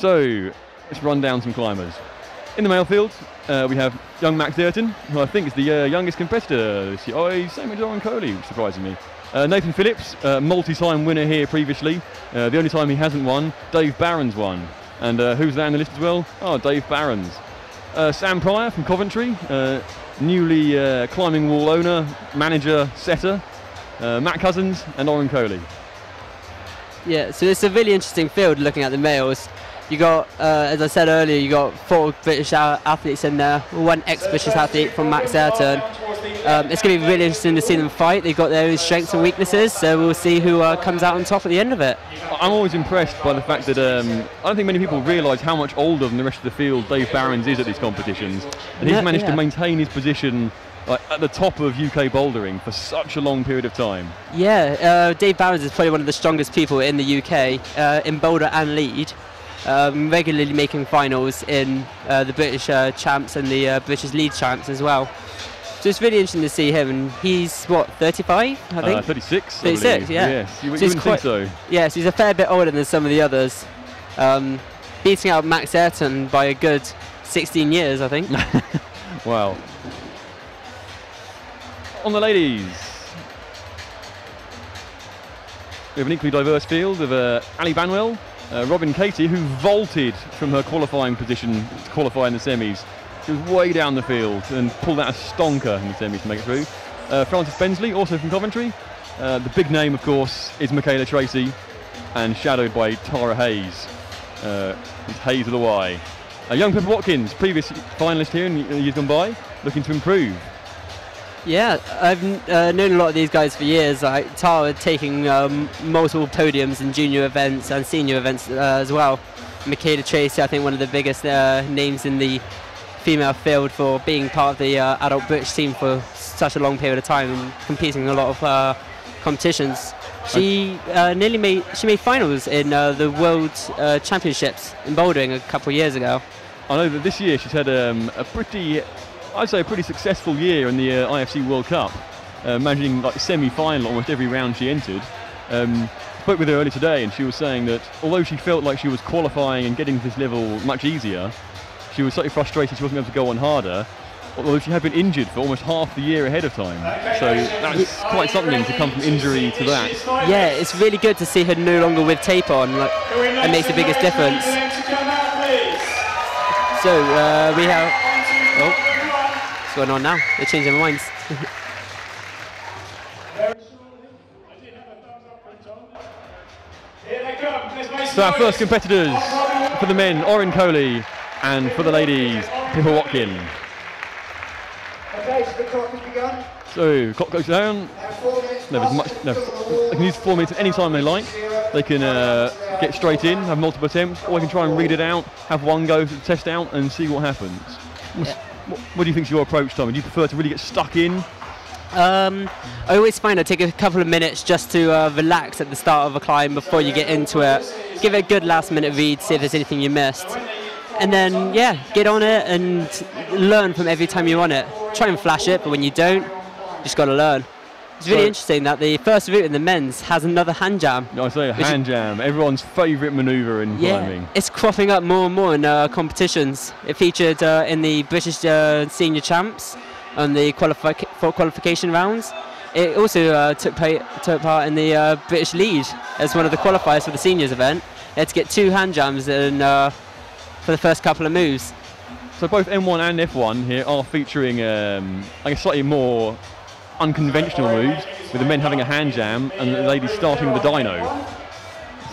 So, let's run down some climbers. In the male field, we have young Max Ayrton, who I think is the youngest competitor this year. Oh, he's same as Oren Coley, which surprises me. Nathan Phillips, multi-time winner here previously. The only time he hasn't won, Dave Barron's won. And who's there on the list as well? Oh, Dave Barron's. Sam Pryor from Coventry, newly climbing wall owner, manager, setter. Matt Cousins and Oren Coley. Yeah, so it's a really interesting field looking at the males. You got, as I said earlier, you got 4 British athletes in there, 1 ex-British athlete from Max Ayrton. It's going to be really interesting to see them fight. They've got their own strengths and weaknesses, so we'll see who comes out on top at the end of it. I'm always impressed by the fact that I don't think many people realise how much older than the rest of the field Dave Barron's is at these competitions, and he's managed to maintain his position at the top of UK bouldering for such a long period of time. Yeah, Dave Barron's is probably one of the strongest people in the UK in boulder and lead. Regularly making finals in the British champs and the British lead champs as well. So it's really interesting to see him, and he's what, 35 I think? 36. 36, yeah. Yes, you wouldn't think so. Yes, he's a fair bit older than some of the others. Beating out Max Ayrton by a good 16 years, I think. Wow. On the ladies, we have an equally diverse field of Ali Banwell, Robin Katie, who vaulted from her qualifying position to qualify in the semis. She was way down the field and pulled out a stonker in the semis to make it through. Frances Bensley, also from Coventry. The big name, of course, is Michaela Tracy, and shadowed by Tara Hayes. It's Hayes with a Y. Young Pippa Watkins, previous finalist here in years gone by, looking to improve. Yeah, I've known a lot of these guys for years. Like Tara taking multiple podiums in junior events and senior events as well. Michaela Tracy, I think one of the biggest names in the female field for being part of the adult British team for such a long period of time and competing in a lot of competitions. She made finals in the World Championships in bouldering a couple of years ago. I know that this year she's had a pretty successful year in the IFC World Cup, managing like semi-final almost every round she entered. Spoke with her earlier today, and she was saying that although she felt like she was qualifying and getting to this level much easier, she was slightly frustrated she wasn't able to go on harder, although she had been injured for almost half the year ahead of time. So that's quite something to come from injury to that. Yeah, it's really good to see her no longer with tape on. It makes the biggest difference. So we have... Oh. What's going on now? They're changing their minds. So our first competitors for the men, Oren Coley, and for the ladies, Pippa Watkins. Okay, so the clock has begun. So clock goes down. They can use 4 minutes at any time they like. They can get straight in, have multiple attempts, or they can try and read it out, have one go to test out and see what happens. What do you think is your approach, Tommy? Do you prefer to really get stuck in? I always find I take a couple of minutes just to relax at the start of a climb before you get into it. Give it a good last minute read, see if there's anything you missed. And then, yeah, get on it and learn from every time you're on it. Try and flash it, but when you don't, you just got to learn. It's really interesting that the first route in the men's has another hand jam. I say a hand jam, everyone's favourite manoeuvre in climbing. It's cropping up more and more in competitions. It featured in the British senior champs on the qualification rounds. It also took part in the British lead as one of the qualifiers for the seniors event. They had to get 2 hand jams in, for the first couple of moves. So both M1 and F1 here are featuring I guess slightly more unconventional moves, with the men having a hand jam and the ladies starting with the dyno.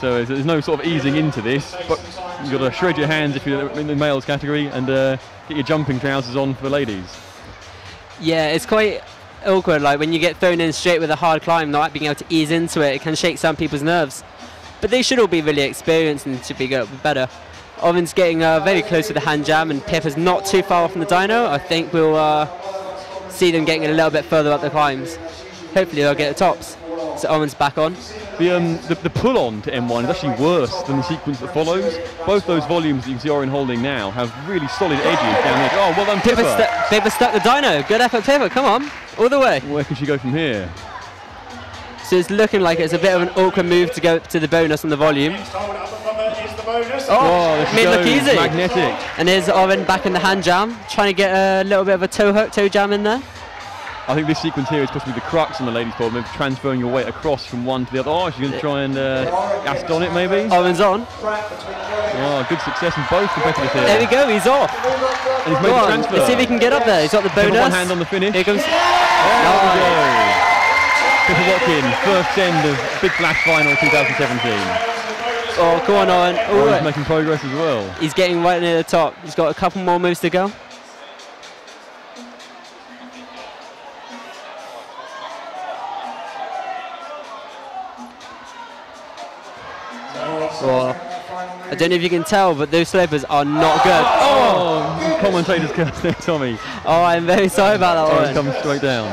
So there's no sort of easing into this, but you've got to shred your hands if you're in the males category and get your jumping trousers on for the ladies. Yeah, it's quite awkward, like when you get thrown in straight with a hard climb, not being able to ease into it, it can shake some people's nerves. But they should all be really experienced and should be better. Owen's getting very close to the hand jam, and Pippa's not too far off from the dyno. I think we'll see them getting a little bit further up the climbs. Hopefully they'll get the tops. So Owen's back on. The pull-on to M1 is actually worse than the sequence that follows. Both those volumes that you can see Owen holding now have really solid edges down there. Oh, well done, Pippa. Pippa stuck the dyno. Good effort, Pippa. Come on, all the way. Where can she go from here? So it's looking like it's a bit of an awkward move to go to the bonus on the volume. Oh, this made it look easy. Magnetic. And there's Oren back in the hand jam, trying to get a little bit of a toe jam in there. I think this sequence here is possibly the crux on the ladies' problem, of transferring your weight across from one to the other. Oh, she's going to try and gast on it, maybe. Oren's on. Oh, good success in both competitors here. There we go, he's off. And he's made the transfer. Let's see if he can get up there. He's got the bonus. One hand on the finish. Here comes. There we go. Pippa Watkin, first end of Big Flash Final 2017. Oh, come on, Oren. Oh, he's making progress as well. He's getting right near the top. He's got a couple more moves to go. Oh, I don't know if you can tell, but those slopers are not good. Oh, commentators curse there, Tommy. Oh, I'm very sorry about that one. He's coming straight down.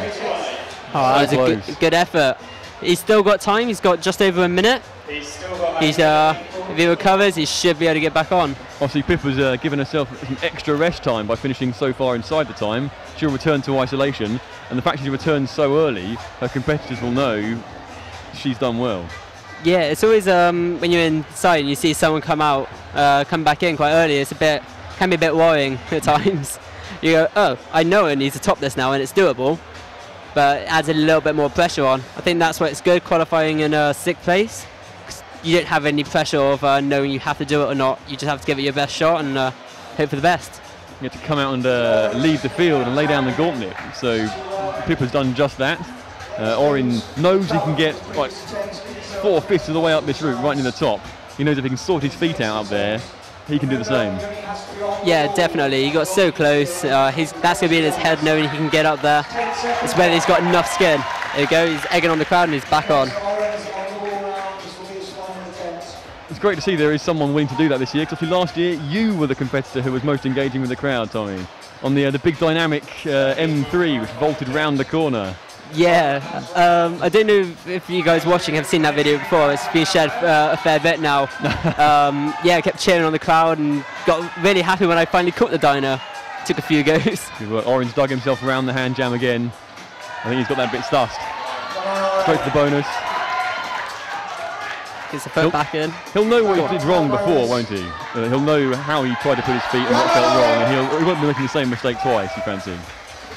Oh, that was a good effort. He's still got time. He's got just over a minute. If he recovers, he should be able to get back on. Obviously, Pippa's given herself some extra rest time by finishing so far inside the time. She'll return to isolation, and the fact she returns so early, her competitors will know she's done well. Yeah, it's always when you're inside and you see someone come back in quite early. Can be a bit worrying at times. You go, oh, I know it needs to top this now, and it's doable, but it adds a little bit more pressure on. I think that's why it's good qualifying in 6th place. You don't have any pressure of knowing you have to do it or not. You just have to give it your best shot and hope for the best. You have to come out and lead the field and lay down the gauntlet. So Pippa's done just that. Oren knows he can get like 4/5 of the way up this route, right near the top. He knows if he can sort his feet out up there, he can do the same. Yeah, definitely. He got so close. That's going to be in his head, knowing he can get up there. It's whether he's got enough skin. There you go. He's egging on the crowd and he's back on. It's great to see there is someone willing to do that this year, because last year you were the competitor who was most engaging with the crowd, Tommy, on the big dynamic M3 which vaulted round the corner. Yeah, I don't know if you guys watching have seen that video before. It's been shared a fair bit now. Yeah, I kept cheering on the crowd and got really happy when I finally caught the dyno. Took a few goes. Good work. Oren's dug himself around the hand jam again. I think he's got that bit stuffed. Straight to the bonus. Gets the foot back in. He'll know what he did wrong before, won't he? He'll know how he tried to put his feet and what felt wrong, and he won't be making the same mistake twice, you fancy?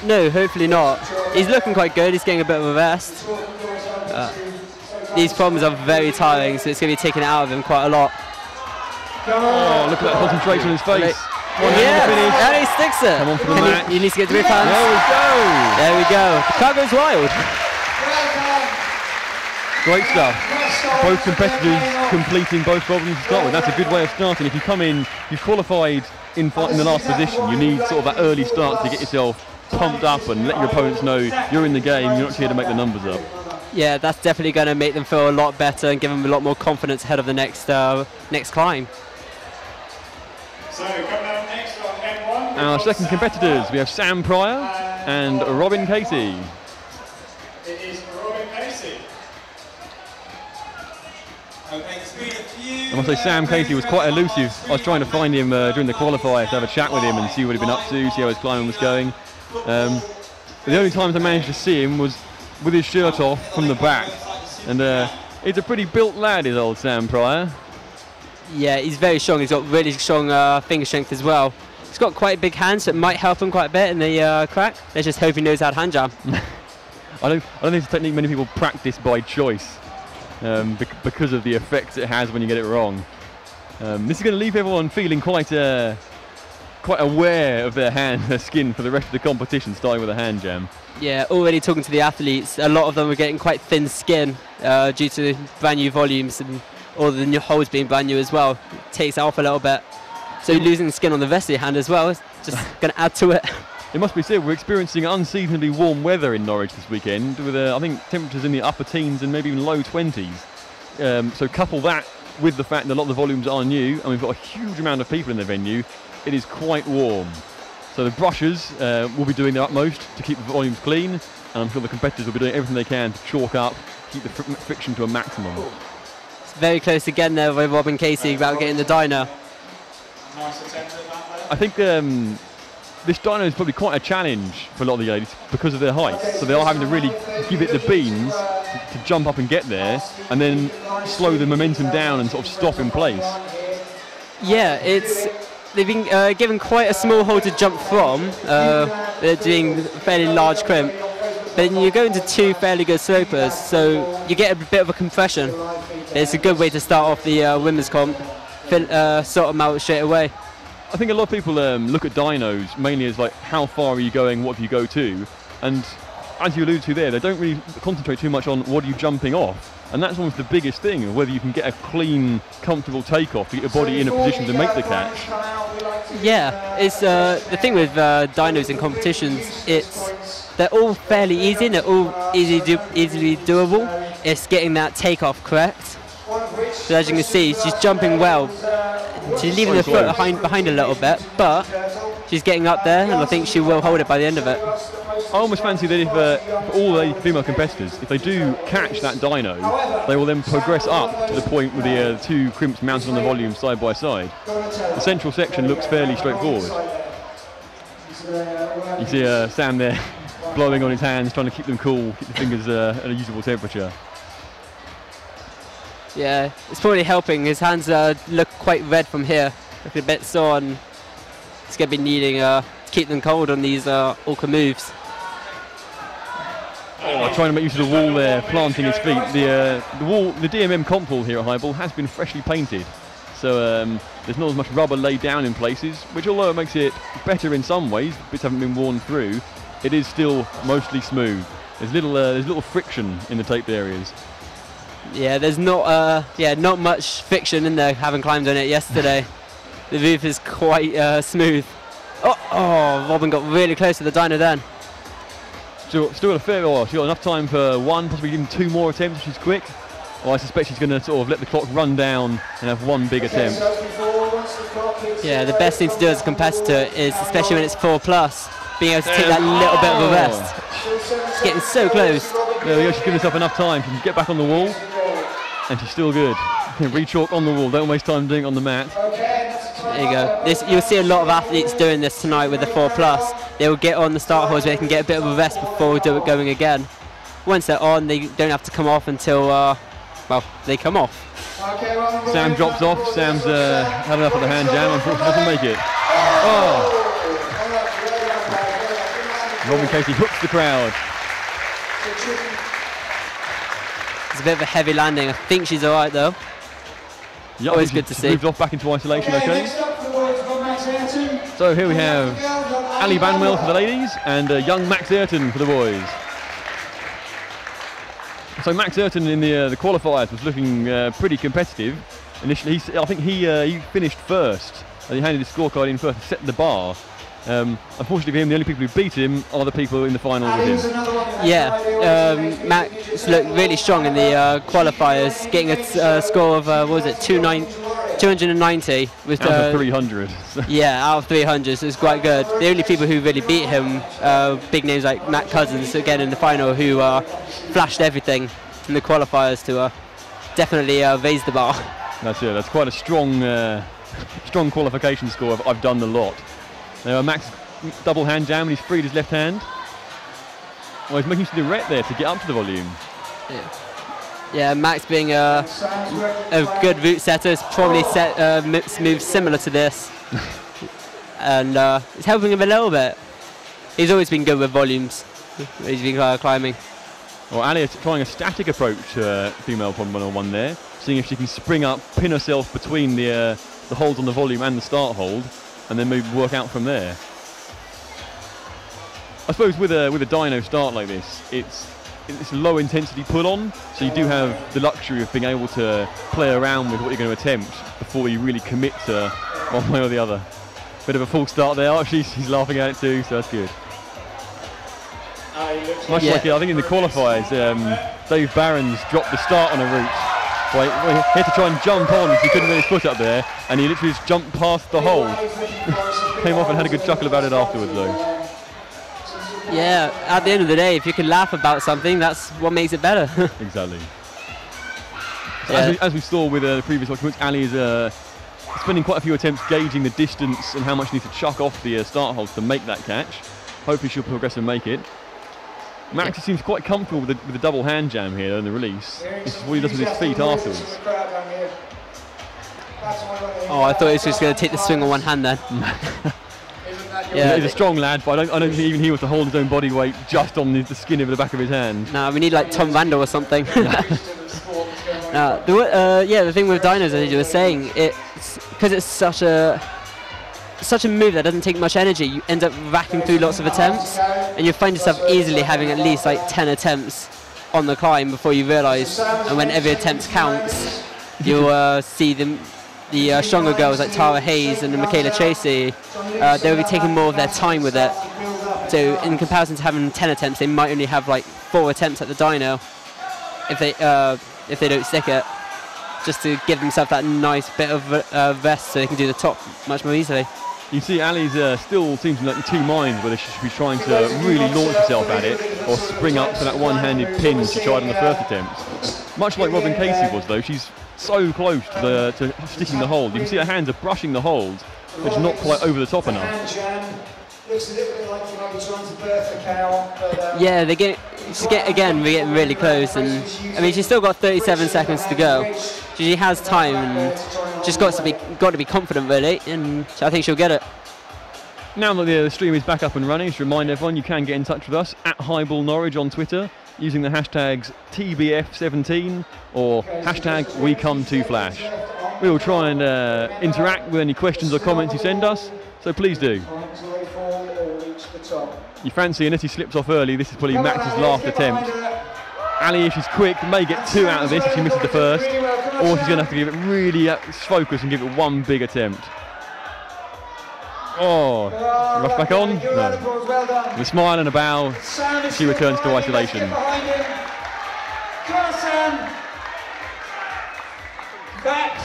No, hopefully not. He's looking quite good. He's getting a bit of a rest. These problems are very tiring, so it's going to be taking it out of him quite a lot. Oh, look at that concentration on his face. Yeah, and he sticks it. Come on for the match. He needs to get to his hands. There we go. There we go. The crowd goes wild. Great stuff. Both competitors completing both problems to start with. That's a good way of starting. If you come in, you've qualified in the last position, you need sort of that early start to get yourself pumped up and let your opponents know you're in the game, you're not here to make the numbers up. Yeah, that's definitely going to make them feel a lot better and give them a lot more confidence ahead of the next climb. So coming up next on M1. Our second competitors, we have Sam Pryor and Robin Casey. It is Robin Casey. I must say Sam Casey was quite elusive. I was trying to find him during the qualifier to have a chat with him and see what he'd been up to, see how his climbing was going. The only times I managed to see him was with his shirt off from the back, and he's a pretty built lad, is old Sam Pryor. Yeah, he's very strong. He's got really strong finger strength as well. He's got quite big hands, so it might help him quite a bit in the crack. Let's just hope he knows how to hand jam. I don't think it's a technique many people practice by choice, because of the effects it has when you get it wrong. This is going to leave everyone feeling quite aware of their skin for the rest of the competition, starting with a hand jam. Yeah, already talking to the athletes, a lot of them are getting quite thin skin due to brand new volumes and all the new holes being brand new as well. It takes it off a little bit. So losing skin on the rest of your hand as well is just going to add to it. It must be said, we're experiencing unseasonably warm weather in Norwich this weekend, with I think temperatures in the upper teens and maybe even low 20s. So couple that with the fact that a lot of the volumes are new and we've got a huge amount of people in the venue, it is quite warm. So the brushers will be doing their utmost to keep the volumes clean, and I'm sure the competitors will be doing everything they can to chalk up, keep the friction to a maximum. It's very close again there with Robin Casey about getting the dyno. Nice attempt at that there. I think this dyno is probably quite a challenge for a lot of the ladies because of their height. So they are having to really give it the beans to jump up and get there, and then slow the momentum down and sort of stop in place. Yeah, they've been given quite a small hole to jump from. They're doing a fairly large crimp. But then you go into two fairly good slopers, so you get a bit of a compression. It's a good way to start off the women's comp, sort them out straight away. I think a lot of people look at dynos mainly as like, how far are you going, what do you go to? And as you alluded to there, they don't really concentrate too much on what are you jumping off. And that's almost the biggest thing, whether you can get a clean, comfortable takeoff to get your body in a position to make the catch. Yeah, it's the thing with dynos in competitions, they're all fairly easy and they're all easily doable. It's getting that takeoff correct. So as you can see, she's jumping well. She's leaving her foot behind a little bit, but she's getting up there, and I think she will hold it by the end of it. I almost fancy that if for all the female competitors, if they do catch that dyno, they will then progress up to the point with the two crimps mounted on the volume side by side. The central section looks fairly straightforward. You see Sam there blowing on his hands, trying to keep them cool, keep the fingers at a usable temperature. Yeah, it's probably helping. His hands look quite red from here, looking a bit sore, and he's going to be needing to keep them cold on these awkward moves. Oh, trying to make use of the wall there, planting his feet. The wall, the DMM comp wall here at Highball has been freshly painted, so there's not as much rubber laid down in places, which although it makes it better in some ways, bits haven't been worn through, it is still mostly smooth. There's little friction in the taped areas. Yeah, there's not much friction in there, having climbed on it yesterday. The roof is quite smooth. Oh, Robin got really close to the dyno then. Still got a fair, she's got enough time for one, possibly even two more attempts if she's quick. Well, I suspect she's going to sort of let the clock run down and have one big attempt. Yeah, the best thing to do as a competitor is, especially when it's 4+, being able to take that little bit of a rest. She's getting so close. There we go, she's given herself enough time. She can get back on the wall, and she's still good. Re-chalk on the wall, don't waste time doing it on the mat. There you go. You'll see a lot of athletes doing this tonight with the 4+. They will get on the start holes where they can get a bit of a rest before going again. Once they're on, they don't have to come off until, well, they come off. Sam drops off. Sam's had enough of the hand jam. Unfortunately, doesn't make it. Oh! Robin Casey hooks the crowd. It's a bit of a heavy landing. I think she's all right though. Yep, always good to see. Moved off back into isolation, okay. So here we have Ali Banwell for the ladies and young Max Ayrton for the boys. So Max Ayrton in the qualifiers was looking pretty competitive. Initially, I think he finished first. And he handed his scorecard in first to set the bar. Unfortunately for him, the only people who beat him are the people in the final with him. Yeah, Max looked really strong in the qualifiers, getting a score of, what was it, 290. With, out of 300. Yeah, out of 300, so it's quite good. The only people who really beat him, big names like Matt Cousins, again in the final, who flashed everything in the qualifiers to definitely raise the bar. That's it, that's quite a strong, strong qualification score. I've done the lot. Now Max double hand jam and he's freed his left hand. Well, he's making use of the ret there to get up to the volume. Yeah, Max being a good route setter has probably set moves similar to this. And it's helping him a little bit. He's always been good with volumes. He's been climbing. Well, Ali is trying a static approach to female pond 101 there, seeing if she can spring up, pin herself between the holds on the volume and the start hold, and then maybe work out from there. I suppose with a dyno start like this, it's a low intensity pull on, so you do have the luxury of being able to play around with what you're going to attempt before you really commit to one way or the other. Bit of a false start there. Oh, she's laughing at it too, so that's good. Much like I think in the qualifiers, Dave Barron's dropped the start on a route. Well, he had to try and jump on because he couldn't get his foot up there, and he literally just jumped past the hole. Came off and had a good chuckle about it afterwards though. Yeah, at the end of the day, if you can laugh about something, that's what makes it better. Exactly. So yeah. As we saw with the previous documents, Ali is spending quite a few attempts gauging the distance and how much he needs to chuck off the start holes to make that catch. Hopefully she'll progress and make it. Max seems quite comfortable with the double hand jam here in the release. This is what he does with his feet afterwards. Oh, I thought he was just going to take the swing on one hand then. Yeah, he's a strong lad, but I don't think even he was to hold his own body weight just on the skin of the back of his hand. No, we need like Tom Randall or something. The thing with dinos, as you were saying, it's because it's such a move that doesn't take much energy. You end up racking through lots of attempts, and you find yourself easily having at least like 10 attempts on the climb before you realise. And when every attempt counts, you'll see the stronger girls like Tara Hayes and Michaela Tracy. They'll be taking more of their time with it. So in comparison to having 10 attempts, they might only have like 4 attempts at the dyno if they don't stick it, just to give themselves that nice bit of rest so they can do the top much more easily. You see Ali's still seems like in two minds whether she should be trying to really launch herself at it or spring up for that one-handed pin she tried on the first attempt. Much like Robin Casey was though, she's so close to sticking the hold. You can see her hands are brushing the hold, but it's not quite over the top enough. Looks a little bit like you might be trying to birth a cow. But, yeah, we're getting really close, and I mean she's still got 37 seconds to go. She has time, and just got to be confident really, and I think she'll get it. Now that the stream is back up and running, just remind everyone you can get in touch with us at HighBallNorwich on Twitter using the hashtags TBF17 or hashtag WeComeToFlash. We will try and interact with any questions or comments you send us, so please do. You fancy, unless he slips off early, this is probably Max's last attempt. Ali, if she's quick, may get 2 out of this if she misses the first, or she's going to have to give it really focus and give it one big attempt. Oh, rush back on? No. With a smile and a bow, she returns to isolation. Come on, Sam. Back.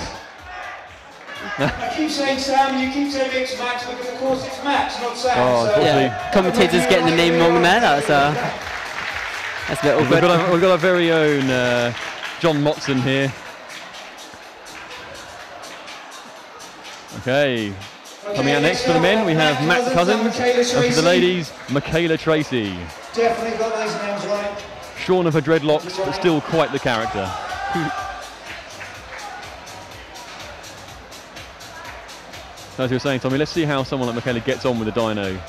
I keep saying Sam, you keep saying it's Max, because of course it's Max, not Sam. Oh, so. Yeah, commentators getting the name wrong there. That's a bit awkward. We've got our very own John Motson here. Okay. Coming out next for the men, we have Matt Cousins, and for the ladies, Michaela Tracy. Definitely got those names right. Shorn of her dreadlocks, but still quite the character. As you were saying, Tommy, let's see how someone like Michaela gets on with the dyno.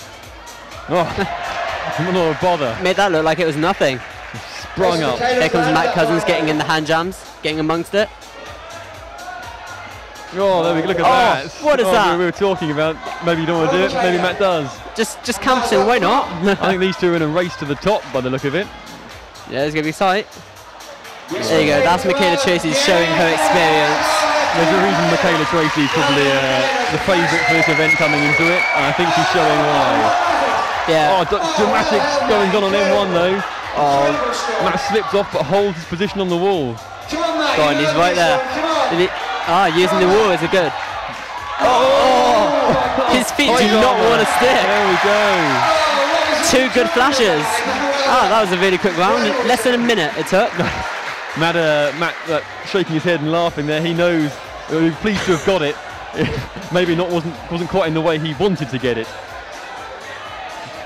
Oh, not a bother. Made that look like it was nothing. Sprung up. Here comes Matt Cousins getting in the hand jams, getting amongst it. Oh, there we go, look at that. What is that? We were talking about, maybe you don't want to do it, maybe Matt does. Just camping, why not? I think these two are in a race to the top by the look of it. Yeah, it's going to be tight. There you go, that's Michaela Tracy showing her experience. There's a reason Michaela Tracy is probably the favourite for this event coming into it, and I think she's showing why. Yeah. Oh, dramatic goings on M1 though. Oh, Matt slips off but holds his position on the wall. Go on, he's right there. Using the wall is a good. Oh, his feet do not want to stick. There we go. 2 good flashes. That was a really quick round. Less than a minute it took. Matt shaking his head and laughing there. He knows. He's pleased to have got it. Maybe wasn't quite in the way he wanted to get it.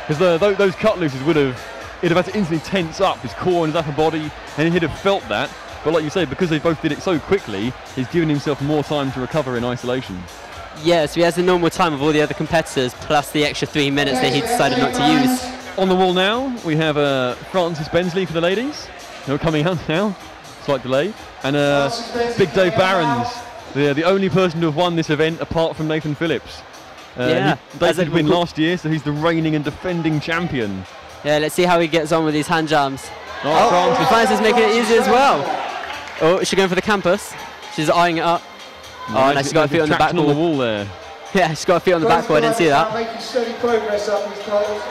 Because those cut looses he'd have had to instantly tense up his core and his upper body, and he'd have felt that. But like you say, because they both did it so quickly, he's given himself more time to recover in isolation. Yeah, so he has the normal time of all the other competitors, plus the extra 3 minutes that he decided not to use. On the wall now, we have Frances Bensley for the ladies. They're coming out now, slight delay. And Big Dave Barons, the only person to have won this event apart from Nathan Phillips. Dave did win last year, so he's the reigning and defending champion. Yeah, let's see how he gets on with these hand jams. Frances is making it easy as well. Oh, is she going for the campus? She's eyeing it up. Oh, no, she's got her feet on the backboard. On the wall there. Yeah, she's got her feet on the backboard. I didn't see that. Making steady progress up these tiles.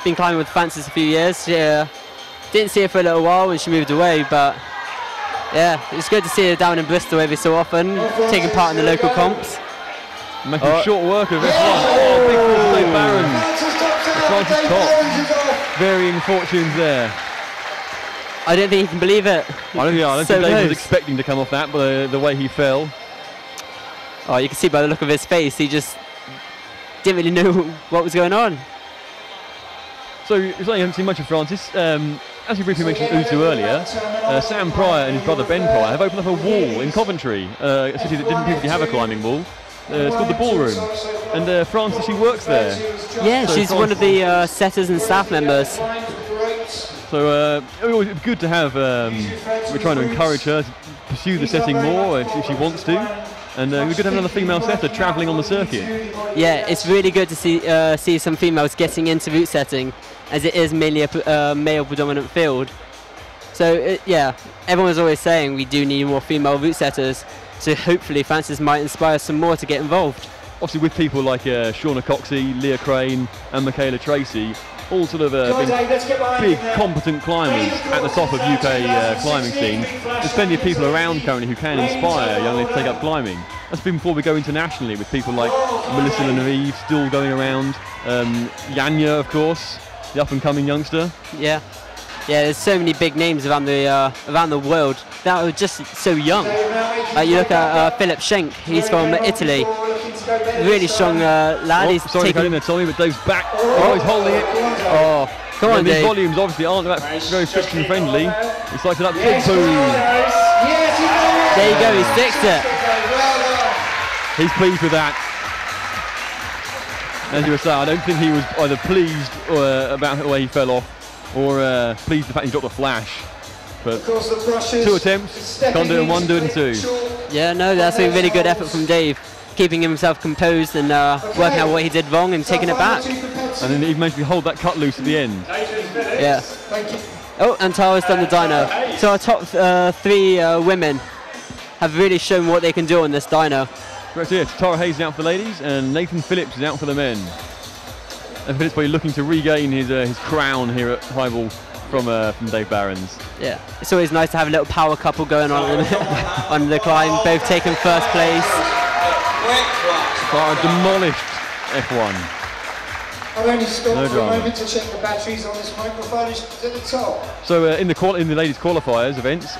Been climbing with Frances a few years. Didn't see her for a little while when she moved away, but yeah, it's good to see her down in Bristol every so often, taking part in the local comps. Making short work of this one. Oh, big call to Dave Barons. Frances top. Varying fortunes there. I don't think he can believe it. I don't think Dave was expecting to come off that, but the way he fell. Oh, you can see by the look of his face, he just didn't really know what was going on. So, you're saying you haven't seen much of Frances. as we briefly mentioned Utu earlier, Sam Pryor and his brother Ben Pryor have opened up a wall in Coventry, a city that didn't previously have a climbing wall. It's called the Ballroom, and Frances, she works there. Yeah, so she's one of the setters and staff members. So it's good to have, we're trying to encourage her to pursue the setting more if she wants to, and we're good to have another female setter travelling on the circuit. Yeah, it's really good to see some females getting into route setting, as it is mainly a male predominant field. So yeah, everyone's always saying we do need more female route setters, so hopefully Frances might inspire some more to get involved. Obviously with people like Shauna Coxey, Leah Crane and Michaela Tracy, all sort of big competent climbers at the top of UK climbing scene. There's plenty of people around currently who can inspire young ladies to take up climbing. That's been before we go internationally, with people like Melissa Lenarive still going around, Yanya of course, the up and coming youngster. Yeah, there's so many big names around the world that are just so young. You look at Philip Schenk, he's from Italy. Really strong lad. He's sorry to cut in there, Tommy, but Dave's back. Oh, he's holding it. Oh, come on, Dave. These volumes obviously aren't that very friction friendly. He sliced it up. Big boom. There you go, he sticks it. He's pleased with that. As you were saying, I don't think he was either pleased about the way he fell off, or pleased with the fact he dropped a flash. But 2 attempts, can't do it in 1, do it in 2. Yeah, no, that's a really good effort from Dave, keeping himself composed and working out what he did wrong and taking it back. And then he managed to hold that cut loose at the end. Yeah. Oh, and Tara's done the dyno. So our top 3 women have really shown what they can do on this dyno. Correct, yeah. Tara Hayes is out for the ladies, and Nathan Phillips is out for the men. And Phillips probably looking to regain his crown here at Highball from Dave Barron's. Yeah, it's always nice to have a little power couple going on on the climb, both taking first place. Tara demolished F1. I've only stopped for a moment to check the batteries on this microphone. It's at the top. So in the ladies qualifiers events,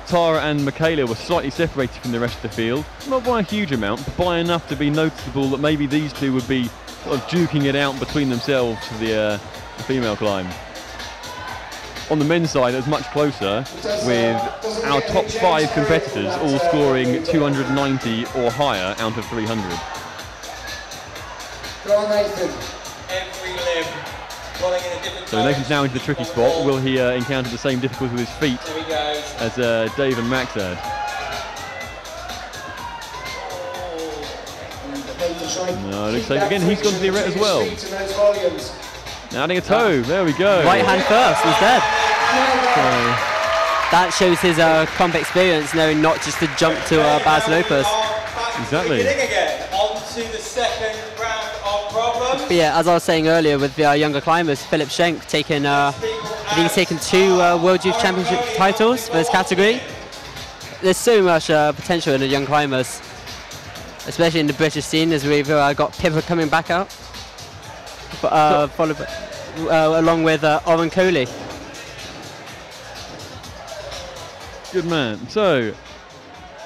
Tara and Michaela were slightly separated from the rest of the field, not by a huge amount, but by enough to be noticeable that maybe these two would be sort of duking it out between themselves for the female climb. On the men's side, it was much closer, with our top 5 competitors all scoring 290 or higher out of 300. Go on, Nathan. So Nathan's now into the tricky spot. Will he encounter the same difficulty with his feet as Dave and Max had? No, looks like again he's gone to the arete as well. Now adding a toe, there we go. Right hand first instead. So that shows his comp experience, knowing not just to jump to Baz Lopez. Exactly. On to the second round of problems. But yeah, as I was saying earlier, with the younger climbers, Philip Schenk taking, I think he's taken 2 World Youth Championship titles for his category. There's so much potential in the young climbers, especially in the British scene, as we've got Pippa coming back out, followed along with Oren Coley. Good man. So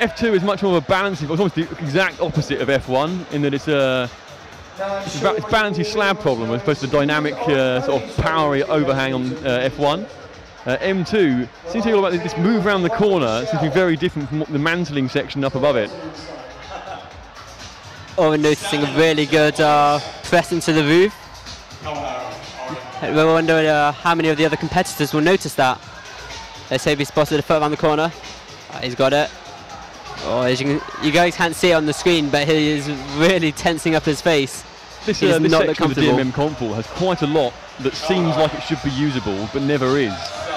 F2 is much more of a balancing, it's almost the exact opposite of F1 in that it's balancing slab problem as opposed to the dynamic sort of powery overhang on F1. M2 seems to be all about this move around the corner. It seems to be very different from the mantling section up above it. Oren noticing a really good press into the roof. We're wondering how many of the other competitors will notice that. Let's hope he spotted a foot around the corner. He's got it. Oh, as you guys can't see it on the screen, but he is really tensing up his face. This section of the DMM Compal has quite a lot that seems like it should be usable, but never is.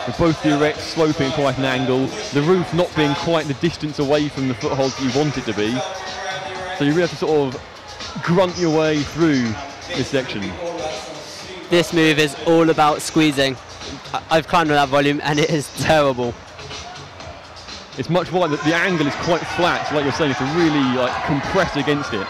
With both the arete sloping at quite an angle, the roof not being quite the distance away from the foothold you want it to be. So you really have to sort of grunt your way through this section. This move is all about squeezing. I've climbed on that volume and it is terrible. It's much more like the angle is quite flat, so like you're saying, you have to really like compress against it.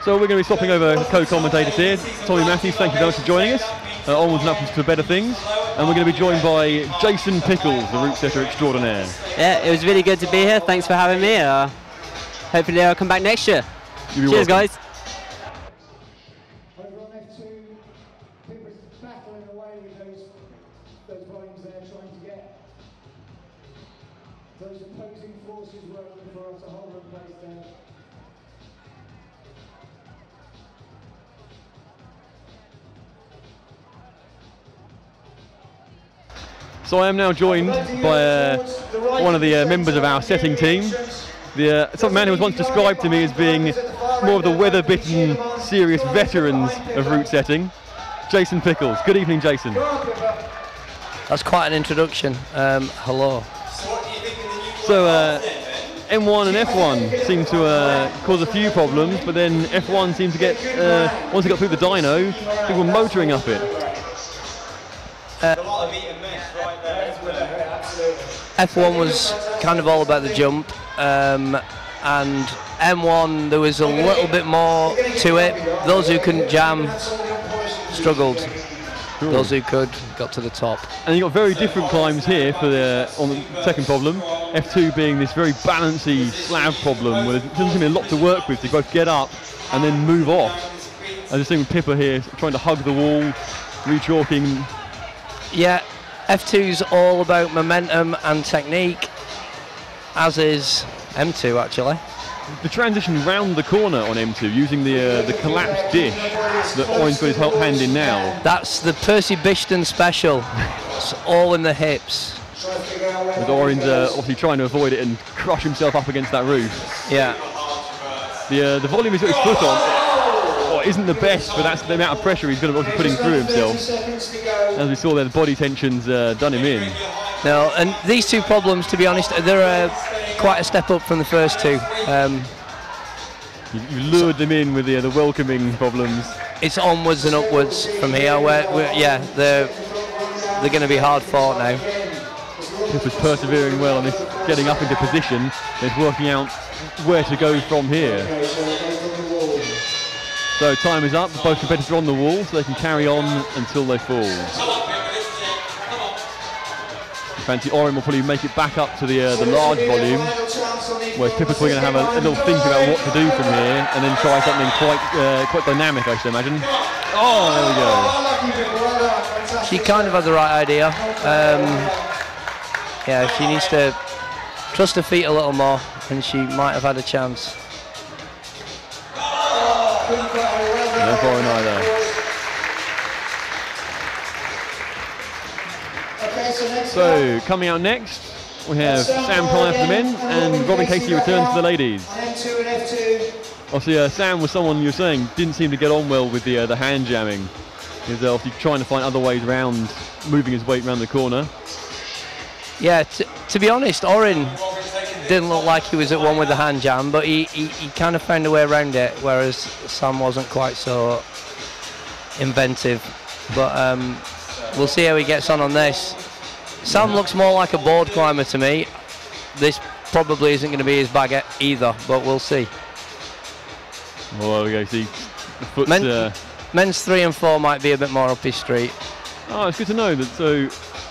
So we're going to be swapping over co-commentators here. Tommy Matthews, thank you very much for joining us. Onwards and upwards to better things. and we're going to be joined by Jason Pickles, the route setter extraordinaire. Yeah, it was really good to be here. Thanks for having me. Hopefully I'll come back next year. Cheers, welcome. guys. Over on F2, people are battling away with those volumes they're trying to get. Those opposing forces working for us to hold in place there. So I am now joined by one of the members of our setting team. Some man who was once described to me as being more of the weather-bitten, serious veterans of route setting, Jason Pickles. Good evening, Jason. That's quite an introduction. Hello. So M1 and F1 seem to cause a few problems, but then F1 seemed to get, once it got through the dyno, people were motoring up it. F1 was kind of all about the jump, and M1 there was a little bit more to it. Those who couldn't jam struggled. Cool. Those who could got to the top. And you got very different climbs here for on the second problem. F2 being this very balancy slab problem where there doesn't seem to be a lot to work with. So you both get up and then move off. I just think Pippa here trying to hug the wall, re-chalking. Yeah, F2's all about momentum and technique, as is M2 actually. The transition round the corner on M2 using the collapsed dish that Orin's got his hand in now. That's the Percy Bishton special. It's all in the hips. With Orin's obviously trying to avoid it and crush himself up against that roof. Yeah. The volume he's got his foot on isn't the best, but that's the amount of pressure he's going to be putting through himself. As we saw there, the body tension's done him in. No, and these two problems, to be honest, they're quite a step up from the first two. You lured them in with the welcoming problems. It's onwards and upwards from here. Yeah, they're going to be hard fought now. This was persevering well on this, getting up into position. It's working out where to go from here. So time is up. Both competitors are on the wall, so they can carry on until they fall. Fancy Orin will probably make it back up to the large volume, whereas Pippa's probably going to have a little think about what to do from here, and then try something quite dynamic, I should imagine. Oh, there we go. She kind of had the right idea. Yeah, she needs to trust her feet a little more, and she might have had a chance. No foreign either. So coming out next, we have Sam Pryor for the men and Robin Casey returns for the ladies. Obviously, Sam was someone you were saying didn't seem to get on well with the hand jamming. He was obviously trying to find other ways around, moving his weight around the corner. Yeah, to be honest, Orin didn't look like he was at one with the hand jam, but he kind of found a way around it, whereas Sam wasn't quite so inventive. But we'll see how he gets on this. Sam looks more like a board climber to me. This probably isn't going to be his bag either, but we'll see. Well, there we go. See, the foot's, men's 3 and 4 might be a bit more up his street. Oh, it's good to know that. So,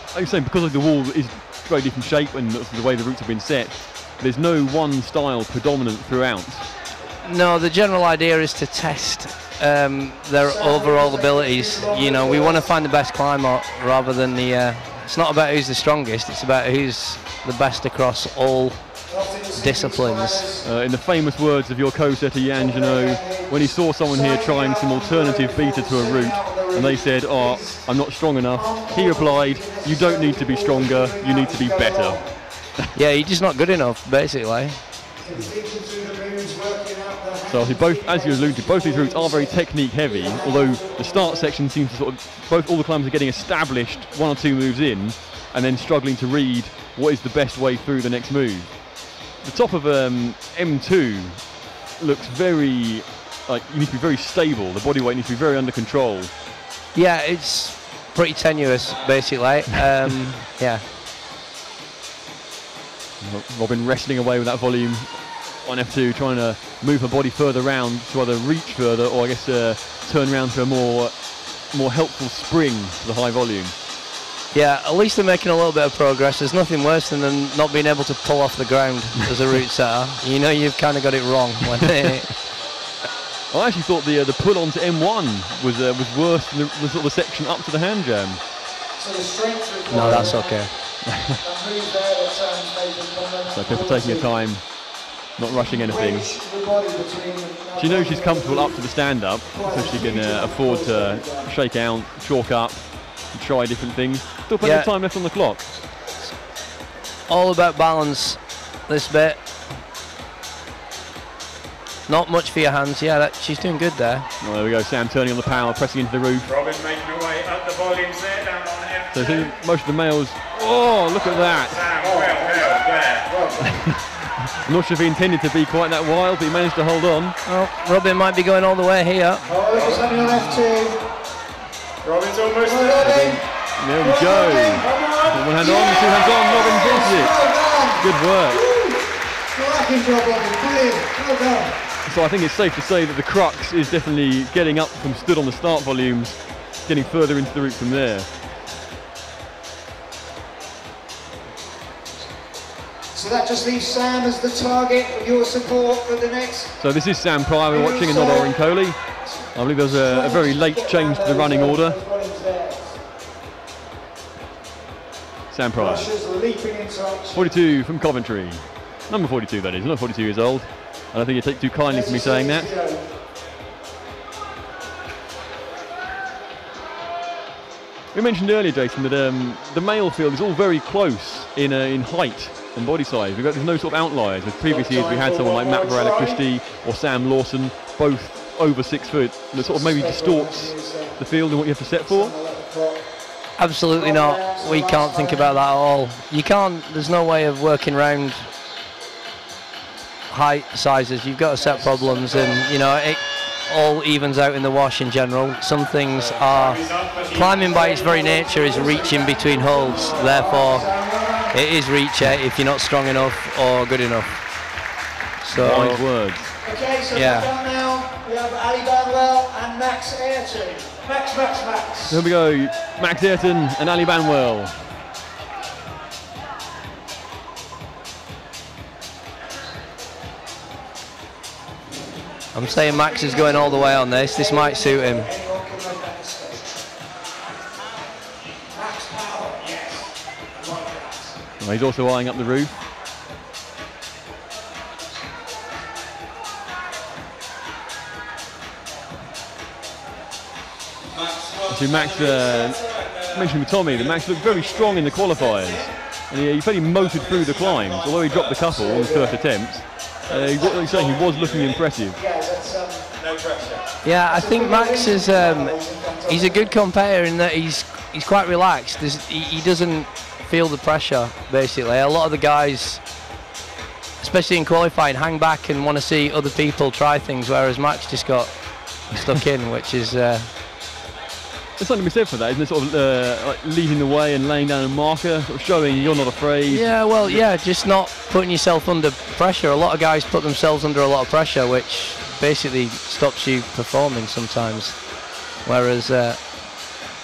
like you're saying, because the wall is very different shape and the way the routes have been set, there's no one style predominant throughout. No, the general idea is to test their overall abilities. You know, we want to find the best climber rather than the. It's not about who's the strongest. It's about who's the best across all disciplines. In the famous words of your co-setter Jan Janot, when he saw someone here trying some alternative beta to a route, and they said, "Oh, I'm not strong enough," he replied, "You don't need to be stronger. You need to be better." Yeah, you're just not good enough, basically. So obviously both, as you alluded to, both these routes are very technique heavy, although the start section seems to sort of, all the climbers are getting established 1 or 2 moves in, and then struggling to read what is the best way through the next move. The top of M2 looks very, like, you need to be very stable, the body weight needs to be very under control. Yeah, it's pretty tenuous, basically. Yeah. Robin wrestling away with that volume on F2, trying to move her body further round to either reach further or I guess turn around to a more helpful spring to the high volume. Yeah, at least they're making a little bit of progress. There's nothing worse than them not being able to pull off the ground as a route setter. You know you've kind of got it wrong when they... I actually thought the pull on to M1 was worse than the sort of section up to the hand jam. No, that's okay. So Pippa taking her time, not rushing anything. She knows she's comfortable up to the stand-up, so she can afford to shake out, chalk up, and try different things. Still plenty of time left on the clock. All about balance, this bit. Not much for your hands. Yeah, she's doing good there. Oh, there we go, Sam turning on the power, pressing into the roof. Robin making her way up the volumes there, down on F2. So I think most of the males, oh, look at that. Sam, well there. I'm not sure if he intended to be quite that wild, but he managed to hold on. Oh, Robin might be going all the way here. Oh, it's happening on F2. Robin's almost there. There we go. One hand on, two hands on, Robin gets it. Good work. Cracking job, Robin. Brilliant. Well done. So I think it's safe to say that the crux is definitely getting up from stood on the start volumes, getting further into the route from there. So that just leaves Sam as the target of your support for the next. So this is Sam Pryor we're watching and not Oren Coley. I believe there was a very late change to the running order. Sam Pryor, 42 from Coventry. Number 42 that is, not 42 years old. I don't think you take too kindly to me saying that. We mentioned earlier, Jason, that the male field is all very close in height and body size. There's no sort of outliers. With previous years we had someone like Matt Varela-Christie or Sam Lawson, both over 6 foot, that sort of maybe distorts the field and what you have to set for. Absolutely not. We can't think about that at all. You can't, there's no way of working around height sizes. You've got to set problems, and you know it all evens out in the wash in general. Some things are, climbing by its very nature is reaching between holds, therefore it is reacher if you're not strong enough or good enough. So wise words. Okay, so yeah. now we have Ali Banwell and Max Ayrton. Max. Here we go, Max Ayrton and Ali Banwell. I'm saying Max is going all the way on this. This might suit him. Well, he's also eyeing up the roof. So Max, mentioned with Tommy, that Max looked very strong in the qualifiers. And he fairly motored through the climbs, although he dropped a couple on his first attempt. He was looking impressive. Yeah, I think Max is he's a good competitor in that he's quite relaxed. He doesn't feel the pressure, basically. A lot of the guys, especially in qualifying, hang back and want to see other people try things, whereas Max just got stuck in, which is... There's something to be said for that, isn't it? Sort of like leading the way and laying down a marker, sort of showing you're not afraid. Yeah, well, yeah, just not putting yourself under pressure. A lot of guys put themselves under a lot of pressure, which basically stops you performing sometimes. Whereas that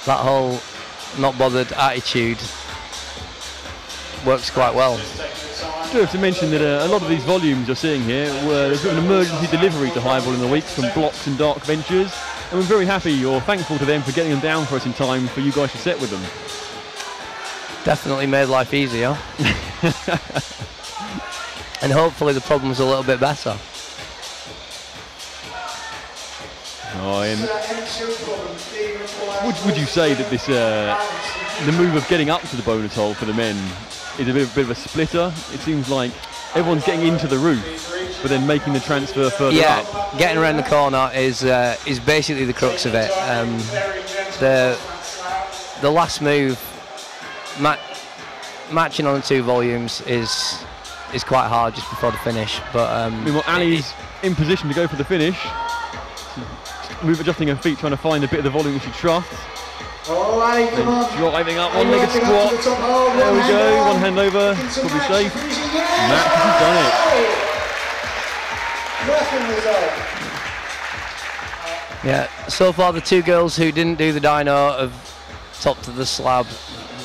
whole not bothered attitude works quite well. I do have to mention that a lot of these volumes you're seeing here, there's been an emergency delivery to Highball in the week from Blocks and Dark Ventures. And we're very happy or thankful to them for getting them down for us in time for you guys to set with them. Definitely made life easier. And hopefully the problem's a little bit better. Would you say that this the move of getting up to the bonus hole for the men is a bit of a splitter? It seems like everyone's getting into the roof, but then making the transfer further up. Getting around the corner is basically the crux of it. The last move, matching on the 2 volumes is quite hard just before the finish. But meanwhile, Ali's in position to go for the finish. Adjusting her feet, trying to find a bit of the volume she trusts. Oh, Ali, come on. Driving up, one-legged squat. There we go, one hand over, probably safe. Max has done it. Yeah, so far the 2 girls who didn't do the dyno have topped to the slab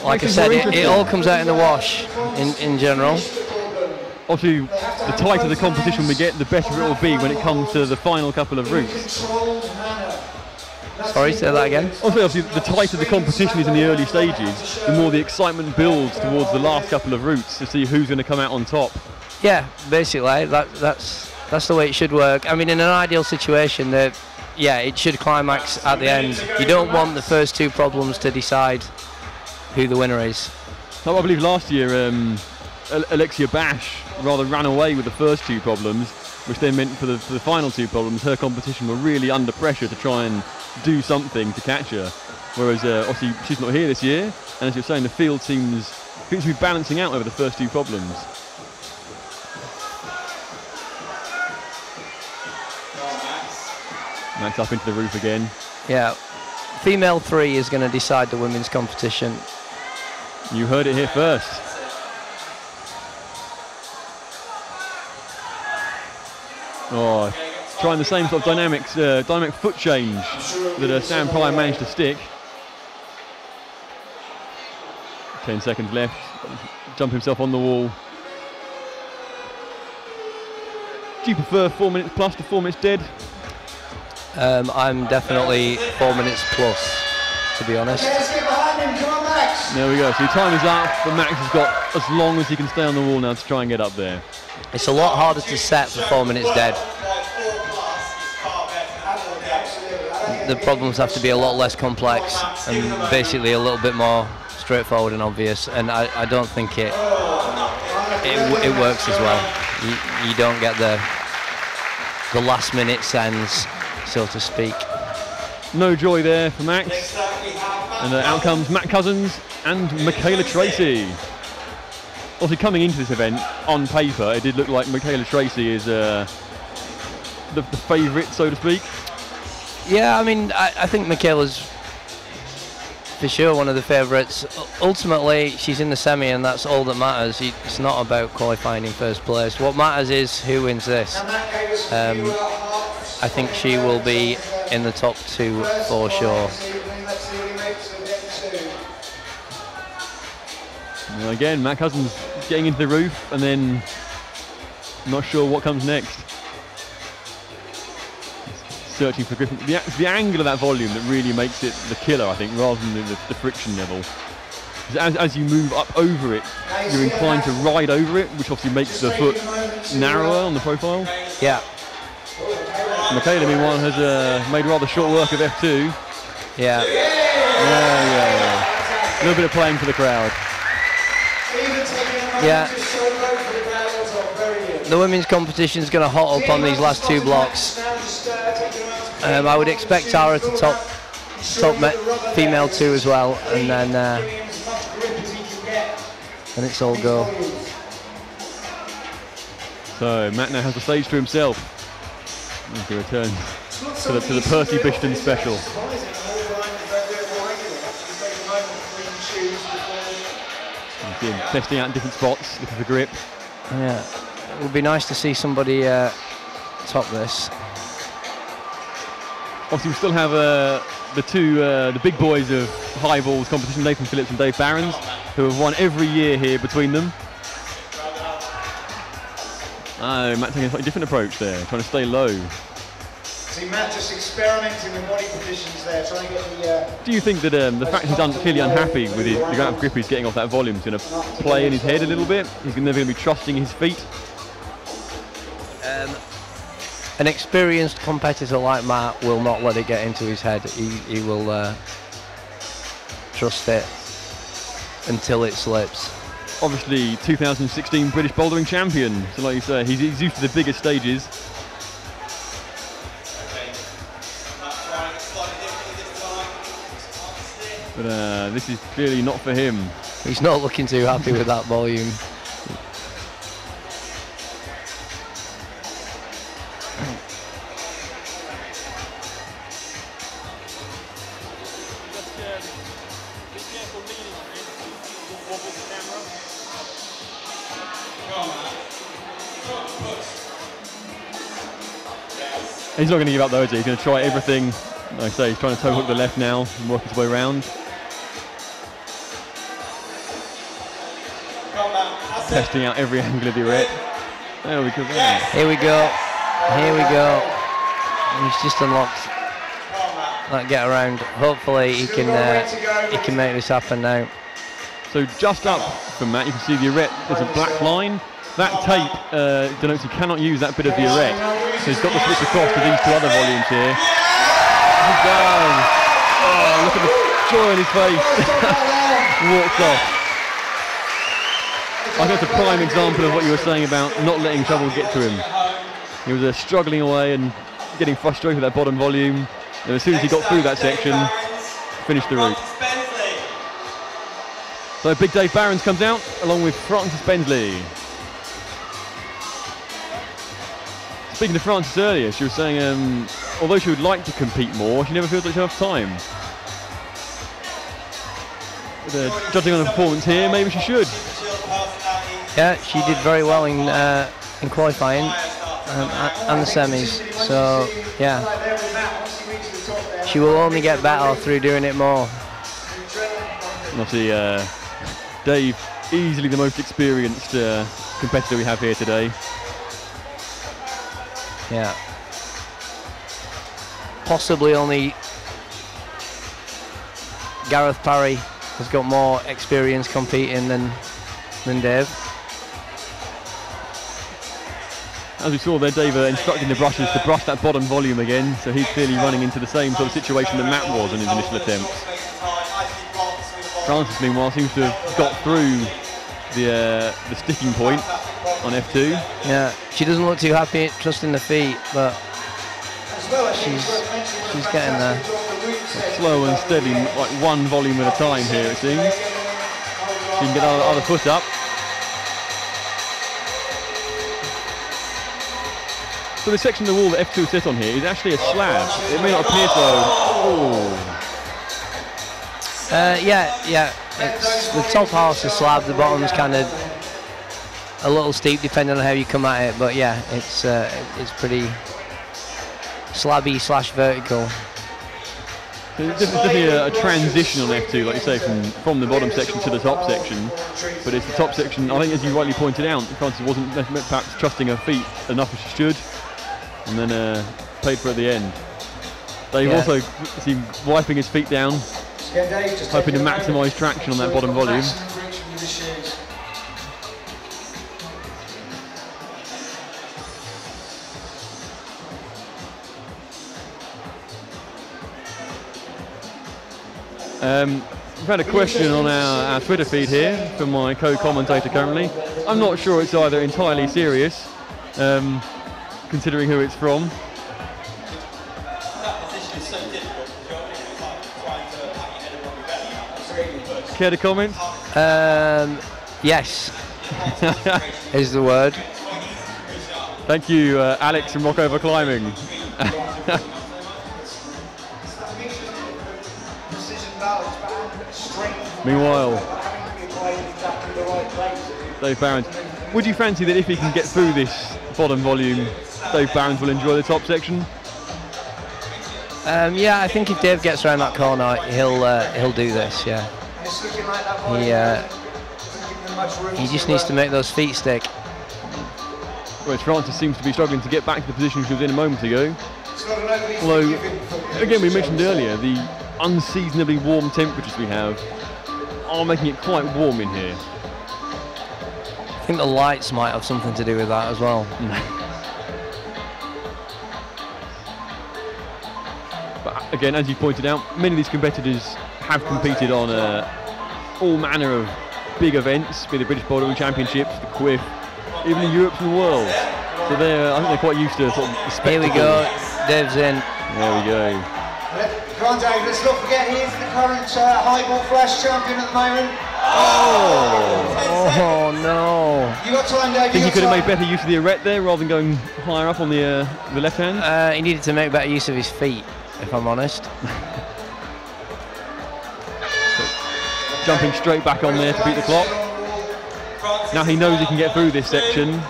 like I said, it all comes out in the wash in general. Obviously, the tighter the competition we get, the better it will be when it comes to the final couple of routes. Sorry, say that again? Obviously, the tighter the competition is in the early stages, the more the excitement builds towards the last couple of routes to see who's going to come out on top. Yeah, basically, that's the way it should work. I mean, in an ideal situation, yeah, it should climax at the end. You don't want the first two problems to decide who the winner is. I believe last year, Alexia Bash rather ran away with the first two problems, which then meant for the final two problems, her competition were really under pressure to try and do something to catch her. Whereas obviously she's not here this year, and as you're saying, the field seems to be balancing out over the first two problems. Max up into the roof again. Yeah, female 3 is going to decide the women's competition. You heard it here first. Oh, trying the same sort of dynamic foot change that Sam Pryor managed to stick. 10 seconds left. Jump himself on the wall. Do you prefer 4 minutes plus to 4 minutes dead? I'm definitely 4 minutes plus, to be honest. Okay, let's get behind him. Come on, Max. There we go. So your time is up, but Max has got as long as he can stay on the wall now to try and get up there. It's a lot harder to set for 4 minutes dead. The problems have to be a lot less complex and basically a little bit more straightforward and obvious, and I don't think it works as well. You don't get the last minute sense, so to speak. No joy there for Max, and out comes Matt Cousins and Michaela Tracy. Also, coming into this event, on paper, it did look like Michaela Tracy is the favourite, so to speak. Yeah, I mean, I think Michaela's for sure one of the favourites. Ultimately, she's in the semi, and that's all that matters. It's not about qualifying in first place. What matters is who wins this. I think she will be in the top 2 for sure. Well, again, Matt Cousins getting into the roof, and then not sure what comes next. Searching for Griffin. It's the angle of that volume that really makes it the killer, I think, rather than the friction level. As you move up over it, you're inclined to ride over it, which obviously makes the foot narrower on the profile. Yeah. Michaela, meanwhile, has made rather short work of F2. Yeah. Yeah. A little bit of playing for the crowd. Yeah. The women's competition is going to hot up on these last 2 blocks. I would expect Tara to top female 2 as well, and then it's all go. So Matt now has the stage to himself. He returns to the Percy Bishton special. Again, testing out in different spots, looking for grip. Yeah, it would be nice to see somebody top this. Obviously, we still have the big boys of high balls competition, Nathan Phillips and Dave Barons, who have won every year here between them. Oh, Matt taking a slightly different approach there, trying to stay low. See Matt just experimenting with body positions there, trying to get the... Do you think that the fact he's clearly unhappy with the amount of grip he's getting off that volume is going to play in his head a little bit? He's never going to be trusting his feet? An experienced competitor like Matt will not let it get into his head. He will trust it until it slips. Obviously, 2016 British bouldering champion. So like you say, he's used to the biggest stages. But this is clearly not for him. He's not looking too happy with that volume. He's not going to give up though, is he? He's going to try everything. Like I say, he's trying to toe hook the left now and work his way around. testing out every angle of the erect. There we go. Here we go. Here we go. He's just unlocked that get around. Hopefully he can make this happen now. So just up from Matt, you can see the erect. There's a black line. That tape denotes you cannot use that bit of the erect. So he's got to switch across to these 2 other volumes here. He's down. Oh, look at the joy on his face. Walks off. I think that's a prime example of what you were saying about not letting trouble get to him. He was struggling away and getting frustrated with that bottom volume. And as soon as he got through that section, finished the route. So Big Dave Barons comes out along with Frances Bensley. Speaking to Frances earlier, she was saying although she would like to compete more, she never feels like she has time. But, judging on the performance here, maybe she should. Yeah, she did very well in qualifying and the semis. So yeah, she will only get better through doing it more. And obviously, Dave, easily the most experienced competitor we have here today. Yeah. Possibly only Gareth Parry has got more experience competing than Dave. As we saw there, Dave instructing the brushes to brush that bottom volume again, so he's clearly running into the same sort of situation that Matt was in his initial attempts. Frances, meanwhile, seems to have got through the sticking point on F2. Yeah, she doesn't look too happy trusting the feet, but she's getting there. Slow and steady, like 1 volume at a time here, it seems. She can get the other foot up. So the section of the wall that F2 sits on here is actually a slab. It may not appear so. Oh. Yeah. It's the top half's a slab. The bottom's kind of a little steep, depending on how you come at it. But yeah, it's pretty slabby / vertical. So it's definitely a transition on F2, like you say, from the bottom section to the top section. But it's the top section. I think, as you rightly pointed out, Frances wasn't perhaps trusting her feet enough as she should, and then paid for it at the end. Dave also seemed wiping his feet down, hoping to maximise traction on that bottom volume. We've had a question on our Twitter feed here from my co-commentator currently. I'm not sure it's either entirely serious, considering who it's from. Care to comment? Yes, is the word. Thank you, Alex from Rockover Climbing. Meanwhile, Dave Barons, would you fancy that if he can get through this bottom volume, Dave Barons will enjoy the top section? Yeah, I think if Dave gets around that corner, he'll do this. Yeah, he just needs to make those feet stick. Whereas Frances seems to be struggling to get back to the position she was in a moment ago. Although, again, we mentioned earlier, the unseasonably warm temperatures we have are making it quite warm in here. I think the lights might have something to do with that as well. But again, as you pointed out, many of these competitors have competed on all manner of big events, be the British Bouldering Championships, the Quiff, even the Europe and the World. So I think they're quite used to sort of the spectacle. Here we go, Dave's in. There we go. Come on, Dave, let's not forget he's the current highball flash champion at the moment. Oh no. You got time, Dave. I think he could have made better use of the erect there rather than going higher up on the left hand. He needed to make better use of his feet, if I'm honest. Jumping straight back on there to beat the clock. Now he knows he can get through this section.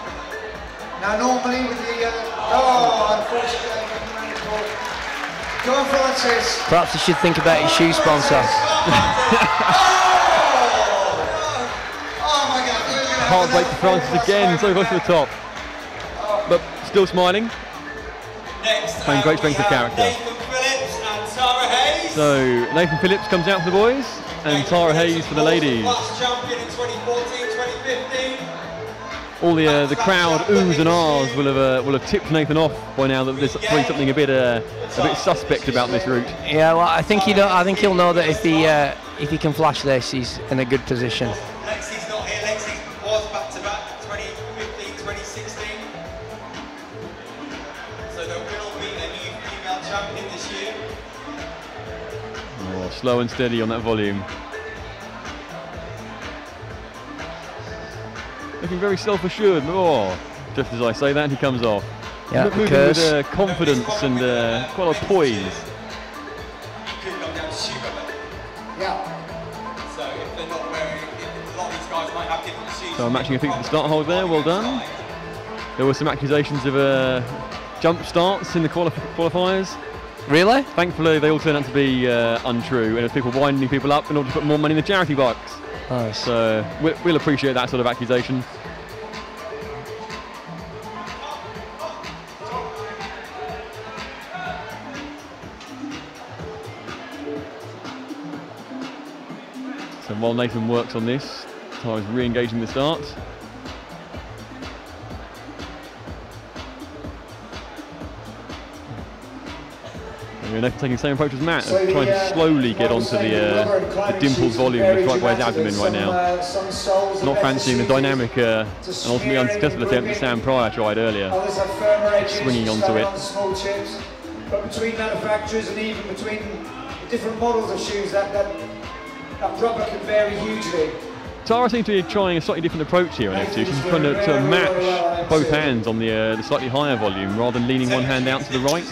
Now normally with the unfortunately. Go on, Frances. Perhaps he should think about his shoe sponsor. Oh my God! heartbreak for Francis again, so close to the top. But still smiling. Next, Showing great strength of character. Nathan Phillips and Tara Hayes. So Nathan Phillips comes out for the boys, and Tara Hayes for the ladies. Plus champion in 2014, 2015. All the crowd oohs and ahs will have tipped Nathan off by now that there's probably something a bit suspect about this route. Yeah, well, I think he'll know that if he can flash this, he's in a good position. Lexi's not here. Lexi was back-to-back 2015, 2016. So there will be a new female champion this year. Oh, slow and steady on that volume. Looking very self-assured. Oh, just as I say that, he comes off. Yeah, moving with confidence and quite a lot of poise. You could go down to shoe level. Yeah. So if they're not wearing, a lot of these guys might have different shoes. So matching, I think, the start hold there. Well done. There were some accusations of jump starts in the qualifiers. Really? Thankfully, they all turned out to be untrue, and it was people winding people up in order to put more money in the charity box. Nice. So we'll appreciate that sort of accusation. So while Nathan works on this, Tara's re-engaging the start. Nathan taking the same approach as Matt, So trying to slowly get onto the dimpled volume that's right by his abdomen right now. Not fancying the dynamic and ultimately unsuccessful attempt that Sam Pryor tried earlier. Others have firmer edges, Swinging onto stuck it. on small chips. But between manufacturers and even between the different models of shoes, that rubber can vary hugely. Tara seems to be trying a slightly different approach here on F2. She's trying to match both hands on the slightly higher volume rather than leaning one hand out to the right.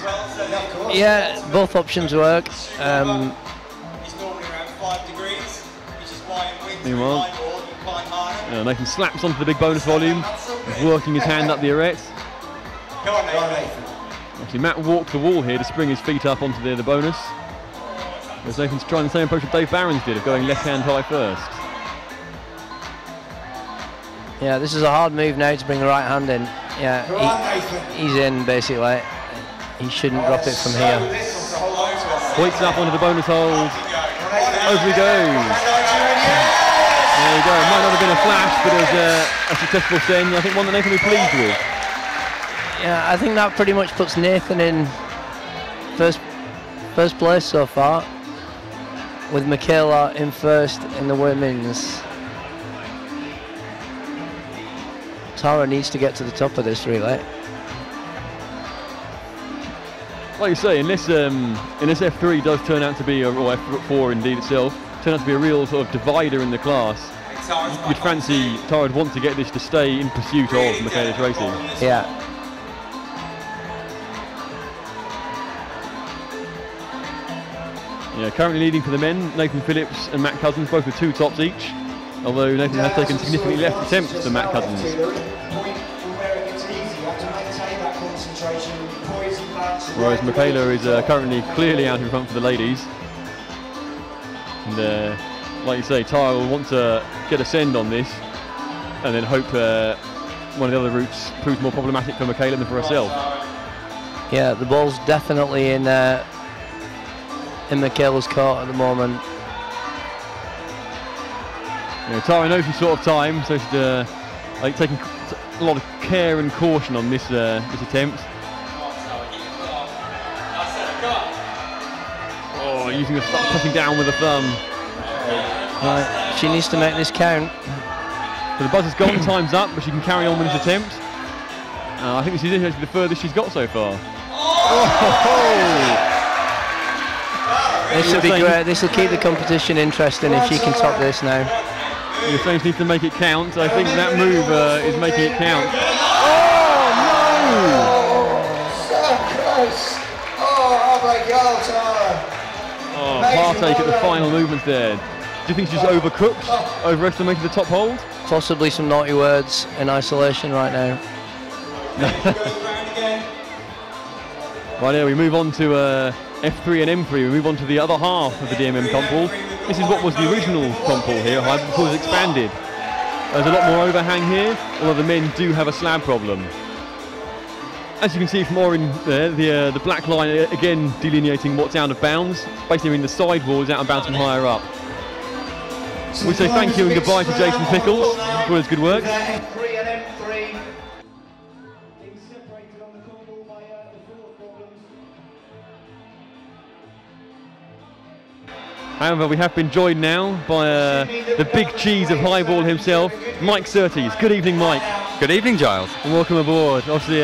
Yeah, both options work. He's normally around 5 degrees, which is why in winter Meanwhile, climbboard you climb higher. Nathan slaps onto the big bonus volume, working his hand up the arete. Go on, Nathan. Actually, Matt walked the wall here to spring his feet up onto the bonus. Whereas Nathan's trying the same approach that Dave Barron's did, of going left hand high first. Yeah, this is a hard move now to bring the right hand in. Yeah, he's in basically. He shouldn't drop it from here. Points up onto the bonus hold. Over he goes. There you go. It might not have been a flash, but it was a successful send. I think one that Nathan will be pleased with. Yeah, I think that pretty much puts Nathan in first place so far, with Michaela in first in the women's. Tara needs to get to the top of this relay. Like you say, unless F3 does turn out to be, or F4 indeed itself, turn out to be a real sort of divider in the class, you'd fancy Tara would want to get this to stay in pursuit of Michaela Tracy. Yeah. Yeah, currently leading for the men, Nathan Phillips and Matt Cousins, both with 2 tops each. Although Nathan has taken significantly less attempts than Matt Cousins. Whereas Michaela is currently clearly out in front for the ladies. And like you say, Tara will want to get a send on this and then hope one of the other routes proves more problematic for Michaela than for herself. Yeah, the ball's definitely in Michaela's court at the moment. You know, Tara knows she's short of time, so she's like taking a lot of care and caution on this attempt. Oh, using the pushing down with the thumb. Right, she needs to make this count. So the buzzer's gone, time's up, but she can carry on with this attempt. I think this is actually the furthest she's got so far. Oh! This will be great. This will keep the competition interesting if she can top this now. The Saints need to make it count. I think that move is making it count. Oh my God, Tara! Oh, partake at the final movement there. Do you think she's overcooked, overestimated the top hold? Possibly some naughty words in isolation right now. Right now we move on to F3 and M3. We move on to the other half of the DMM comp pool. This is what was the original comp pool here, before it was expanded. There's a lot more overhang here, although the men do have a slab problem. As you can see from Orin there, the black line again delineating what's out of bounds. Basically, the side wall is out of bounds from higher up. We say thank you and goodbye to Jason Pickles for his good work. M3 and M3 being separated on the corner by the field problems. However, we have been joined now by the big cheese of highball himself, Mike Surtees. Good evening, Mike. Good evening, Giles. And welcome aboard. Obviously,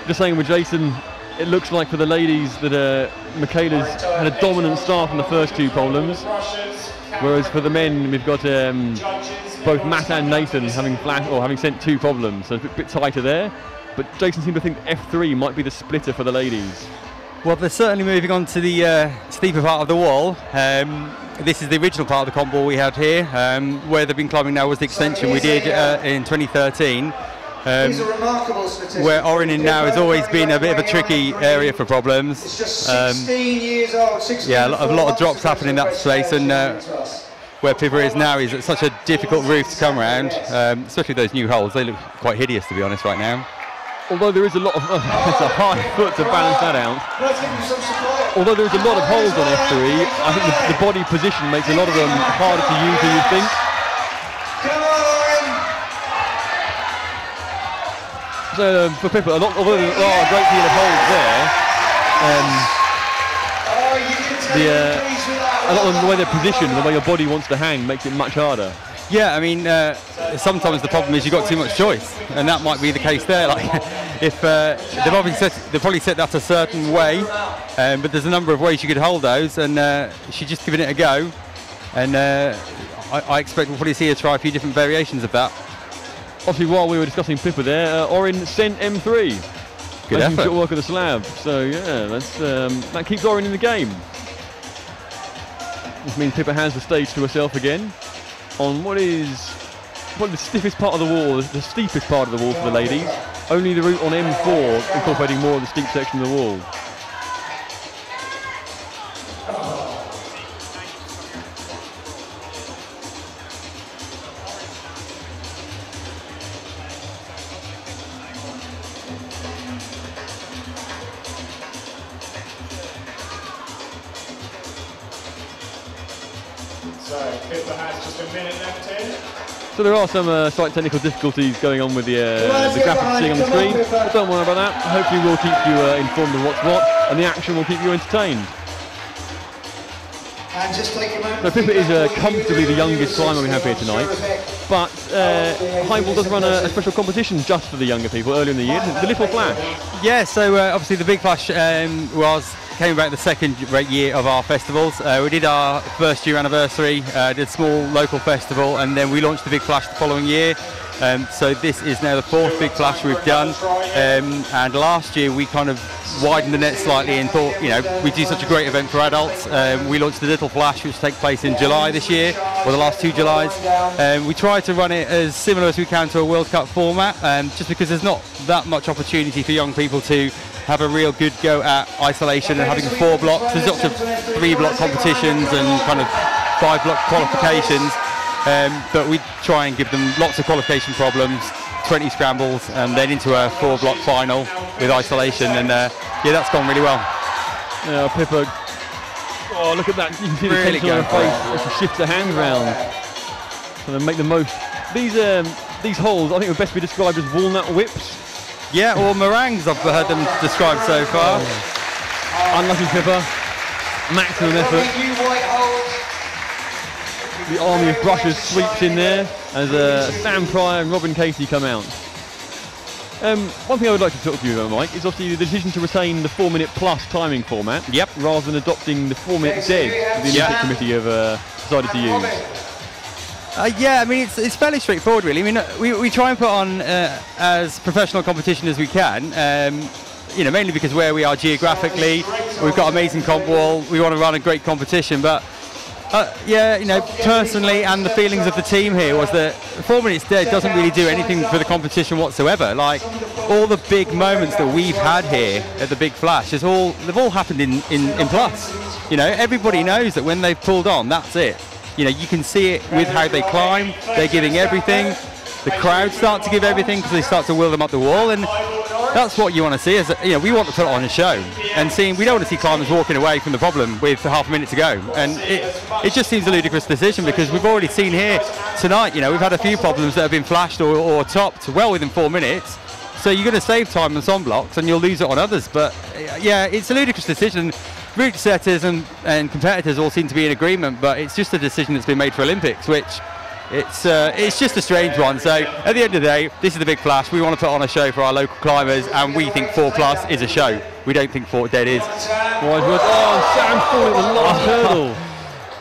just saying with Jason, it looks like for the ladies that Michaela's had a dominant start in the first two problems, whereas for the men we've got both Matt and Nathan having sent two problems, so it's a bit tighter there. But Jason seemed to think F3 might be the splitter for the ladies. Well, they're certainly moving on to the steeper part of the wall. This is the original part of the comp wall we had here. Where they've been climbing now was the extension we did in 2013. These are remarkable statistics. Where Orin in now has always been a bit of a tricky area for problems. It's just 16 years old. 16 yeah, a lot of drops happen in that space, and where Pippa is now is at such a difficult roof to come around, especially those new holes. They look quite hideous, to be honest, right now. Although there is a lot of it's a high foot to balance that out. Although there is a lot of holes on F3, I think the body position makes a lot of them harder to use than you think. Come on! So for Pippa, although there are a great deal of holes there, a lot of the way they're positioned, the way your body wants to hang, makes it much harder. Yeah, I mean, sometimes the problem is you've got too much choice, and that might be the case there. Like, if they've probably set that a certain way, but there's a number of ways you could hold those, and she's just giving it a go. And I expect we'll probably see her try a few different variations of that. Obviously, while we were discussing Pippa there, Orin sent M3. Good effort. Got work on the slab. So yeah, that keeps Orin in the game. This means Pippa has the stage to herself again on what is the stiffest part of the wall, the steepest part of the wall for the ladies. Only the route on M4 incorporating more of the steep section of the wall. So Pippa has just a minute left here. So there are some slight technical difficulties going on with the graphics seeing on the screen, but don't worry about that. Hopefully we'll keep you informed of what's what, and the action will keep you entertained. And just take a moment. So Pippa is comfortably the youngest climber we have here tonight, but Highball does run a special competition just for the younger people earlier in the year, the Little Flash. Yeah, so obviously the Big Flash came about the second year of our festivals. We did our first year anniversary, did a small local festival, and then we launched the Big Flash the following year. So this is now the fourth Big Flash we've done, and last year we kind of widened the net slightly and thought, you know, we do such a great event for adults. We launched the Little Flash, which takes place in July this year, or the last 2 Julys. We try to run it as similar as we can to a World Cup format, just because there's not that much opportunity for young people to have a real good go at isolation and having 4 blocks. There's lots of 3-block competitions and kind of 5-block qualifications, but we try and give them lots of qualification problems, 20 scrambles, and then into a 4-block final with isolation, and yeah, that's gone really well. Pippa, oh look at that, you can see Really the tension on her face as she shifts her hands round. Trying to make the most. These holes I think would best be described as walnut whips. Yeah, or meringues I've heard them described so far. Unlucky Pippa, maximum effort. The army of brushers sweeps in there as Sam Pryor and Robin Casey come out. One thing I would like to talk to you about, Mike, is obviously the decision to retain the 4-minute plus timing format, rather than adopting the 4-minute dead that the Olympic Committee have decided to use. Yeah, I mean, it's fairly straightforward, really. I mean, we try and put on as professional competition as we can, you know, mainly because where we are geographically, we've got amazing comp wall, we want to run a great competition, but yeah, you know, personally, and the feelings of the team here was that 4 minutes dead doesn't really do anything for the competition whatsoever. Like, all the big moments that we've had here at the Big Flash, they've all happened in plus. You know, everybody knows that when they've pulled on, that's it. You know, you can see it with how they climb. They're giving everything. The crowd start to give everything because they start to wheel them up the wall, and that's what you want to see. As you know, we want to put on a show, and we don't want to see climbers walking away from the problem with half a minute to go. And it just seems a ludicrous decision because we've already seen here tonight. You know, we've had a few problems that have been flashed or topped well within 4 minutes. So you're going to save time on some blocks, and you'll lose it on others. But yeah, it's a ludicrous decision. Route setters and competitors all seem to be in agreement, but it's just a decision that's been made for Olympics, which. It's just a strange one. So at the end of the day, this is the big flash. We want to put on a show for our local climbers, and we think 4+ is a show. We don't think 4 dead is. Oh, Sam falling at the last hurdle.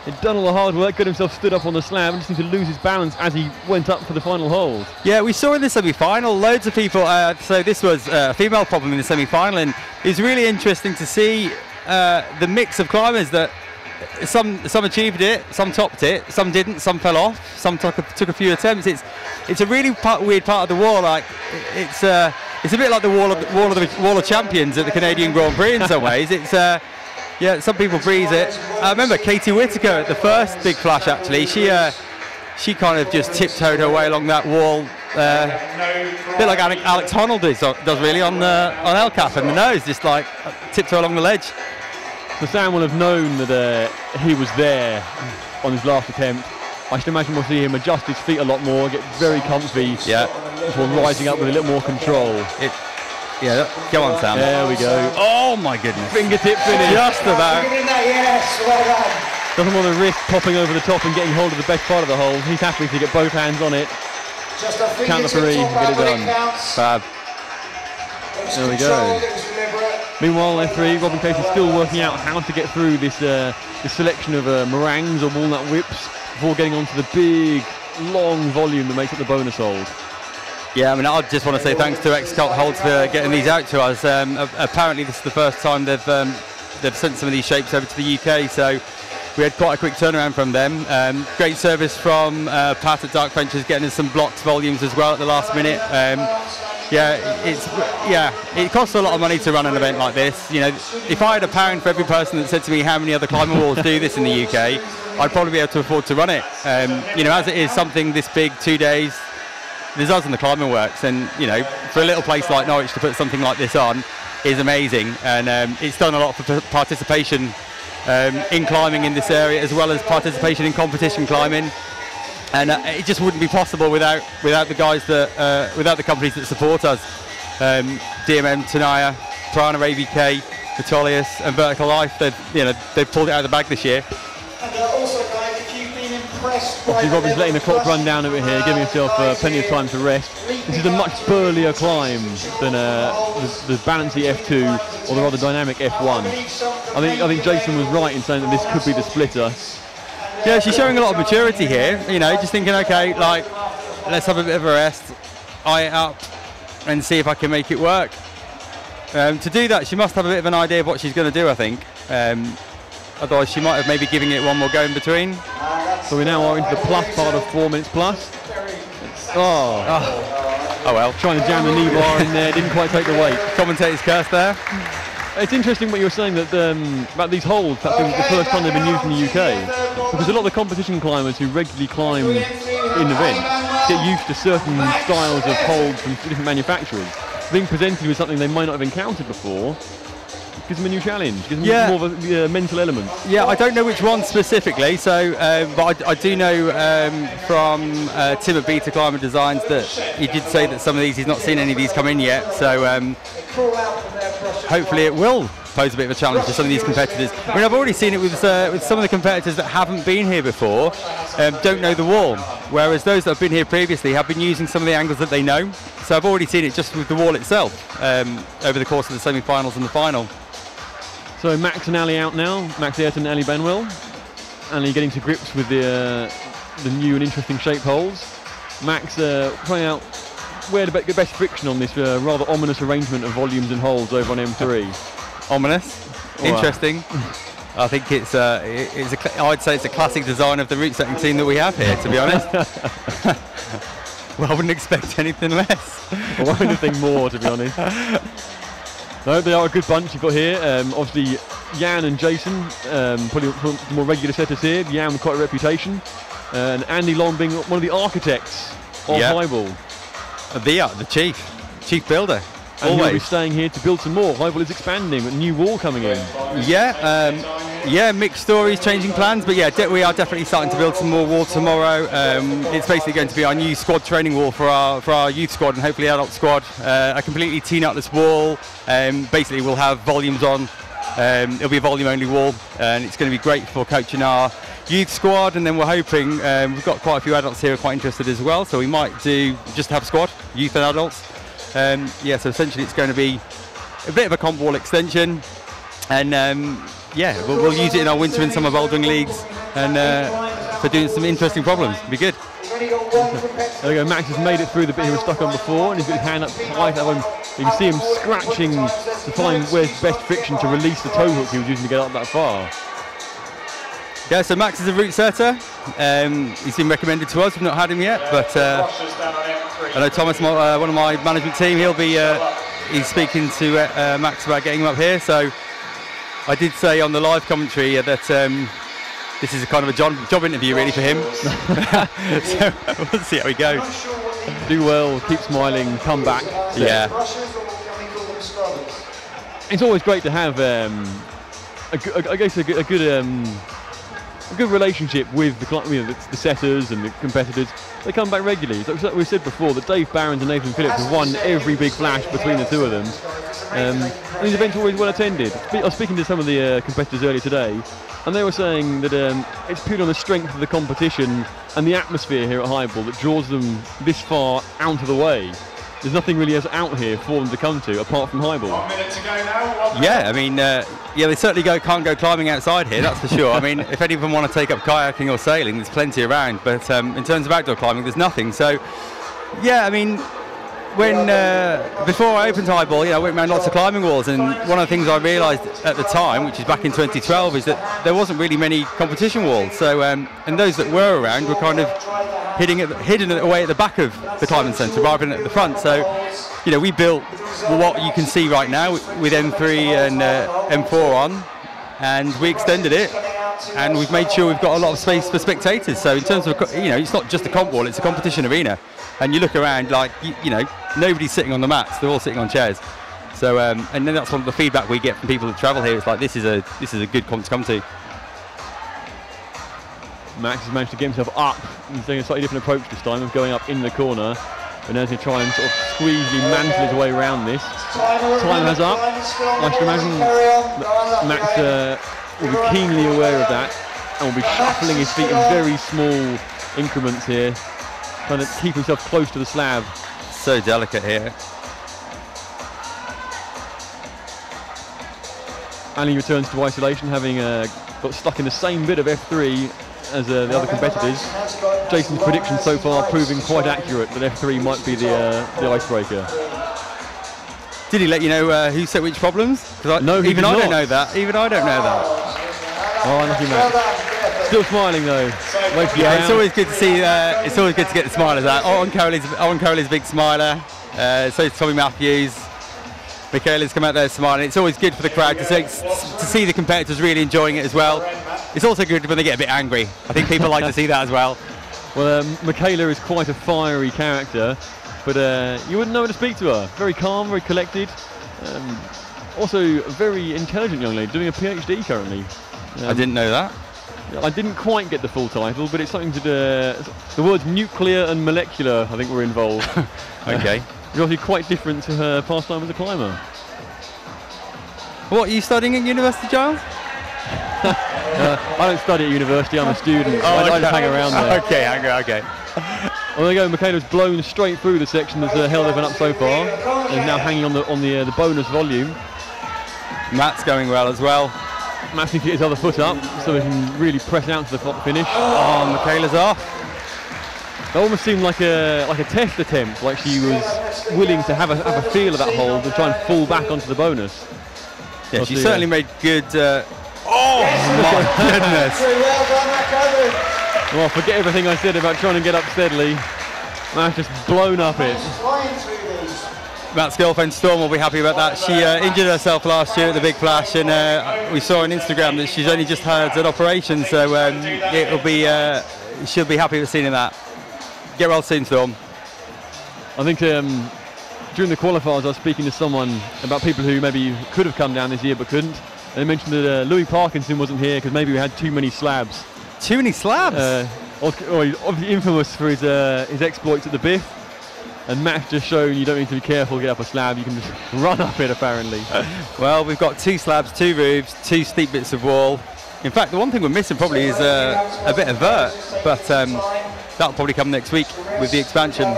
He'd done all the hard work, got himself stood up on the slab, and just seemed to lose his balance as he went up for the final hold. Yeah, we saw in the semi-final loads of people. So this was a female problem in the semi-final, and it's really interesting to see the mix of climbers that. Some achieved it, some topped it, some didn't, some fell off, some took a few attempts. It's a really weird part of the wall. Like it's a bit like the wall of champions at the Canadian Grand Prix in some ways. It's yeah, some people breeze it. I remember Katie Whitaker at the first big flash. Actually, she kind of just tiptoed her way along that wall, a bit like Alex Honnold does really on El Cap and the nose, just like tiptoe along the ledge. So Sam will have known that he was there on his last attempt. I should imagine we'll see him adjust his feet a lot more, get very comfy, before rising up with a little more control. Yeah, go on, Sam. There we go. Oh my goodness. Fingertip finish. Just about. Doesn't want to risk popping over the top and getting hold of the best part of the hole. He's happy to get both hands on it. Count the 3, get it done. Fab. There we go. Meanwhile, F3, Robin Casey still working out how to get through this selection of meringues or walnut whips before getting onto the big, long volume that makes up the bonus hold. Yeah, I mean, I just want to say thanks to X-Cult Holds for getting these out to us. Apparently, this is the first time they've sent some of these shapes over to the UK, so we had quite a quick turnaround from them. Great service from Pat at Dark Ventures, getting us some blocked volumes as well at the last minute. It costs a lot of money to run an event like this. You know, if I had £1 for every person that said to me how many other climber walls do this in the UK, I'd probably be able to afford to run it. You know, as it is something this big, 2 days, there's us in the climbing works, and you know, for a little place like Norwich to put something like this on is amazing, and it's done a lot for participation in climbing in this area, as well as participation in competition climbing. And it just wouldn't be possible without the guys that without the companies that support us. DMM, Tenaya, Prana, AVK, Vitolius, and Vertical Life. They've pulled it out of the bag this year. And also, guys, if you've been impressed Obviously, Robin's letting the clock run down over here, giving himself plenty of time to rest. This is a much burlier climb than the Balancy F2 or the rather dynamic F1. I think Jason was right in saying that this could be the splitter. Yeah, she's showing a lot of maturity here. You know, just thinking, okay, like, let's have a bit of a rest, eye it up, and see if I can make it work. To do that, she must have a bit of an idea of what she's going to do, I think. Otherwise, she might have maybe giving it one more go in between. So we now are into the plus part of 4 minutes plus. Oh well. Trying to jam the knee bar in there, didn't quite take the weight. Commentator's curse there. It's interesting what you were saying that about these holds. That's the first time they've been used in the UK, because a lot of the competition climbers who regularly climb in events get used to certain styles of holds from different manufacturers. Being presented with something they might not have encountered before gives them a new challenge, gives them more of a mental element. Yeah, I don't know which one specifically, so but I do know from Tim at Beta Climber Designs that he did say that some of these, he's not seen any of these come in yet, so hopefully it will pose a bit of a challenge to some of these competitors. I mean, I've already seen it with some of the competitors that haven't been here before, don't know the wall, whereas those that have been here previously have been using some of the angles that they know. So I've already seen it just with the wall itself over the course of the semi-finals and the final. So Max and Ali out now, Max Ayrton and Ali Banwell. Ali getting to grips with the new and interesting shape holes. Max trying out where to get best friction on this rather ominous arrangement of volumes and holes over on M3. Ominous, interesting. I think I'd say it's a classic design of the route setting team that we have here, to be honest. Well, I wouldn't expect anything less. Or anything more, to be honest. No, they are a good bunch you've got here. Obviously, Jan and Jason, probably the more regular setters here. Jan with quite a reputation, and Andy Long being one of the architects of Highball. The chief builder. And he'll be staying here to build some more. Highball is expanding with a new wall coming in. Yeah, mixed stories, changing plans, but yeah, we are definitely starting to build some more wall tomorrow. It's basically going to be our new squad training wall for our youth squad and hopefully adult squad. A completely T-nutless wall. Basically, we'll have volumes on. It'll be a volume-only wall, and it's going to be great for coaching our youth squad. And then we're hoping we've got quite a few adults here who are quite interested as well, so we might do just have squad, youth and adults. Yeah, so essentially it's going to be a bit of a comp wall extension, and yeah, we'll use it in our winter and summer bouldering leagues, and for doing some interesting problems. It'll be good. There we go. Max has made it through the bit he was stuck on before, and he's got his hand up high. You can see him scratching to find where's best friction to release the tow hook he was using to get up that far. Yeah, so Max is a route setter. He's been recommended to us. We've not had him yet, but I know Thomas, one of my management team, he's speaking to Max about getting him up here. So I did say on the live commentary that this is a kind of a job interview really for him. So we'll see how we go. Do well, keep smiling, come back. Yeah. It's always great to have a good relationship with the setters and the competitors. They come back regularly. So we said before that Dave Barons and Nathan Phillips have won every big flash between the two of them. And these events are always well attended. I was speaking to some of the competitors earlier today, and they were saying that it's purely on the strength of the competition and the atmosphere here at Highball that draws them this far out of the way. There's nothing really else out here for them to come to apart from Highball. 1 minute to go now. Yeah, I mean, yeah, they certainly can't go climbing outside here, that's for sure. I mean, if any of them want to take up kayaking or sailing, there's plenty around. But in terms of outdoor climbing, there's nothing. So, yeah, I mean, when before I opened Highball, I went around lots of climbing walls, and one of the things I realised at the time, which is back in 2012, is that there wasn't really many competition walls. So, and those that were around were kind of hidden away at the back of the climbing centre rather than at the front. So, we built what you can see right now with M3 and M4 on, and we extended it, and we've made sure we've got a lot of space for spectators. So in terms of, it's not just a comp wall, it's a competition arena. And you look around, like, nobody's sitting on the mats, they're all sitting on chairs. So, and then that's one of the feedback we get from people that travel here. It's like, this is a good comp to come to. Max has managed to get himself up. He's taking a slightly different approach this time of going up in the corner. And as he try and sort of squeezely mantle his way around this. Time has up. I should imagine that Max will be keenly aware of that and will be shuffling his feet in very small increments here, trying to keep himself close to the slab. So delicate here. Ali returns to isolation, having got stuck in the same bit of F3 as the other competitors. Jason's prediction so far proving quite accurate that F3 might be the icebreaker. Did he let you know who set which problems? No, even I don't know that. Even I don't know that. Oh, lucky Max. Still smiling though. Yeah, it's always good to see. It's always good to get the smilers out. Owen Crowley's a big smiler. So is Tommy Matthews. Michaela's come out there smiling. It's always good for the crowd to see the competitors really enjoying it as well. It's also good when they get a bit angry. I think people like to see that as well. Well, Michaela is quite a fiery character, but you wouldn't know how to speak to her. Very calm, very collected. Also a very intelligent young lady, doing a PhD currently. I didn't know that. I didn't quite get the full title, but it's something to do. The words nuclear and molecular, I think, were involved. Okay. It's obviously quite different to her pastime as a climber. What are you studying at university, Giles? I don't study at university, I'm a student. I just hang around there. Okay. Well, there you go, Michaela's blown straight through the section that's held everyone up so far. And is now hanging on the bonus volume. Matt's going well as well. Matt needs to get his other foot up so he can really press out to the finish. Oh, Michaela's off. It almost seemed like a test attempt, like she was willing to have a feel of that hold and try and fall back onto the bonus. Yeah, she certainly made good. Oh my goodness! Well, forget everything I said about trying to get up steadily. Matt's just blown up it. Matt's girlfriend Storm will be happy about that. She injured herself last year at the Big Flash, and we saw on Instagram that she's only just had an operation, so it'll be she'll be happy with seeing that. Get well soon, Storm. I think during the qualifiers I was speaking to someone about people who maybe could have come down this year but couldn't. They mentioned that Louis Parkinson wasn't here because maybe we had too many slabs. Too many slabs? Obviously infamous for his exploits at the Biff. And Matt's just shown you don't need to be careful to get up a slab, you can just run up it apparently. Well, we've got 2 slabs, 2 roofs, 2 steep bits of wall. In fact, the one thing we're missing probably is a bit of vert, but that'll probably come next week with the expansion.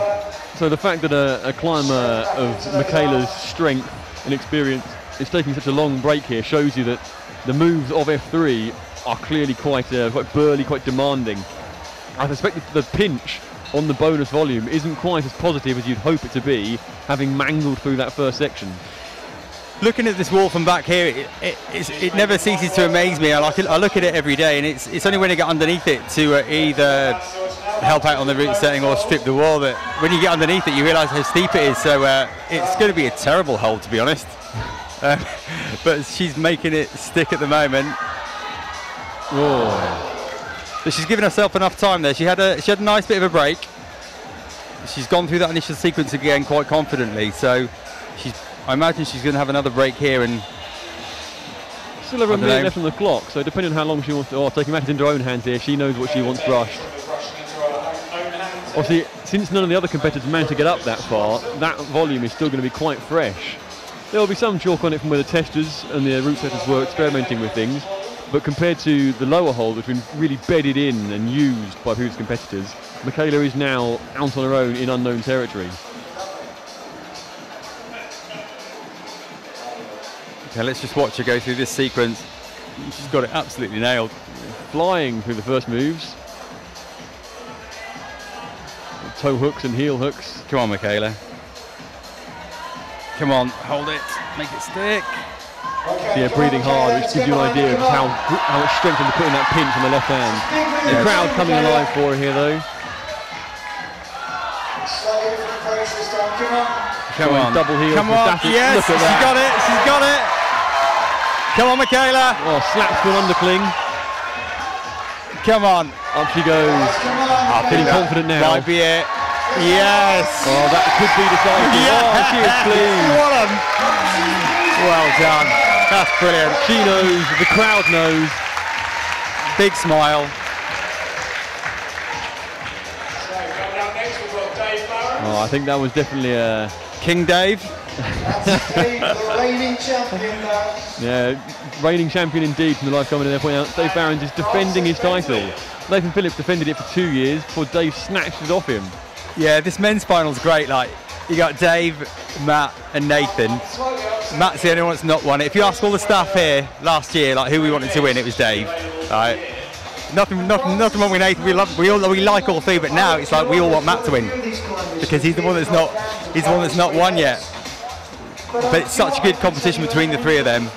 So the fact that a climber of Michaela's strength and experience is taking such a long break here shows you that the moves of F3 are clearly quite burly, quite demanding. I suspect that the pinch on the bonus volume isn't quite as positive as you'd hope it to be, having mangled through that first section. Looking at this wall from back here, it never ceases to amaze me. I look at it every day, and it's only when I get underneath it to either help out on the route setting or strip the wall that when you get underneath it you realise how steep it is, so it's going to be a terrible hole, to be honest. But she's making it stick at the moment. Oh. But she's given herself enough time there. She had a nice bit of a break. She's gone through that initial sequence again quite confidently, so I imagine she's going to have another break here. And still over a minute left on the clock, so depending on how long she wants to, taking matters into her own hands here, she knows what she wants brushed. Obviously, since none of the other competitors managed to get up that far, that volume is still going to be quite fresh. There will be some chalk on it from where the testers and the route setters were experimenting with things, but compared to the lower hole that's been really bedded in and used by previous competitors, Michaela is now out on her own in unknown territory. Okay, let's just watch her go through this sequence. She's got it absolutely nailed. Flying through the first moves. Toe hooks and heel hooks. Come on, Michaela. Come on, hold it, make it stick. Yeah, breathing hard, which gives you an idea of how much strength to put in that pinch on the left hand. The crowd coming alive for her here, though. Come on, double heel. Come on, yes, she's got it, she's got it. Come on, Michaela. Oh, slaps to an undercling. Come on. Up she goes. Feeling confident now. Might be it. Yes. Oh, that could be decisive. Yes. Oh, she is clean. Well done. That's brilliant. She knows, the crowd knows. Big smile. Oh, I think that was definitely a King Dave. That's Dave, the reigning champion. Yeah, reigning champion indeed from the live comment there pointing out Dave Barons is defending his title. Nathan Phillips defended it for 2 years before Dave snatched it off him. Yeah, this men's final's great. Like, you got Dave, Matt and Nathan. Matt's the only one that's not won it. If you ask all the staff here last year, like who we wanted to win, it was Dave. Right? Nothing wrong with Nathan. We like all three, but now it's like we all want Matt to win because he's the one that's not won yet. But it's such a good competition between the three of them.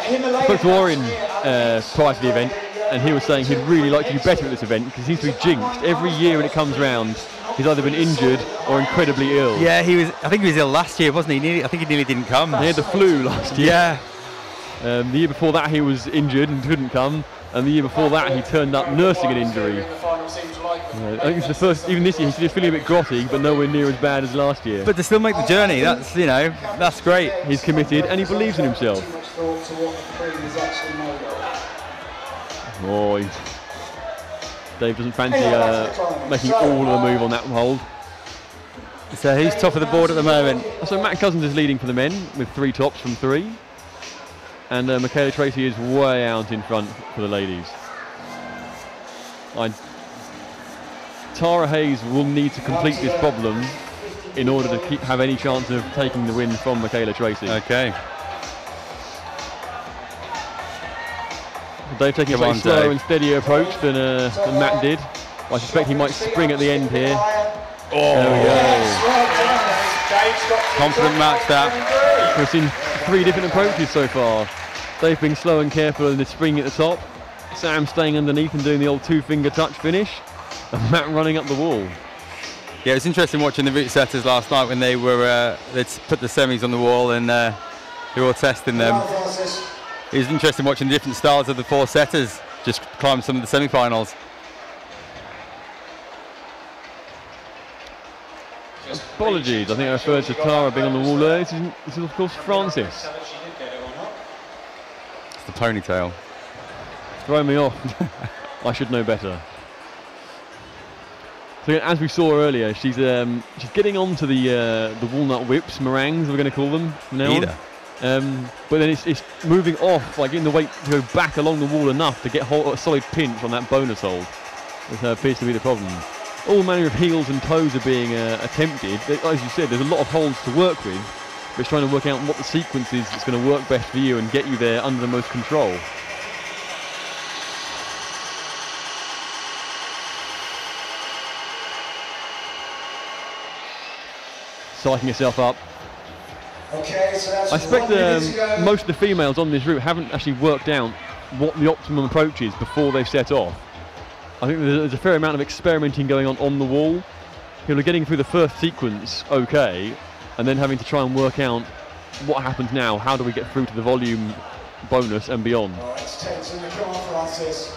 I spoke to Warren prior to the event, and he was saying he'd really like to do better at this event because he seems to be jinxed. Every year when it comes round, he's either been injured or incredibly ill. Yeah, I think he was ill last year, wasn't he? I think he nearly didn't come. He had the flu last year. Yeah. The year before that he was injured and couldn't come, and the year before that he turned up nursing an injury. I think it's the first, even this year he's feeling a bit grotty, but nowhere near as bad as last year. But to still make the journey, that's, you know, that's great. He's committed and he believes in himself. Oh, Dave doesn't fancy making all of the move on that hold. So who's top of the board at the moment? So Matt Cousins is leading for the men with 3 tops from 3. And Michaela Tracy is way out in front for the ladies. Tara Hayes will need to complete this problem in order to have any chance of taking the win from Michaela Tracy. Okay. Dave taking a slightly slower and steadier approach than Matt did. I suspect he might spring at the end here. Oh, there we go. Confident match that. We've seen 3 different approaches so far. Dave being slow and careful and the spring at the top. Sam staying underneath and doing the old 2-finger touch finish. And Matt running up the wall. Yeah, it was interesting watching the route setters last night when they were they'd put the semis on the wall and they were all testing them. It was interesting watching the different styles of the 4 setters just climb some of the semi-finals. Apologies, I think I referred to Tara being on the wall there. This is of course Francis. It's the ponytail. Throw me off. I should know better. So as we saw earlier, she's getting onto the walnut whips, meringues, we're going to call them now. Either. But then it's moving off, like getting the weight to go back along the wall enough to get a solid pinch on that bonus hold, which appears to be the problem. All manner of heels and toes are being attempted. As you said, there's a lot of holds to work with, but it's trying to work out what the sequence is that's going to work best for you and get you there under the most control. Psyching yourself up. Okay, so that's I suspect most of the females on this route haven't actually worked out what the optimum approach is before they've set off. I think there's a fair amount of experimenting going on the wall. People are getting through the first sequence okay, and then having to try and work out what happens now. How do we get through to the volume bonus and beyond? Oh, it's tense in the corner, Francis.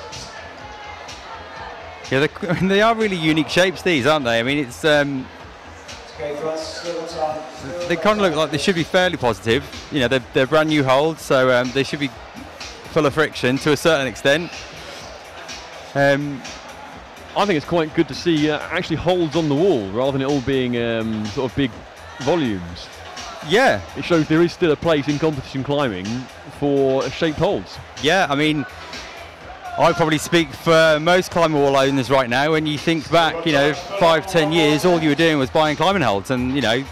Yeah, they are really unique shapes, these, aren't they? I mean, it's Okay, Francis, little time. they kind of look like they should be fairly positive. You know, they're brand new holds, so they should be full of friction to a certain extent. I think it's quite good to see actually holds on the wall rather than it all being sort of big volumes. Yeah. It shows there is still a place in competition climbing for shaped holds. Yeah, I mean, I probably speak for most climber wall owners right now. When you think back, you know, 5-10 years, all you were doing was buying climbing holds, and you know,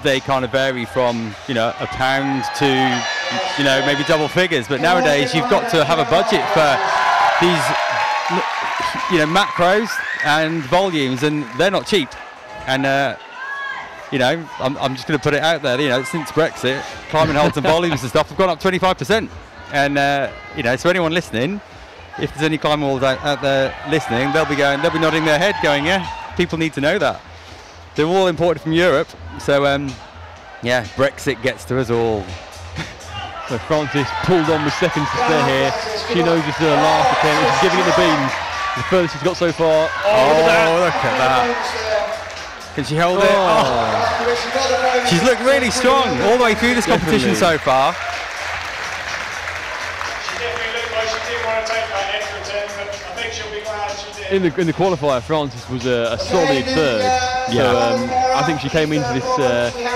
they kind of vary from, you know, £1 to, you know, maybe double figures. But nowadays, you've got to have a budget for these, you know, macros and volumes, and they're not cheap. And you know, I'm just going to put it out there. You know, since Brexit, climbing holds and volumes and stuff have gone up 25%. And you know, so anyone listening, if there's any climbing walls out there listening, they'll be nodding their head, going, yeah, people need to know that. They're all imported from Europe, so yeah, Brexit gets to us all. So Francis pulled on the second to spare here. She knows it's her last attempt. She's giving it the beans. The furthest she's got so far. Oh, look at that. Can she hold it? Oh. She's looked really strong all the way through this competition so far. She definitely looked like she didn't want to take that extra 10, but I think she'll be glad she did. In the qualifier, Francis was a solid third. So I think she came into this,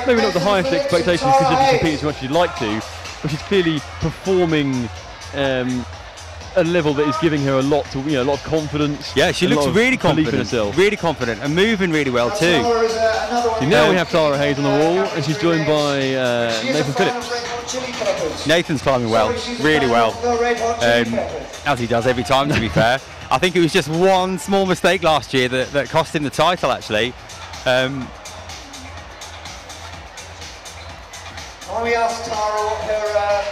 maybe not the highest expectations because she didn't compete as much as she'd like to, but she's clearly performing a level that is giving her a lot of confidence. Yeah, she looks really confident, and moving really well too. So now we have Tara Hayes on the wall, and she's joined by Nathan Phillips. Nathan's climbing well, really well, as he does every time, to be fair. I think it was just one small mistake last year that cost him the title, actually. We asked Tara what her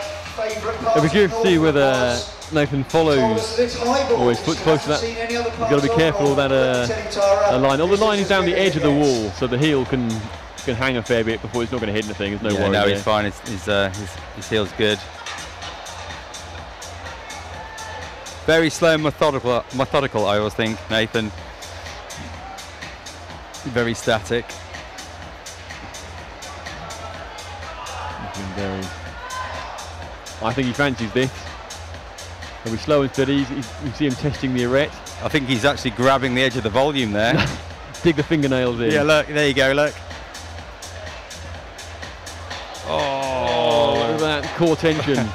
favourite part. It'll be good to see whether Nathan follows or his foot's close to that. You've got to be careful of that line. Oh, the line is down the edge of the wall, so the heel can hang a fair bit before it's not going to hit anything. There's no worry. No, there. he's fine. His heel's good. Very slow and methodical, I always think, Nathan. Very static. I think he fancies this. He'll be slow and steady. You see him testing the arete. I think he's actually grabbing the edge of the volume there. Dig the fingernails in. Yeah, look, there you go, look. Oh, look at that core tension.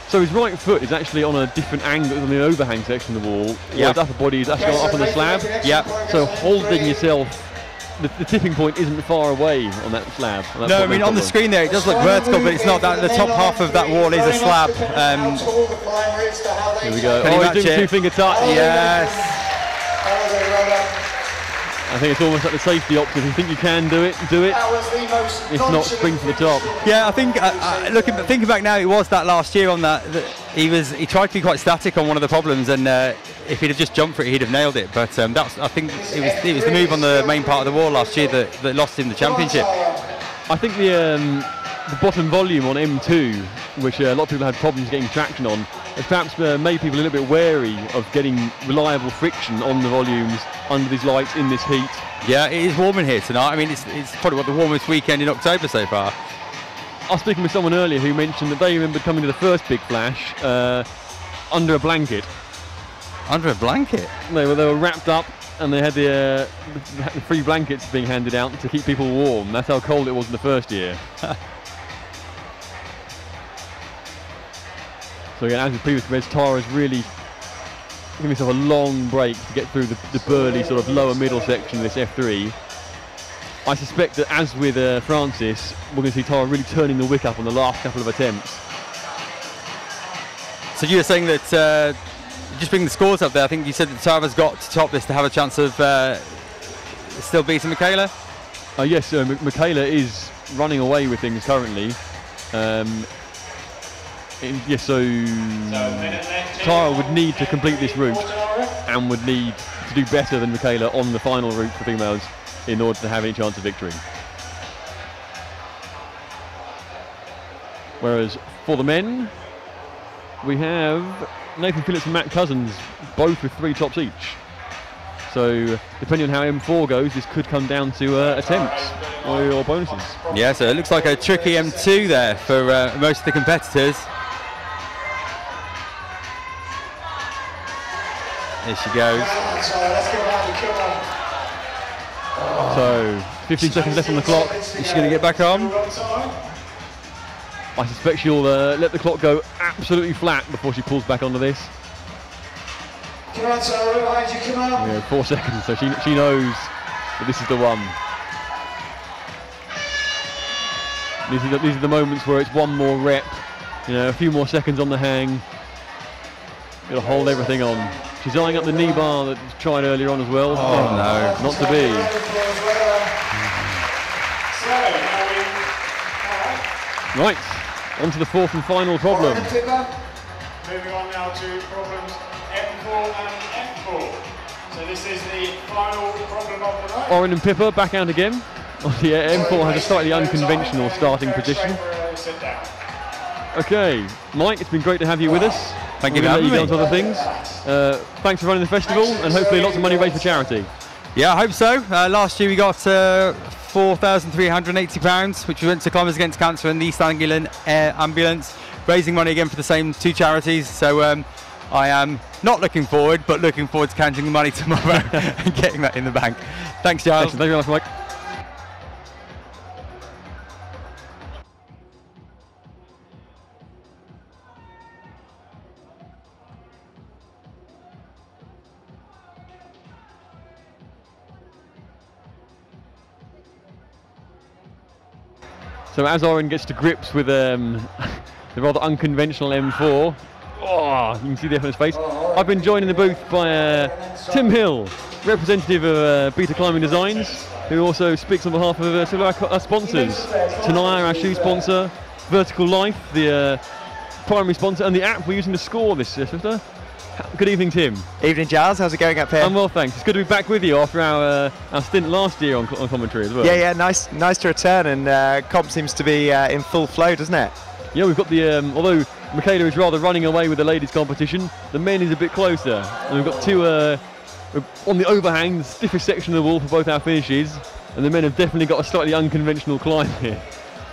So his right foot is actually on a different angle on the overhang section of the wall. Yeah. His upper body is actually up on the slab. Yeah. So holding yourself, the tipping point isn't far away on that slab. On that no, I mean on the screen there it does look vertical, but it's not. That the top half of that wall is a slab. Here we go. Can Oh, you he's doing match it? two-finger touch. Yes. I think it's almost like the safety option. If you think you can do it, do it. If not, spring to the top. Yeah, I think thinking back now, it was that last year on that He tried to be quite static on one of the problems, and if he'd have just jumped for it, he'd have nailed it. But I think it was the move on the main part of the wall last year that lost him the championship. I think the bottom volume on M2, which a lot of people had problems getting traction on, has perhaps made people a little bit wary of getting reliable friction on the volumes under these lights in this heat. Yeah, it is warm in here tonight. I mean, it's probably what the warmest weekend in October so far. I was speaking with someone earlier who mentioned that they remembered coming to the first big flash under a blanket. Under a blanket? They were wrapped up, and they had the free blankets being handed out to keep people warm. That's how cold it was in the first year. So again, as with previous events, Tara's really giving himself a long break to get through the burly sort of lower middle section of this F3. I suspect that, as with Francis, we're going to see Tara really turning the wick up on the last couple of attempts. So you were saying that, just bringing the scores up there, I think you said that Tara's got to top this to have a chance of still beating Michaela? Yes, Michaela is running away with things currently. Yes, so Tara would need to complete this route and would need to do better than Michaela on the final route for females in order to have any chance of victory. Whereas for the men, we have Nathan Phillips and Matt Cousins, both with 3 tops each. So depending on how M4 goes, this could come down to attempts or bonuses. Yeah, so it looks like a tricky M2 there for most of the competitors. There she goes. So 15 seconds left on the clock. Is she going to get back on? I suspect she'll let the clock go absolutely flat before she pulls back onto this. Come on, Tara, behind you, come on. Yeah, 4 seconds, so she knows that this is the one. These are the moments where it's one more rep, a few more seconds on the hang. It'll hold everything on. She's eyeing up the knee bar that was tried earlier on as well. Oh no, not to be. Right, on to the 4th and final problem. Moving on now to problems M4 and F4. So this is the final problem of the night. Oren and Pippa back out again. Yeah, M4 has a slightly unconventional starting position. Okay, Mike, it's been great to have you with us. Thank you for having me. We'll let you get on to other things. Thanks for running the festival, and hopefully lots of money raised for charity. Yeah, I hope so. Last year we got £4,380, which we went to Climbers Against Cancer and the East Anglian Air Ambulance, raising money again for the same 2 charities. So I am not looking forward, but looking forward to counting the money tomorrow and getting that in the bank. Thanks, Giles. Thank you very much, Mike. So as Oren gets to grips with the rather unconventional M4, you can see the effort on his face. I've been joined in the booth by Tim Hill, representative of Beta Climbing Designs, who also speaks on behalf of several of our sponsors. Tenaya, our shoe sponsor, Vertical Life, the primary sponsor, and the app we're using to score this sister. Good evening, Tim. Evening, Giles. How's it going up here? I'm well, thanks. It's good to be back with you after our stint last year on commentary as well. Yeah, nice to return, and comp seems to be in full flow, doesn't it? Yeah, we've got the, although Michaela is rather running away with the ladies' competition, the men is a bit closer. And we've got 2 on the overhang, the stiffest section of the wall for both our finishes, and the men have definitely got a slightly unconventional climb here.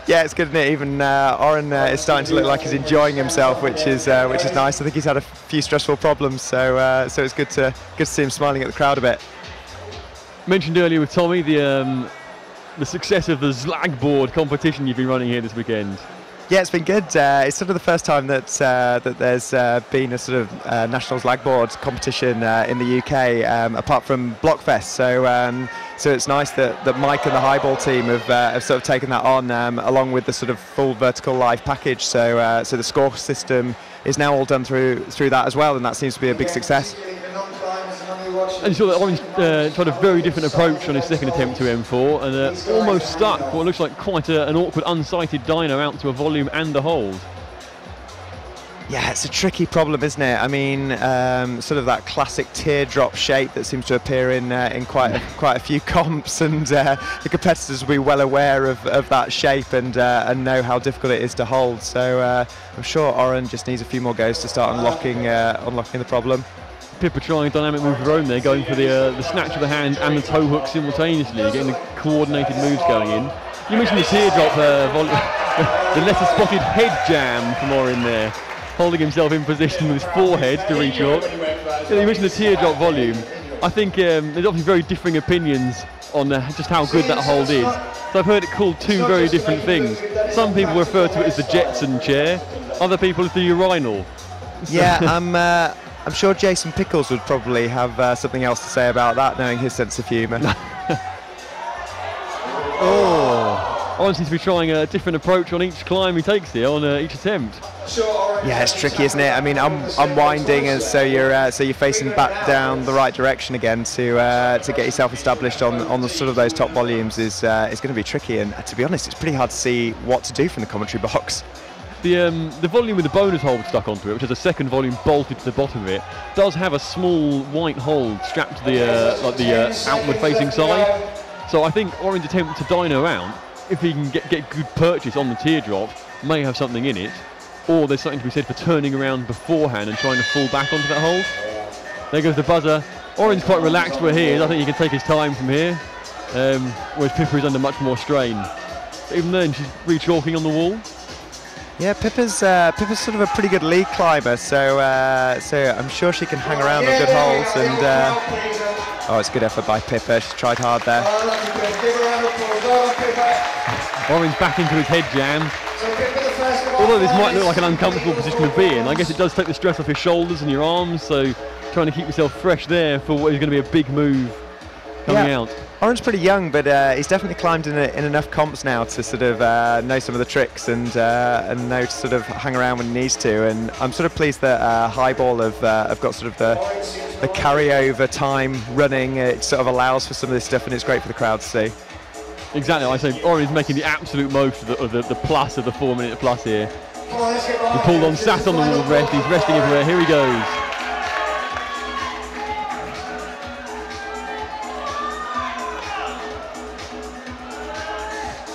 Yeah, it's good, isn't it? Even Oren is starting to look like he's enjoying himself, which is nice. I think he's had a few stressful problems, so it's good to see him smiling at the crowd a bit. Mentioned earlier with Tommy the success of the Zlagboard competition you've been running here this weekend. Yeah, it's been good. It's sort of the first time that there's been a sort of national Zlagboard competition in the UK, apart from Blockfest. So it's nice that Mike and the Highball team have sort of taken that on, along with the sort of full Vertical Live package. So the score system is now all done through that as well, and that seems to be a big success. And you saw that Orange tried a very different approach on his second attempt to M4 and almost stuck what looks like quite an awkward unsighted dyno out to a volume and a hold. Yeah, it's a tricky problem, isn't it? I mean, sort of that classic teardrop shape that seems to appear in quite a few comps, and the competitors will be well aware of that shape and know how difficult it is to hold. So I'm sure Oren just needs a few more goes to start unlocking the problem. Pippa trying a dynamic move of her own there, going for the snatch of the hand and the toe hook simultaneously, getting the coordinated moves going in. You mentioned the teardrop the lesser spotted head jam from Oren there, holding himself in position with his forehead to reach up. You mentioned the teardrop volume. I think there's obviously very differing opinions on just how good that hold is. So I've heard it called two very different things. Some people refer to it as the Jetson chair, other people as the urinal. Yeah, I'm sure Jason Pickles would probably have something else to say about that, knowing his sense of humour. Oren seems to be trying a different approach on each climb he takes here, on each attempt. Yeah, it's tricky, isn't it? I mean, unwinding, and so you're facing back down the right direction again to get yourself established on the sort of those top volumes is going to be tricky. And to be honest, it's pretty hard to see what to do from the commentary box. The volume with the bonus hold stuck onto it, which has a second volume bolted to the bottom of it, does have a small white hold strapped to the outward-facing side. So I think Oren's attempt to dyno out, if he can get good purchase on the teardrop, may have something in it. Or there's something to be said for turning around beforehand and trying to fall back onto that hold. There goes the buzzer. Oren's quite relaxed where he is. I think he can take his time from here, whereas Pippa is under much more strain. But even then, she's re-chalking on the wall. Yeah, Pippa's sort of a pretty good lead climber, so I'm sure she can hang around on good holds. And it's a good effort by Pippa. She's tried hard there. Oren's back into his head jam. Although this might look like an uncomfortable position to be in, I guess it does take the stress off your shoulders and your arms, so trying to keep yourself fresh there for what is going to be a big move coming out. Oren's pretty young, but he's definitely climbed in enough comps now to sort of know some of the tricks and know to sort of hang around when he needs to. And I'm sort of pleased that Highball have got sort of the carryover time running. It sort of allows for some of this stuff, and it's great for the crowd to see. Exactly, I say Oren is making the absolute most of the plus of the 4 minute plus here. He pulled on, sat on the wall rest, he's resting everywhere, here he goes.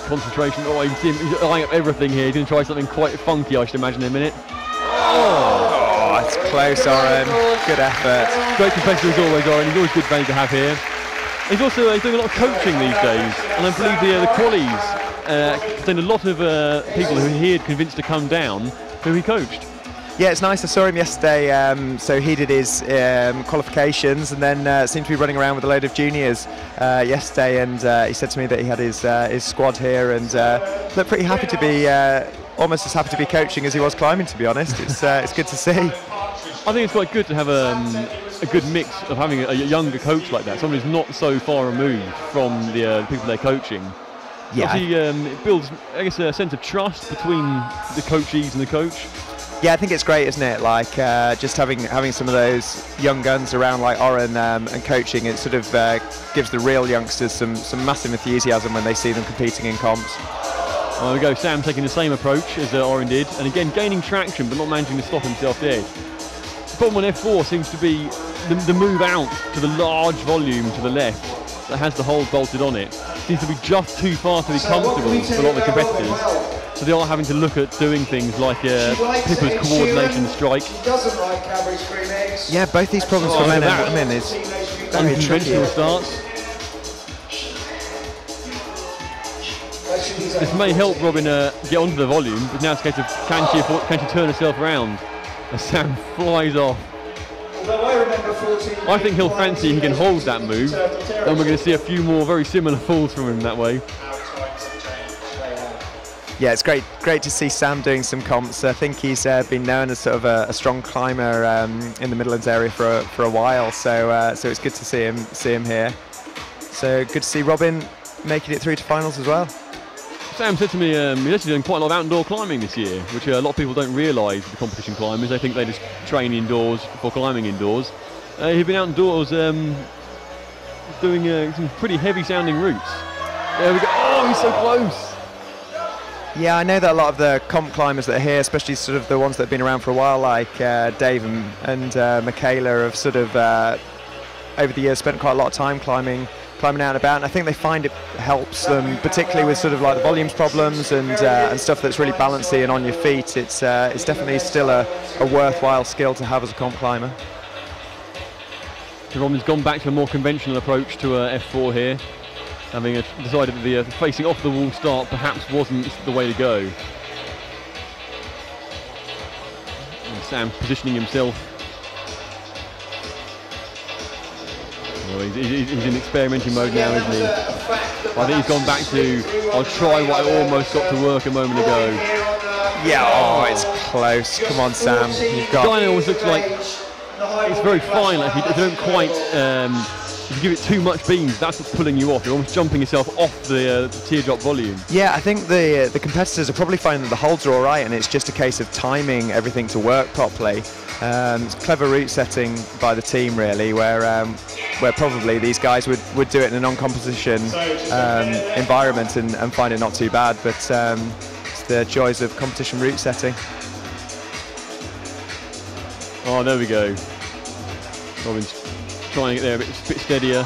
Concentration, you can see him, he's eyeing up everything here, he's going to try something quite funky, I should imagine, in a minute. Oh, that's close, Oren, good effort. Great competitor as always, Oren, he's always good value to have here. He's also doing a lot of coaching these days, and I believe the qualies contain a lot of people who he had convinced to come down, who he coached. Yeah, it's nice. I saw him yesterday. So he did his qualifications, and then seemed to be running around with a load of juniors yesterday. And he said to me that he had his squad here, and looked pretty happy to be, almost as happy to be coaching as he was climbing. To be honest, it's good to see. I think it's quite good to have a good mix of having a younger coach like that, someone who's not so far removed from the people they're coaching. Yeah. Obviously, it builds, I guess, a sense of trust between the coachees and the coach. Yeah, I think it's great, isn't it? Like just having some of those young guns around like Oren and coaching, it sort of gives the real youngsters some massive enthusiasm when they see them competing in comps. There we go, Sam taking the same approach as Oren did, and again gaining traction but not managing to stop himself dead. The bottom on F4 seems to be the move out to the large volume to the left that has the hold bolted on it. Seems to be just too far to be comfortable for a lot of the competitors. So they are having to look at doing things like Pippa's coordination strike. Yeah, both these problems for men and women is very tricky. Starts. This may help Robin get onto the volume, but now it's a case of can she turn herself around? As Sam flies off. I think he'll fancy he can hold that move, and we're going to see a few more very similar falls from him that way. Yeah, it's great to see Sam doing some comps. I think he's been known as sort of a strong climber in the Midlands area for a while, so it's good to see him here. So good to see Robin making it through to finals as well. Sam said to me he's actually doing quite a lot of outdoor climbing this year, which a lot of people don't realise with the competition climbers. They think they just train indoors for climbing indoors. He's been outdoors doing some pretty heavy sounding routes. There we go. Oh, he's so close. Yeah, I know that a lot of the comp climbers that are here, especially sort of the ones that have been around for a while, like Dave and Michaela, have sort of over the years spent quite a lot of time climbing out and about, and I think they find it helps them, particularly with sort of like the volumes problems and stuff that's really balancy and on your feet. It's definitely still a worthwhile skill to have as a comp climber. Robin's gone back to a more conventional approach to F4 here, having decided that the facing off the wall start perhaps wasn't the way to go. And Sam positioning himself. Well, he's in experimenting mode now, isn't he? I think he's gone back to, I'll try what I almost got to work a moment ago. Yeah, oh, it's close. Come on, Sam. You've got. The guy always looks like it's very fine. Like if you don't quite, if you give it too much beans, that's what's pulling you off. You're almost jumping yourself off the teardrop volume. Yeah, I think the competitors are probably finding that the holds are all right, and it's just a case of timing everything to work properly. It's clever route setting by the team, really, where probably these guys would do it in a non-competition environment and find it not too bad, but it's the joys of competition route setting. Oh, there we go. Robin's trying to get there a bit steadier.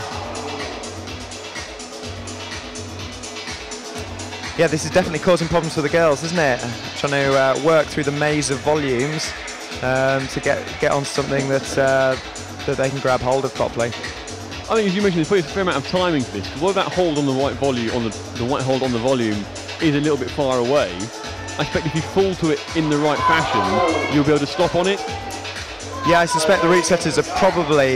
Yeah, this is definitely causing problems for the girls, isn't it? Trying to work through the maze of volumes to get on something that they can grab hold of properly. I think, as you mentioned, there's probably a fair amount of timing to this. What that hold on the white volume, the white hold on the volume, is a little bit far away. I expect if you fall to it in the right fashion, you'll be able to stop on it. Yeah, I suspect the route setters are probably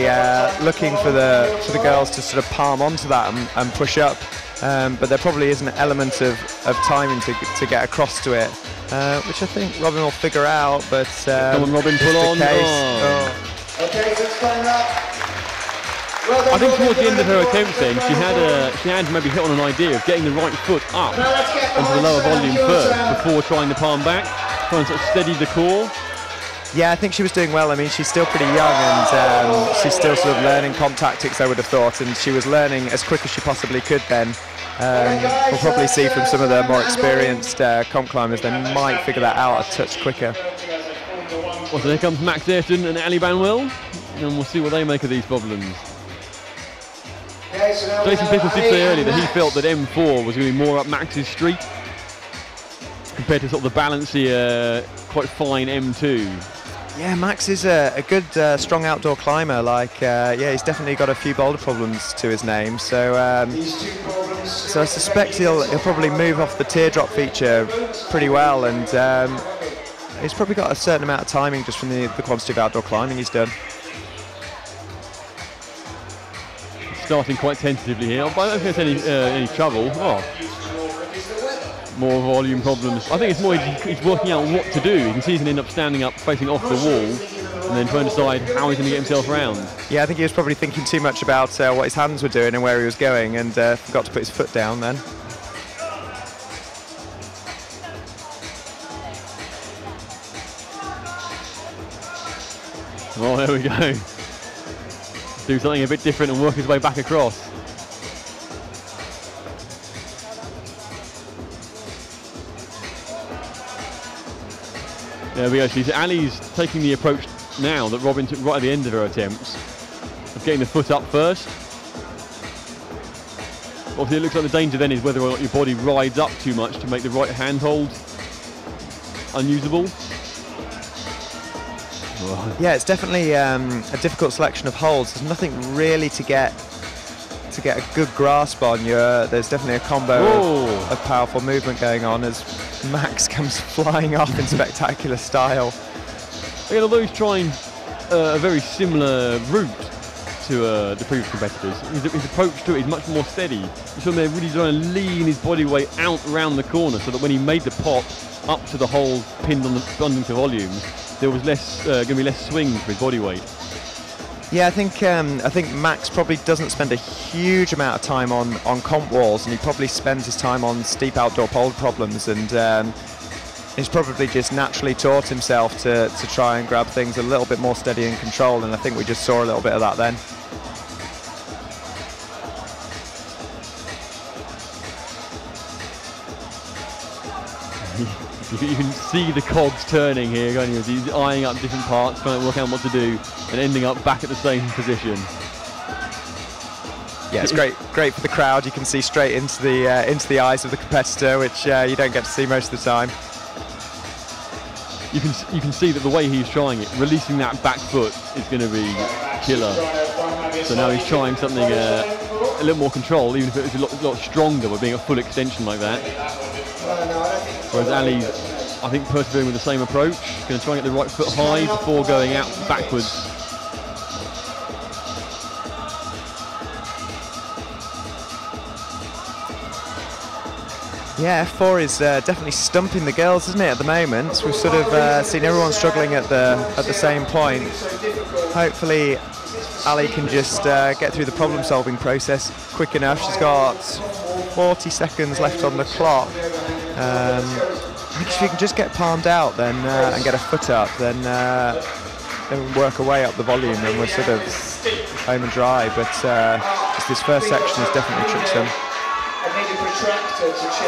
looking for the girls to sort of palm onto that and push up, but there probably is an element of timing to get across to it, which I think Robin will figure out. But come on, Robin, pull on. Okay, so it's coming up. I think towards the end of her attempt, then she had maybe hit on an idea of getting the right foot up onto the lower volume first before trying to palm back, trying to sort of steady the core. Yeah, I think she was doing well. I mean, she's still pretty young, and she's still sort of learning comp tactics, I would have thought, and she was learning as quick as she possibly could then. We'll probably see from some of the more experienced comp climbers, they might figure that out a touch quicker. Well, so there comes Max Ayrton and Ali Banwell, and we'll see what they make of these problems. Jason Pickles did say earlier that he felt that M4 was going to be more up Max's street compared to sort of the balancy, quite fine M2. Yeah, Max is a good, strong outdoor climber. Like, yeah, he's definitely got a few boulder problems to his name. So, so I suspect he'll probably move off the teardrop feature pretty well, and he's probably got a certain amount of timing just from the quantity of outdoor climbing he's done. Starting quite tentatively here, but I don't think there's any trouble. Oh. More volume problems. I think it's more he's working out what to do. You can see he's going to end up standing up, facing off the wall, and then trying to decide how he's going to get himself around. Yeah, I think he was probably thinking too much about what his hands were doing and where he was going, and forgot to put his foot down then. Well, there we go. Do something a bit different and work his way back across. There we go. Ali's taking the approach now that Robin took right at the end of her attempts of getting the foot up first. Obviously, it looks like the danger then is whether or not your body rides up too much to make the right hand hold unusable. Yeah, it's definitely a difficult selection of holds. There's nothing really to get a good grasp on. There's definitely a combo of powerful movement going on as Max comes flying off in spectacular style. Yeah, although he's trying a very similar route to the previous competitors, his approach to it is much more steady. You saw him there really trying to lean his body weight out around the corner so that when he made the pop up to the hole pinned underneath the volumes, there was going to be less swing for his body weight. Yeah, I think Max probably doesn't spend a huge amount of time on comp walls, and he probably spends his time on steep outdoor pole problems, and he's probably just naturally taught himself to try and grab things a little bit more steady and controlled, and I think we just saw a little bit of that then. You can see the cogs turning here, can't you? He's eyeing up different parts, trying to work out what to do, and ending up back at the same position. Yeah, it's great for the crowd. You can see straight into the eyes of the competitor, which you don't get to see most of the time. You can see that the way he's trying it, releasing that back foot is going to be killer. So now he's trying something a little more controlled, even if it was a lot stronger by being a full extension like that. Whereas Ali's, I think, persevering with the same approach. He's going to try and get the right foot high before going out backwards. Yeah, F4 is definitely stumping the girls, isn't it, at the moment? We've sort of seen everyone struggling at the same point. Hopefully Ali can just get through the problem-solving process quick enough. She's got 40 seconds left on the clock. I think if she can just get palmed out then and get a foot up, then work her way up the volume, and we're sort of home and dry. But just this first section is definitely troublesome.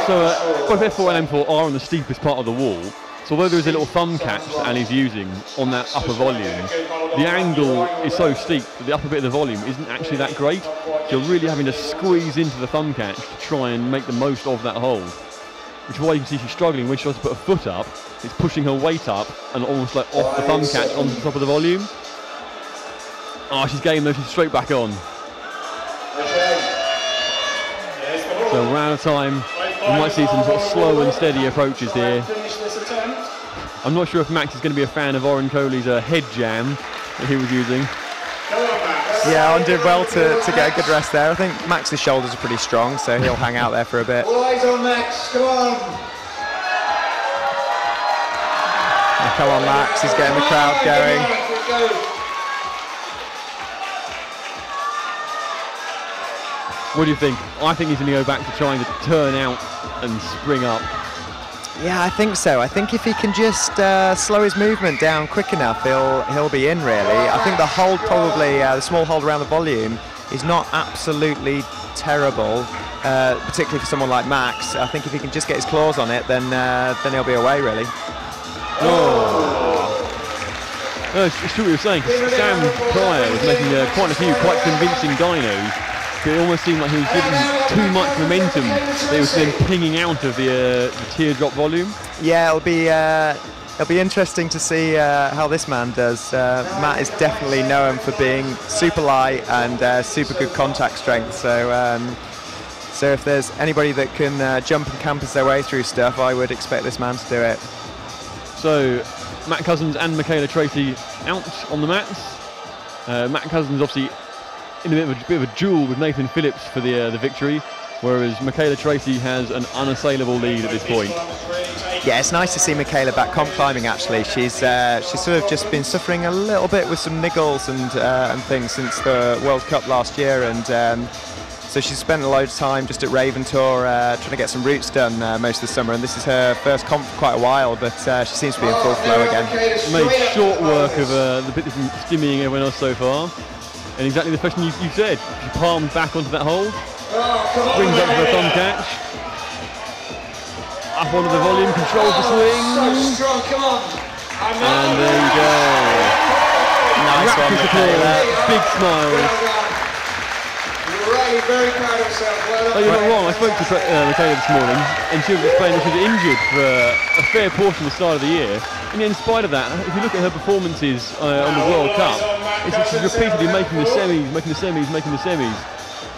So both F4 and M4 are on the steepest part of the wall. So although there is a little thumb catch that Ali's using on that upper volume, the angle is so steep that the upper bit of the volume isn't actually that great. So you're really having to squeeze into the thumb catch to try and make the most of that hold. Which is why you can see she's struggling. When she tries to put her foot up, it's pushing her weight up and almost like off the thumb catch onto the top of the volume. Oh, she's getting though, she's straight back on. So we're out of time. We might see some sort of slow and steady approaches here. I'm not sure if Max is going to be a fan of Oren Coley's head jam that he was using. Yeah, Oren did well to get a good rest there. I think Max's shoulders are pretty strong, so he'll hang out there for a bit. All eyes on Max, come on! Come on, Max, he's getting the crowd going. What do you think? I think he's going to go back to trying to turn out and spring up. Yeah, I think so. I think if he can just slow his movement down quick enough, he'll be in, really. I think the hold probably, the small hold around the volume, is not absolutely terrible, particularly for someone like Max. I think if he can just get his claws on it, then he'll be away, really. Oh. No, it's true what you were saying. Sam Pryor was making quite a few quite convincing dynos. It almost seemed like he was giving too much momentum. They was then pinging out of the teardrop volume. Yeah, it'll be interesting to see how this man does. Matt is definitely known for being super light and super good contact strength. So if there's anybody that can jump and campus their way through stuff, I would expect this man to do it. So Matt Cousins and Michaela Tracy out on the mats. Matt Cousins obviously in a bit of a duel with Nathan Phillips for the victory, whereas Michaela Tracy has an unassailable lead at this point. Yeah, it's nice to see Michaela back comp climbing. Actually, she's sort of just been suffering a little bit with some niggles and things since the World Cup last year, and so she's spent a load of time just at Raven Tour trying to get some routes done most of the summer, and this is her first comp for quite a while, but she seems to be in full flow again. Made short work of the bit from stimmying everyone else so far. And exactly the question you said, she palmed back onto that hold, brings up to the thumb catch, up onto the volume, controls the swing, and there you go. Nice one, Michaela. Big smiles. Riley, very proud of herself. Well done. Oh, you're not wrong, I spoke to Michaela this morning, and she was explaining that she was injured for a fair portion of the start of the year. And in spite of that, if you look at her performances on the World Cup, she's repeatedly making the semis.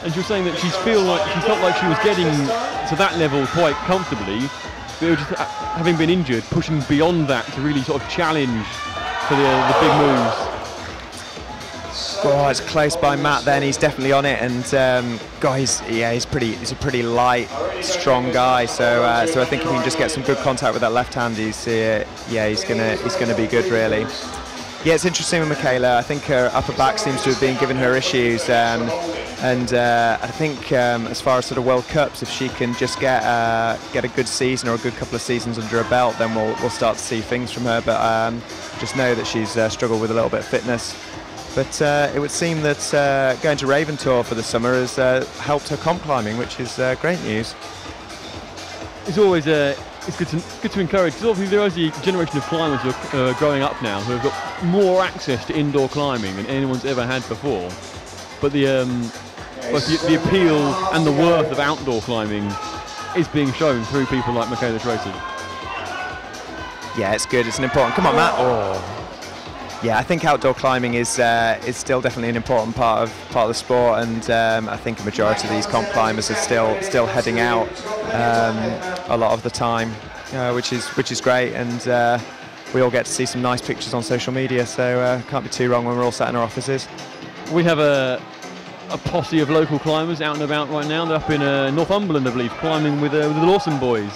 And she was saying that she felt like she was getting to that level quite comfortably, but just having been injured, pushing beyond that to really sort of challenge for the big moves. Oh, it's close by Matt then, he's definitely on it, and he's a pretty light, strong guy, so I think if he can just get some good contact with that left hand, he's gonna be good, really. Yeah, it's interesting with Michaela. I think her upper back seems to have been giving her issues, and I think as far as sort of World Cups, if she can just get a good season or a good couple of seasons under her belt, then we'll start to see things from her. But just know that she's struggled with a little bit of fitness. But it would seem that going to Raven Tour for the summer has helped her comp climbing, which is great news. It's always it's good to encourage, because obviously there is a generation of climbers who are growing up now who have got more access to indoor climbing than anyone's ever had before. But the appeal and the worth of outdoor climbing is being shown through people like Michaela Tracy. Yeah, it's good. It's an important. Come on, Matt. Oh. Yeah, I think outdoor climbing is still definitely an important part of the sport, and I think a majority of these comp climbers are still heading out a lot of the time, which is great, and we all get to see some nice pictures on social media. So can't be too wrong when we're all sat in our offices. We have a posse of local climbers out and about right now. They're up in Northumberland, I believe, climbing with the Lawson boys.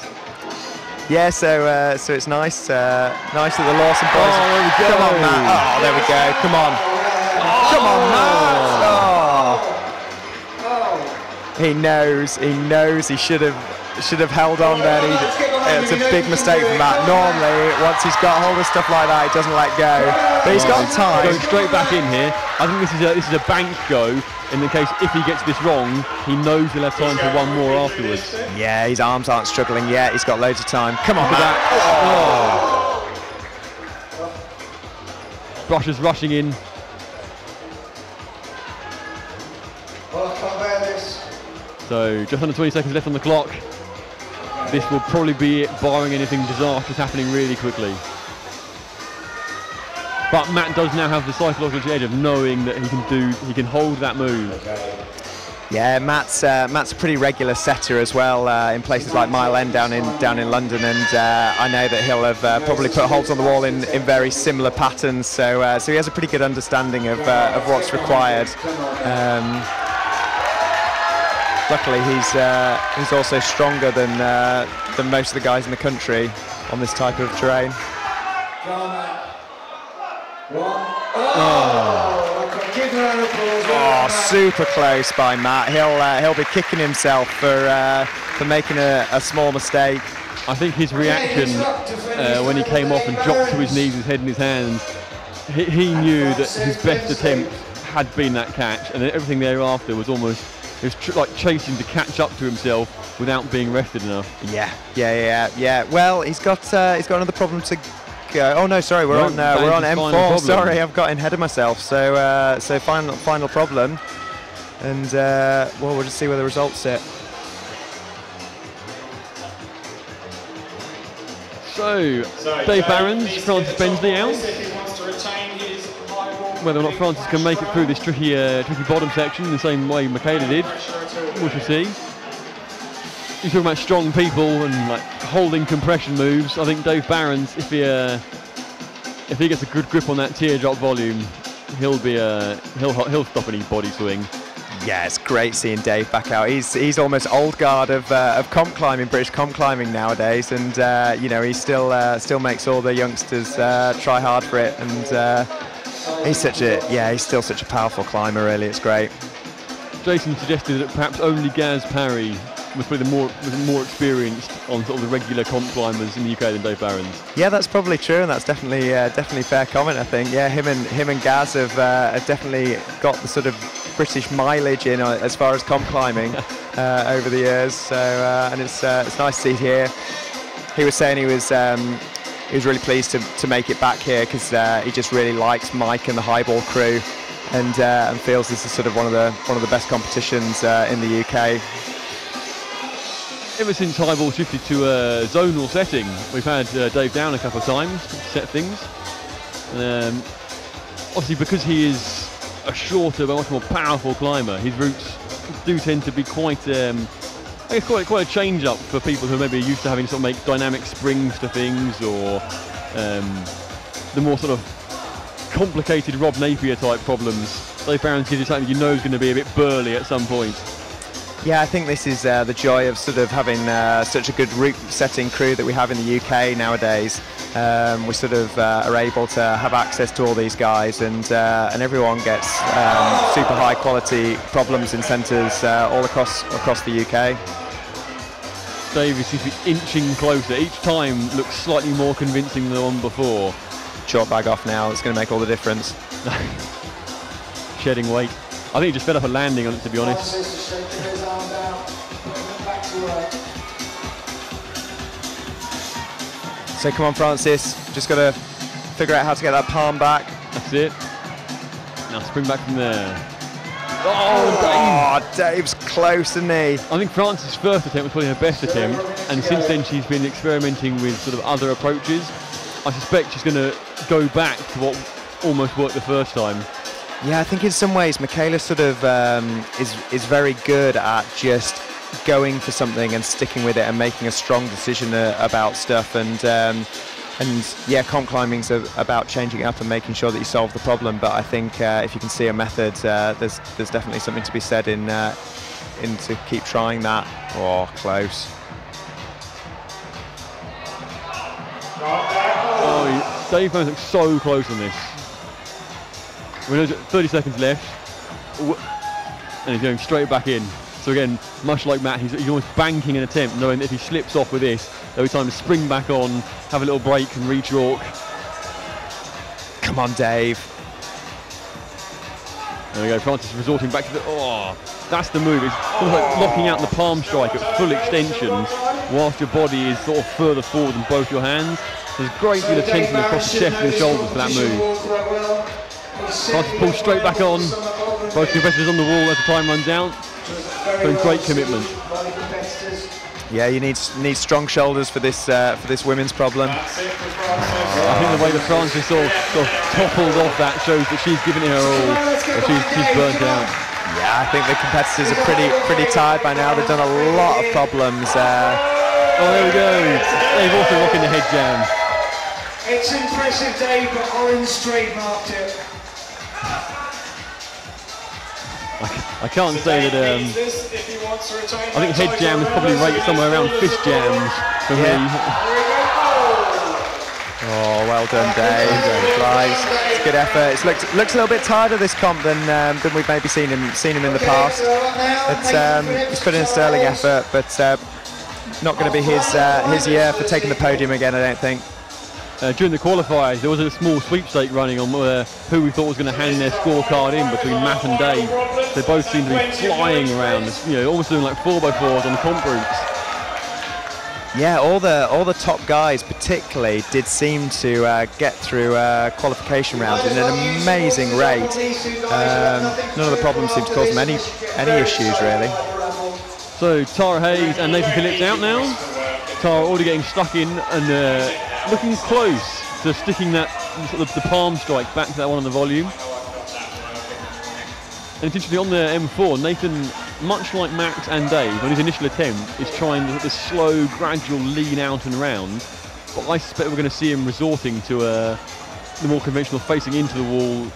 Yeah, so it's nice that the Lawson boys. Oh, there we go. Come on, Matt. Oh, there we go. Come on. Oh. Come on, Matt. Oh. He knows he should have held on there. It's a big mistake from Matt. Normally, once he's got hold of stuff like that, he doesn't let go. But he's got time. Going straight back in here. I think this is a bank go. In the case, if he gets this wrong, he knows he'll have time for one more afterwards. Yeah, his arms aren't struggling yet. He's got loads of time. Come on, Matt. Oh. Brushers rushing in. So just under 20 seconds left on the clock. This will probably be it, barring anything disastrous happening really quickly. But Matt does now have the psychological edge of knowing that he can hold that move. Yeah, Matt's a pretty regular setter as well in places like Mile End down in London, and I know that he'll have probably put holes on the wall in very similar patterns. So he has a pretty good understanding of what's required. Luckily, he's also stronger than most of the guys in the country on this type of terrain. Oh, super close by Matt. He'll be kicking himself for making a small mistake. I think his reaction when he came off and dropped to his knees, his head in his hands, he knew that his best attempt had been that catch, and everything thereafter was almost like chasing to catch up to himself without being rested enough. Yeah. Well, he's got another problem to. Oh no, sorry, we're on M4. Sorry, I've got ahead of myself. So final problem, and well, we'll just see where the results sit. So Dave Barron's, Francis Bensley out. Whether or not Francis can make it through this tricky bottom section in the same way Michaela did, we shall see. You're talking about strong people and like holding compression moves. I think Dave Barron's, if he gets a good grip on that teardrop volume, he'll stop any body swing. Yeah, it's great seeing Dave back out. He's almost old guard of comp climbing, British comp climbing nowadays, and you know, he still makes all the youngsters try hard for it, and he's still such a powerful climber. Really, it's great. Jason suggested that perhaps only Gaz Parry was probably the more experienced on sort of the regular comp climbers in the UK than Dave Barron's. Yeah, that's probably true, and that's definitely fair comment. I think. Yeah, him and Gaz have definitely got the sort of British mileage in as far as comp climbing over the years. So and it's nice to see here. He was saying he was really pleased to make it back here because he just really likes Mike and the highball crew, and feels this is sort of one of the best competitions in the UK. Ever since highball shifted to a zonal setting, we've had Dave down a couple of times to set things. Obviously, because he is a shorter but much more powerful climber, his routes do tend to be quite a change up for people who maybe are used to having to sort of make dynamic springs to things, or the more sort of complicated Rob Napier type problems. Dave Barron's gives you something you know is going to be a bit burly at some point. Yeah, I think this is the joy of sort of having such a good route setting crew that we have in the UK nowadays. We sort of are able to have access to all these guys, and everyone gets super high quality problems in centres all across the UK. David seems to be inching closer. Each time looks slightly more convincing than the one before. Short bag off now, it's going to make all the difference. Shedding weight. I think he just fed up a landing on it, to be honest. So come on, Francis. Just got to figure out how to get that palm back. That's it. Now spring back from there. Oh, Dave's close, isn't he? I think Francis' first attempt was probably her best attempt, and since then she's been experimenting with sort of other approaches. I suspect she's going to go back to what almost worked the first time. Yeah, I think in some ways Michaela sort of is very good at just going for something and sticking with it and making a strong decision about stuff. And yeah, comp climbing's about changing it up and making sure that you solve the problem. But I think if you can see a method, there's definitely something to be said in to keep trying that. Oh, close. Oh, Dave Burns looks so close on this. We're 30 seconds left, and he's going straight back in. So again, much like Matt, he's almost banking an attempt, knowing that if he slips off with this, there'll be time to spring back on, have a little break and re-chalk. Come on, Dave. There we go, Francis resorting back to the, that's the move. It's almost like locking out the palm strike at full extension, whilst your body is sort of further forward than both your hands. There's a great deal of tension across the chest and the shoulders for that move. Francis pulls straight back on, both competitors on the wall as the time runs out. Showing great commitment. Yeah, you need strong shoulders for this women's problem. I think the way that Francis sort of toppled off that shows that she's given it her all, but she's burnt out. Yeah, I think the competitors are pretty tired by now. They've done a lot of problems. Oh, there we go. They've also rocking the head jam. It's impressive, Dave, but Orange trademarked it. I can't say that. I think head jam is probably rated somewhere around fist jams for me. Oh, well done, Dave. It's a good effort. It looks a little bit tighter this comp than we've maybe seen him in the past. He's put in a sterling effort, but not going to be his year for taking the podium again, I don't think. During the qualifiers, there was a small sweepstake running on who we thought was going to hand their scorecard in between Matt and Dave. They both seem to be flying around, almost doing like 4x4s on the comp routes. Yeah, all the top guys particularly did seem to get through qualification rounds in an amazing rate. None of the problems seem to cause them any issues really. So Tara Hayes and Nathan Phillips out now. Tara already getting stuck in and looking close to sticking that sort of the palm strike back to that one on the volume. And it's interesting, on the M4, Nathan, much like Max and Dave, on his initial attempt, is trying the slow, gradual lean out and round. But I suspect we're going to see him resorting to the more conventional facing into the wall,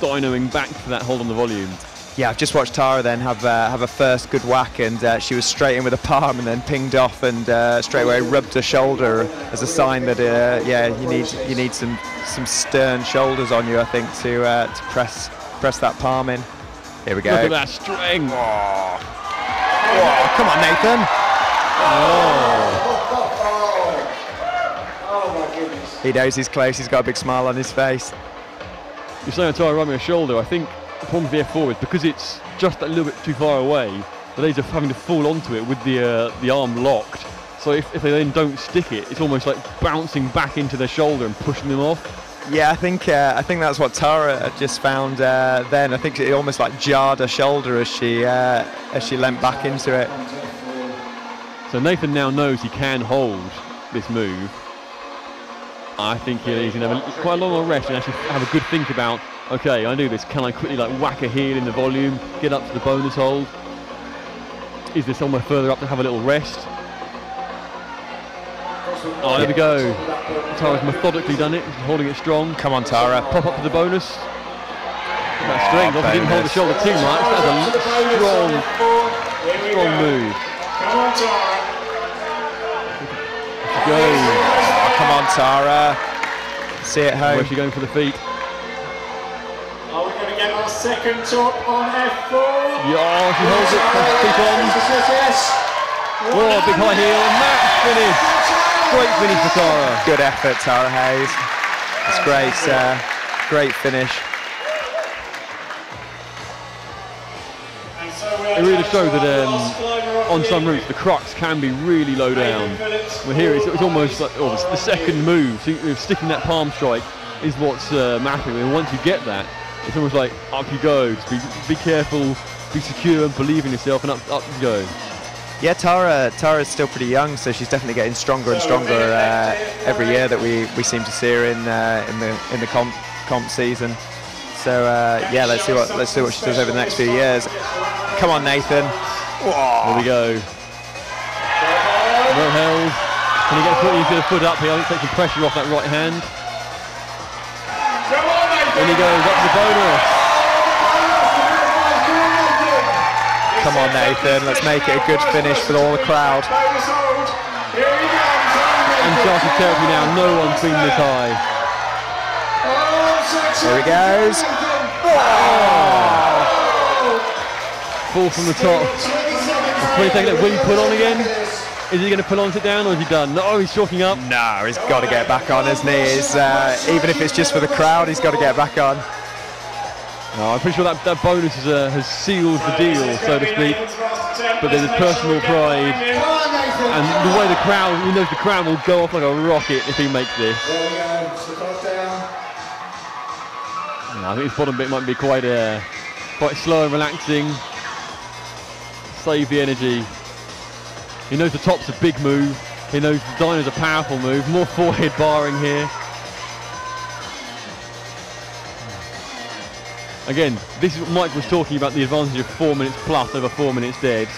dynoing back to that hold on the volume. Yeah, I've just watched Tara then have a first good whack, and she was straight in with a palm and then pinged off and straight away rubbed her shoulder as a sign that you need some stern shoulders on you, I think, to press that palm in. Here we go. Look at that string. Oh, come on, Nathan. Oh my goodness. He knows he's close. He's got a big smile on his face. You're saying Tara rubbing her shoulder. I think the problem with the F4 is because it's just a little bit too far away, the ladies are having to fall onto it with the arm locked. So if they then don't stick it, it's almost like bouncing back into their shoulder and pushing them off. Yeah, I think that's what Tara just found then. I think it almost like jarred her shoulder as she leant back into it. So Nathan now knows he can hold this move. I think he's going to have quite a long rest and actually have a good think about, okay, I do this, can I quickly like whack a heel in the volume, get up to the bonus hold? Is there somewhere further up to have a little rest? Oh, there we go. Tara's methodically done it, holding it strong. Come on, Tara. Pop up to the bonus. That string, obviously didn't hold the shoulder too much. That's a strong move. Come on, Tara. Go. Oh, come on, Tara. See it home. Where's she going for the feet? Are we going to get our second top on F4? Yeah, she holds it. Feet on. Yes. Oh, big high heel. And match finish. Great finish for Tara. Good effort, Tara Hayes. It's great, great finish. And so It really showed that on some routes the crux can be really low down. Well, here it's almost like the second move. So sticking that palm strike is what's mapping. And once you get that, it's almost like up you go. Just be careful, be secure, and believe in yourself, and up you go. Yeah, Tara's still pretty young, so she's definitely getting stronger and stronger every year that we seem to see her in the comp season. So yeah, let's see what she does over the next few years. Come on, Nathan. There we go. Well held. Can he get a foot up here? I think take some pressure off that right hand. There he goes, up to the bonus. Come on, Nathan, let's make it a good finish for all the crowd. Uncharted territory now, no one's been this high. Here he goes. Fall from the top. Is he taking that wing pull on again? Is he going to pull on, sit down, or is he done? No, he's chalking up. No, he's got to get back on, hasn't he? Even if it's just for the crowd, he's got to get back on. No, I'm pretty sure that bonus has sealed the deal, so to speak. But there's a personal pride, and the way the crowd, he knows the crowd will go off like a rocket if he makes this. I think this bottom bit might be quite slow and relaxing. Save the energy. He knows the top's a big move. He knows the dyno's a powerful move. More forehead barring here. Again, this is what Mike was talking about, the advantage of 4 minutes plus over 4 minutes dead.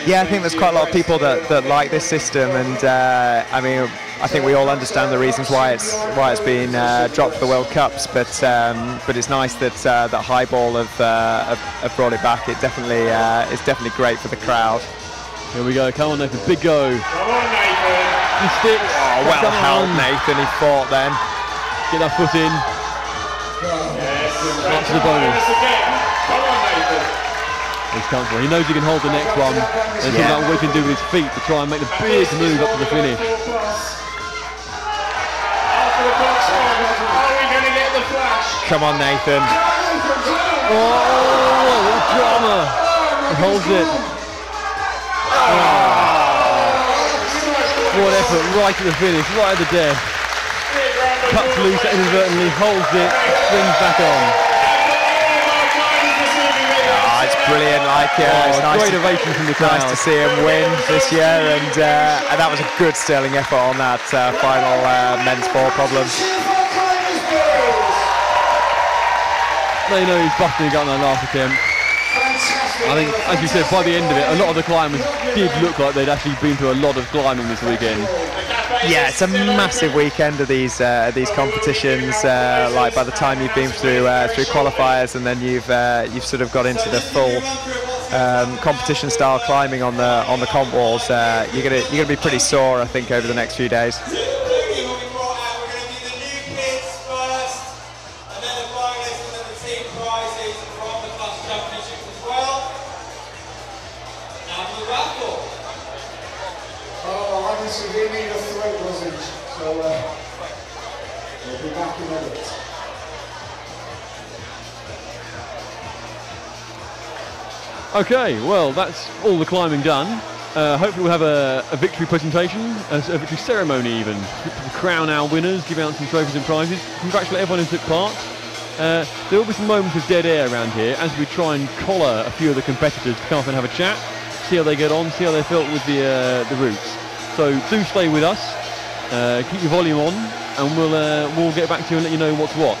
Yeah, I think there's quite a lot of people that like this system, and I mean, I think we all understand the reasons why it's been dropped for the World Cups, but it's nice that that Highball have brought it back. It's definitely great for the crowd. Here we go, come on Nathan, big go. Come on Nathan. He sticks. Oh, well held Nathan, he fought then. Get that foot in. Yes, up to the bonus. Come on Nathan. He's comfortable. He knows he can hold the next one. There's something about what he can do with his feet to try and make the big move up to the finish. After the box on, are we going to get the flash? Come on Nathan. Oh, what drama. He holds it. What effort, right at the finish, right at the death. Cuts loose inadvertently, holds it, swings back on. It's brilliant, it's nice great ovation from the crowd. Nice to see him win this year, and that was a good sterling effort on that final men's four problem. They know he's busting a gut on that last attempt. I think, as you said, by the end of it, a lot of the climbers did look like they'd actually been through a lot of climbing this weekend. Yeah, it's a massive weekend of these competitions. Like by the time you've been through qualifiers, and then you've sort of got into the full competition style climbing on the comp walls, you're gonna be pretty sore, I think, over the next few days. Okay, well, that's all the climbing done. Hopefully we'll have a victory presentation, a victory ceremony even, to crown our winners, give out some trophies and prizes, congratulate everyone who took part. There will be some moments of dead air around here as we try and collar a few of the competitors to come up and have a chat, see how they get on, see how they felt with the routes. So do stay with us, keep your volume on, and we'll get back to you and let you know what's what.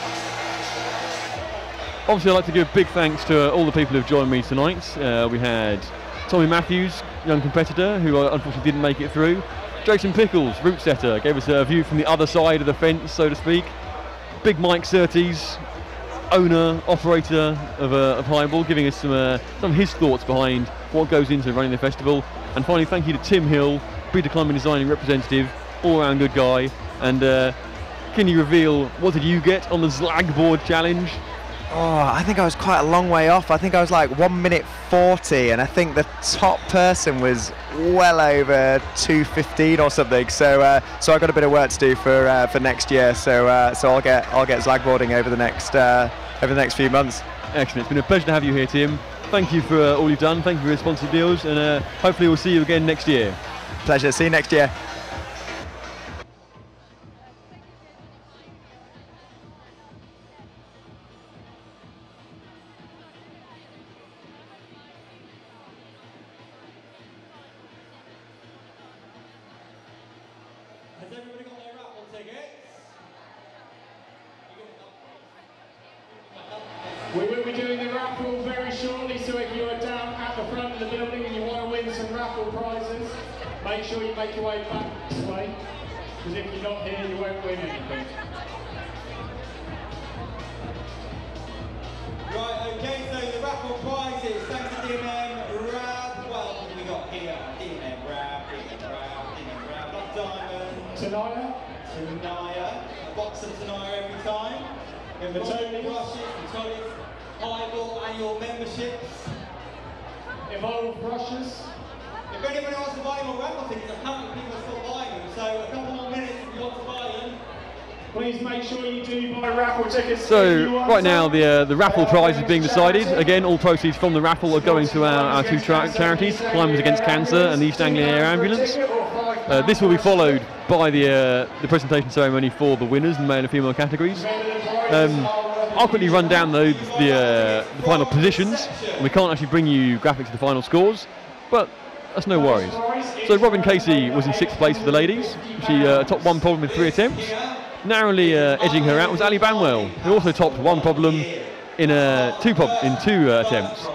Obviously, I'd like to give a big thanks to all the people who've joined me tonight. We had Tommy Matthews, young competitor, who unfortunately didn't make it through. Jason Pickles, route setter, gave us a view from the other side of the fence, so to speak. Big Mike Surtees, owner, operator of Highball, giving us some of his thoughts behind what goes into running the festival. And finally, thank you to Tim Hill, Beta Climbing Designing representative, all-round good guy. And can you reveal, what did you get on the Zlagboard challenge? Oh, I think I was quite a long way off. I think I was like 1 minute 40, and I think the top person was well over 2:15 or something. So I got a bit of work to do for next year. So I'll get Zlagboarding over the next few months. Excellent. It's been a pleasure to have you here, Tim. thank you for all you've done. Thank you for your sponsored deals, and hopefully we'll see you again next year. Pleasure. See you next year. Has everybody got their raffle tickets? We will be doing the raffle very shortly, so if you are down at the front of the building and you want to win some raffle prizes, make sure you make your way back this way, because if you're not here, you won't win anything. Right, okay, so the raffle prizes, thanks to DMM, Rab, well, what have we got here? DMM, Rab, Black Diamond. Tanaya, a box of Tanaya every time. In the Tony brushes, the Tony's Highball annual memberships. Evolve brushes. If anybody wants to buy more raffle tickets, apparently people are still buying them, so a couple more minutes if you want to buy them. Please make sure you do buy raffle tickets. So right now the raffle prize is being decided. Again, all proceeds from the raffle are going to our two charities, Climbers Against Cancer and the East Anglia Air Ambulance. This will be followed by the presentation ceremony for the winners in male and female categories. I'll quickly run down the final positions. We can't actually bring you graphics of the final scores, but that's no worries. So Robin Casey was in 6th place for the ladies. She topped one problem with 3 attempts. Narrowly edging her out was Ali Banwell, who also topped one problem in two attempts.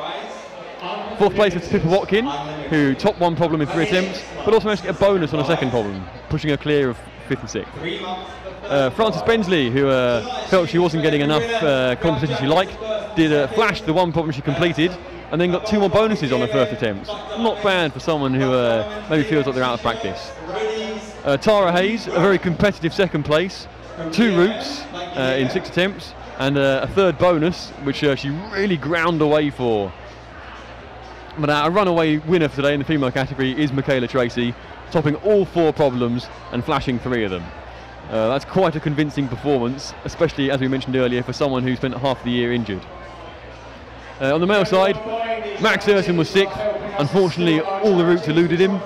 4th place was Pippa Watkin, who topped one problem in 3 attempts, but also managed to get a bonus on a second problem, pushing her clear of 5th and 6th. Frances Bensley, who felt she wasn't getting enough competition she liked, did flash the one problem she completed, and then got 2 more bonuses on her first attempts. Not bad for someone who maybe feels like they're out of practice. Tara Hayes, a very competitive 2nd place, 2 routes in 6 attempts, and a 3rd bonus, which she really ground away for. But a runaway winner for today in the female category is Michaela Tracy, topping all 4 problems and flashing 3 of them. That's quite a convincing performance, especially, as we mentioned earlier, for someone who spent half the year injured. On the male side, Max Urson was 6th. Unfortunately, all the routes eluded him.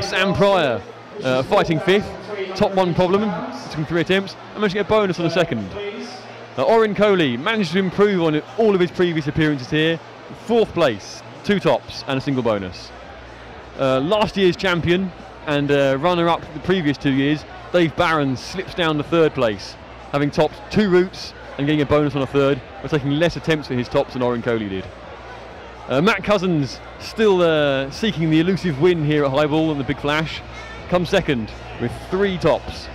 Sam Pryor, fighting 5th, top 1 problem, took 3 attempts, and managed to get a bonus on the 2nd. Oren Coley managed to improve on all of his previous appearances here. 4th place, 2 tops and a single bonus. Last year's champion and runner-up the previous 2 years, Dave Barron, slips down to 3rd place, having topped 2 routes and getting a bonus on a 3rd, but taking less attempts for his tops than Oren Coley did. Matt Cousins, still seeking the elusive win here at Highball and the Big Flash, comes 2nd with 3 tops.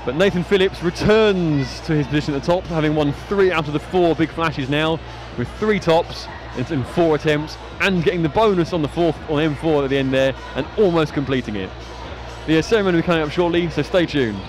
But Nathan Phillips returns to his position at the top, having won 3 out of the 4 Big Flashes now, with 3 tops in 4 attempts, and getting the bonus on the 4th on M4 at the end there, and almost completing it. The ceremony will be coming up shortly, so stay tuned.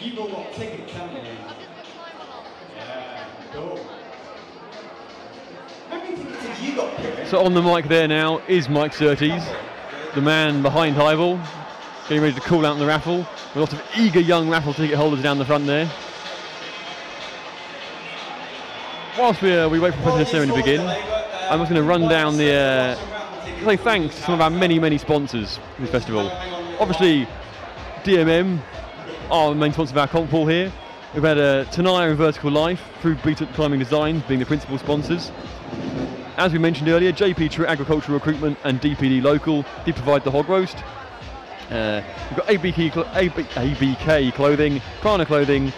You've all got tickets, haven't you? Yeah, cool. How many tickets have you got, Kieran? So on the mic there now is Mike Surtees, the man behind Highball, getting ready to call out in the raffle. With lots of eager young raffle ticket holders down the front there. Whilst we wait for the presentation ceremony to begin, I'm just going to run down the say thanks to some of our many sponsors in this festival. Obviously DMM, our main sponsor of our comp pool here. We've had Tanaya and Vertical Life through Beat Up Climbing Design being the principal sponsors. As we mentioned earlier, JP True Agricultural Recruitment and DPD Local did provide the hog roast. We've got ABK Clothing, Prana Clothing,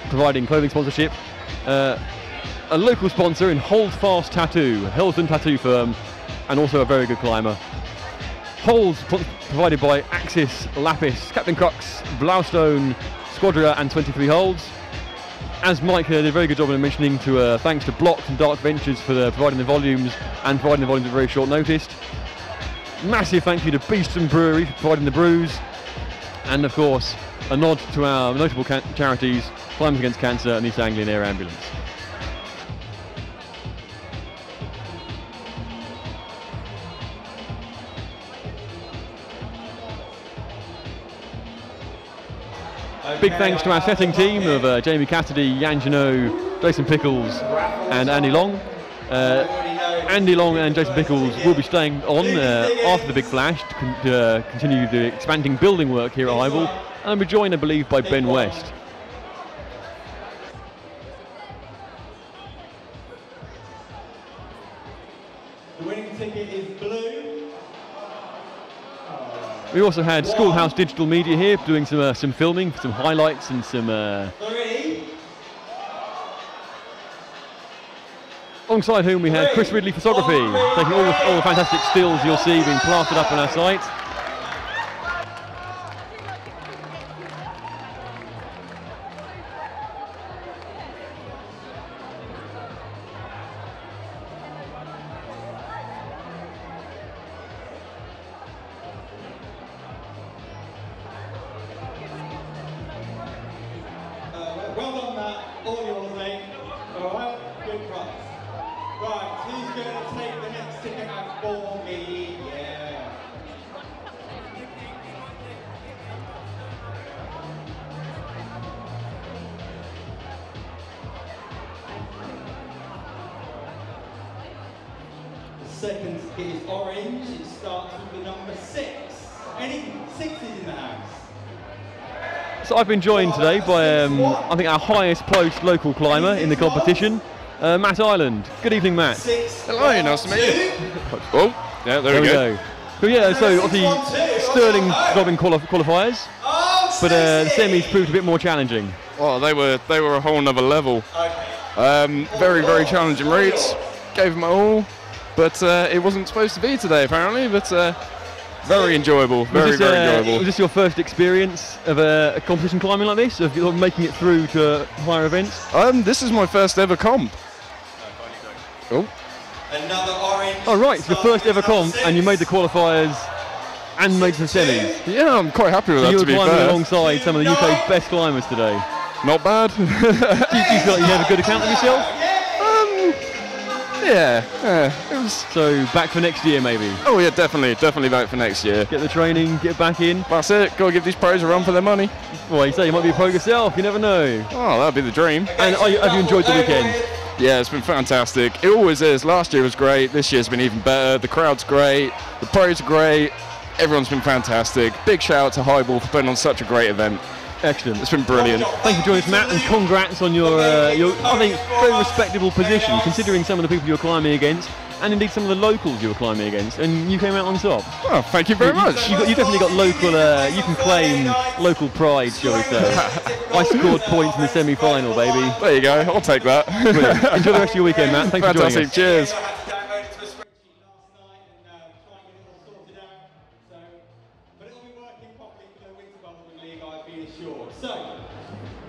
providing clothing sponsorship. A local sponsor in Holdfast Tattoo, Helsden tattoo firm, and also a very good climber. Holes provided by Axis, Lapis, Captain Crux, Blaustone, Squadria and 23 Holds. As Mike did a very good job of mentioning, thanks to Blocks and Dark Ventures for providing the volumes and providing the volumes at very short notice. Massive thank you to Beeston Brewery for providing the brews. And of course, a nod to our notable charities, Climbers Against Cancer and East Anglian Air Ambulance. Big thanks to our setting team of Jamie Cassidy, Jan Janot, Jason Pickles and Andy Long. Andy Long and Jason Pickles will be staying on after the Big Flash to continue the expanding building work here at Highbull, and we're joined, I believe, by Ben West. The winning ticket is blue. We also had Schoolhouse Digital Media here doing some filming, some highlights and some... Alongside whom we had Chris Ridley Photography, taking all the fantastic stills you'll see being plastered up on our site. Well done, Matt. All yours, mate. All right, good prize. Right, who's going to take the next ticket out for me? Yeah. The second ticket is orange. It starts with the number 6. Any 6s in the house? So I've been joined today by, I think, our highest placed local climber in the competition, Matt Ireland. Good evening, Matt. Hello, nice to meet you. Oh, yeah, there we go. So yeah, so obviously sterling job in qualifiers, but the semis proved a bit more challenging. Well, they were a whole nother level. Very, very challenging routes. Gave them all, but it wasn't supposed to be today apparently. But very enjoyable, very enjoyable. Was this your first experience of a competition climbing like this, of making it through to higher events? This is my first ever comp. Oh. Another orange. Oh right, it's your first ever comp, and you made the qualifiers and made the semis. Yeah, I'm quite happy with that. You were to be climbing fair. alongside some of the UK's best climbers today. Not bad. Do you feel like you have a good account of yourself? Yeah, it was. So back for next year, maybe. Oh yeah, definitely back for next year. Get the training, get back in. That's it. Got to give these pros a run for their money. Well, you say you might be a pro yourself. You never know. Oh, that'd be the dream. And have you enjoyed the weekend? Yeah, it's been fantastic. It always is. Last year was great. This year's been even better. The crowd's great. The pros are great. Everyone's been fantastic. Big shout out to Highbull for putting on such a great event. Excellent. It's been brilliant. Thank you for joining us, Matt, and congrats on your I think, very respectable position, considering some of the people you're climbing against, and indeed some of the locals you were climbing against, and you came out on top. Oh, thank you very much. You definitely got local, you can claim local pride, shall we say. I scored points in the semi-final, baby. There you go, I'll take that. Enjoy the rest of your weekend, Matt. Thanks for joining us. Cheers.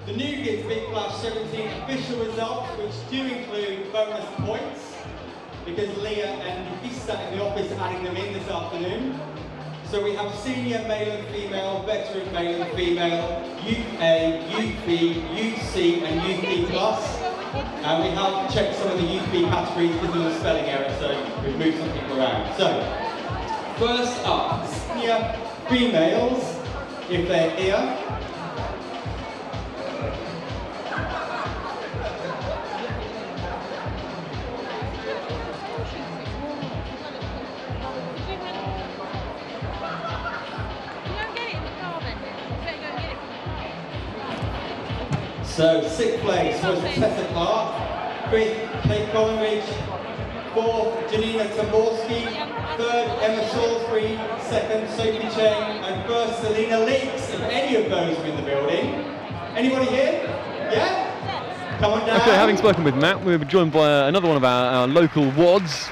The new Gigs Big Flash 17 official results, which do include bonus points, because Leah and Nikki sat in the office adding them in this afternoon. So we have senior male and female, veteran male and female, Youth A, Youth B, Youth C and Youth B Plus. And we have checked some of the Youth B categories because of the spelling error, so we've moved some people around. So, first up, senior females, if they're here. So 6th place was Tessa Clark, 5th Kate Collingridge, 4th Janina Tamborski, 3rd Emma Salisbury, 2nd Sophie Cheng, and 1st Selena Leaks. If any of those are in the building. Anybody here? Yeah? Come on down. Okay, having spoken with Matt, we were joined by another one of our local WODs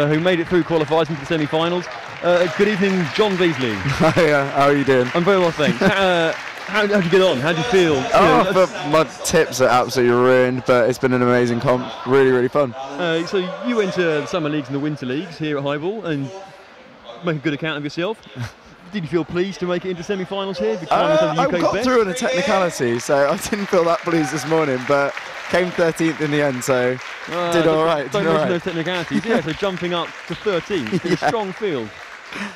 who made it through qualifiers into the semi-finals. Good evening, John Beasley. Hiya, how are you doing? I'm very well, thanks. How'd you get on? How'd you feel? My tips are absolutely ruined, but it's been an amazing comp. Really, really fun. So you went to the Summer Leagues and the Winter Leagues here at Highball and make a good account of yourself. Did you feel pleased to make it into semi-finals here? I got through on a technicality, so I didn't feel that pleased this morning, but came 13th in the end, so did all right. Don't mention those technicalities. Yeah, so jumping up to 13th. It's a strong field.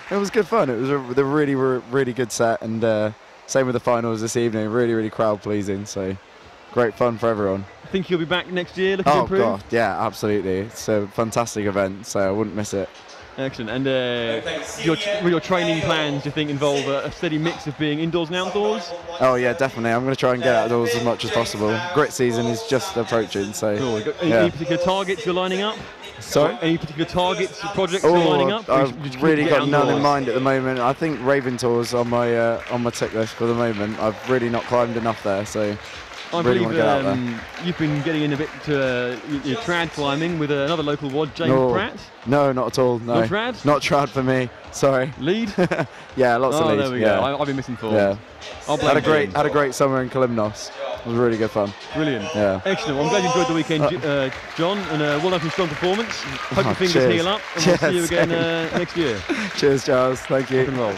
It was good fun. It was a really, really good set, and same with the finals this evening. Really, really crowd pleasing. So great fun for everyone. I think you'll be back next year looking to improve? Oh God, yeah, absolutely. It's a fantastic event, so I wouldn't miss it. Excellent. And your training plans, do you think, involve a steady mix of being indoors and outdoors? Oh yeah, definitely. I'm going to try and get outdoors as much as possible. Grit season is just approaching, so. Cool. Any particular targets you're lining up? Sorry? Any particular targets, projects you're lining up? I've really got none in mind at the moment. I think Raven Tour's on my tick list for the moment. I've really not climbed enough there, so. I really believe you've been getting in a bit to your trad climbing with another local WOD, James Pratt. No, not at all. No. Not trad? Not trad for me. Sorry. Lead? Yeah, lots of lead. There we go. I've been missing form. Yeah. Had a great summer in Kalymnos. It was really good fun. Brilliant. Yeah. Excellent. Well, I'm glad you enjoyed the weekend, John, and well done for a strong performance. Hope your fingers heal up, and we'll see you again next year. Cheers, Charles. Thank you. Rock and roll.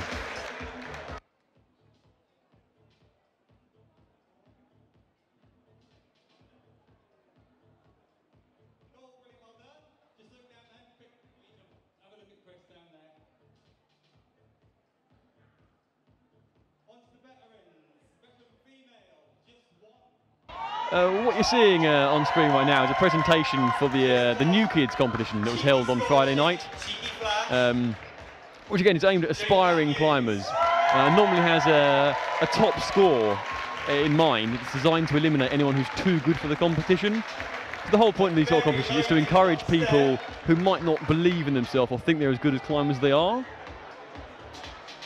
What you're seeing on screen right now is a presentation for the New Kids competition that was held on Friday night, which again is aimed at aspiring climbers. Normally has a top score in mind. It's designed to eliminate anyone who's too good for the competition. So the whole point of these sort of competitions is to encourage people who might not believe in themselves or think they're as good as climbers as they are.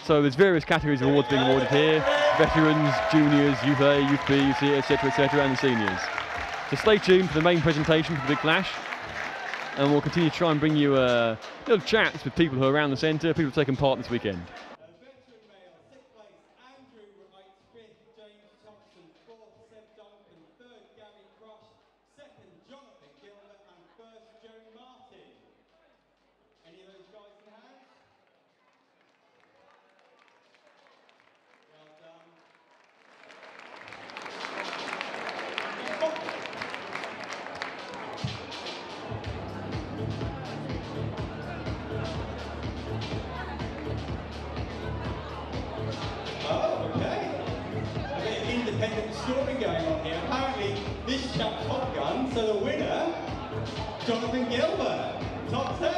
So there's various categories of awards being awarded here: veterans, juniors, youth A, youth B, youth C, etc., and the seniors. So stay tuned for the main presentation for the Big Flash, and we'll continue to try and bring you little chats with people who are around the centre, people taking part this weekend. Story going on here. Apparently, this chap's Top Gun, so the winner, Jonathan Gilbert. Top tip.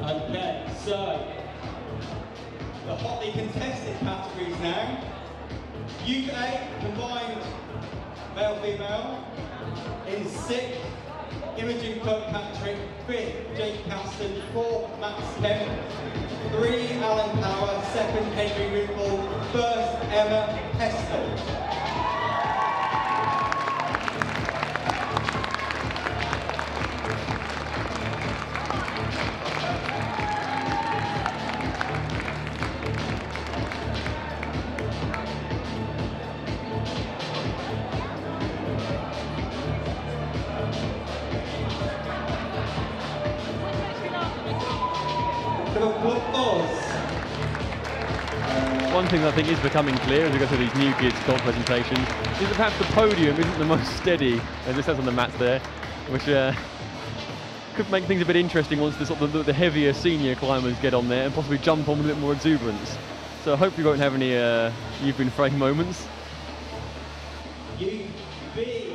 Okay, so the hotly contested categories now. Youth A combined male-female. In 6th, Imogen Kirkpatrick. 5th, Jake Caston. 4th, Max Kemp. 3, Alan Power. 2nd, Henry Whipple. 1st, Emma Pestle. One thing I think is becoming clear as we go through these New Kids comp presentations is that perhaps the podium isn't the most steady, as it says on the mats there, which could make things a bit interesting once the heavier senior climbers get on there and possibly jump on with a bit more exuberance. So I hope you won't have any you've been frame moments. Youth B,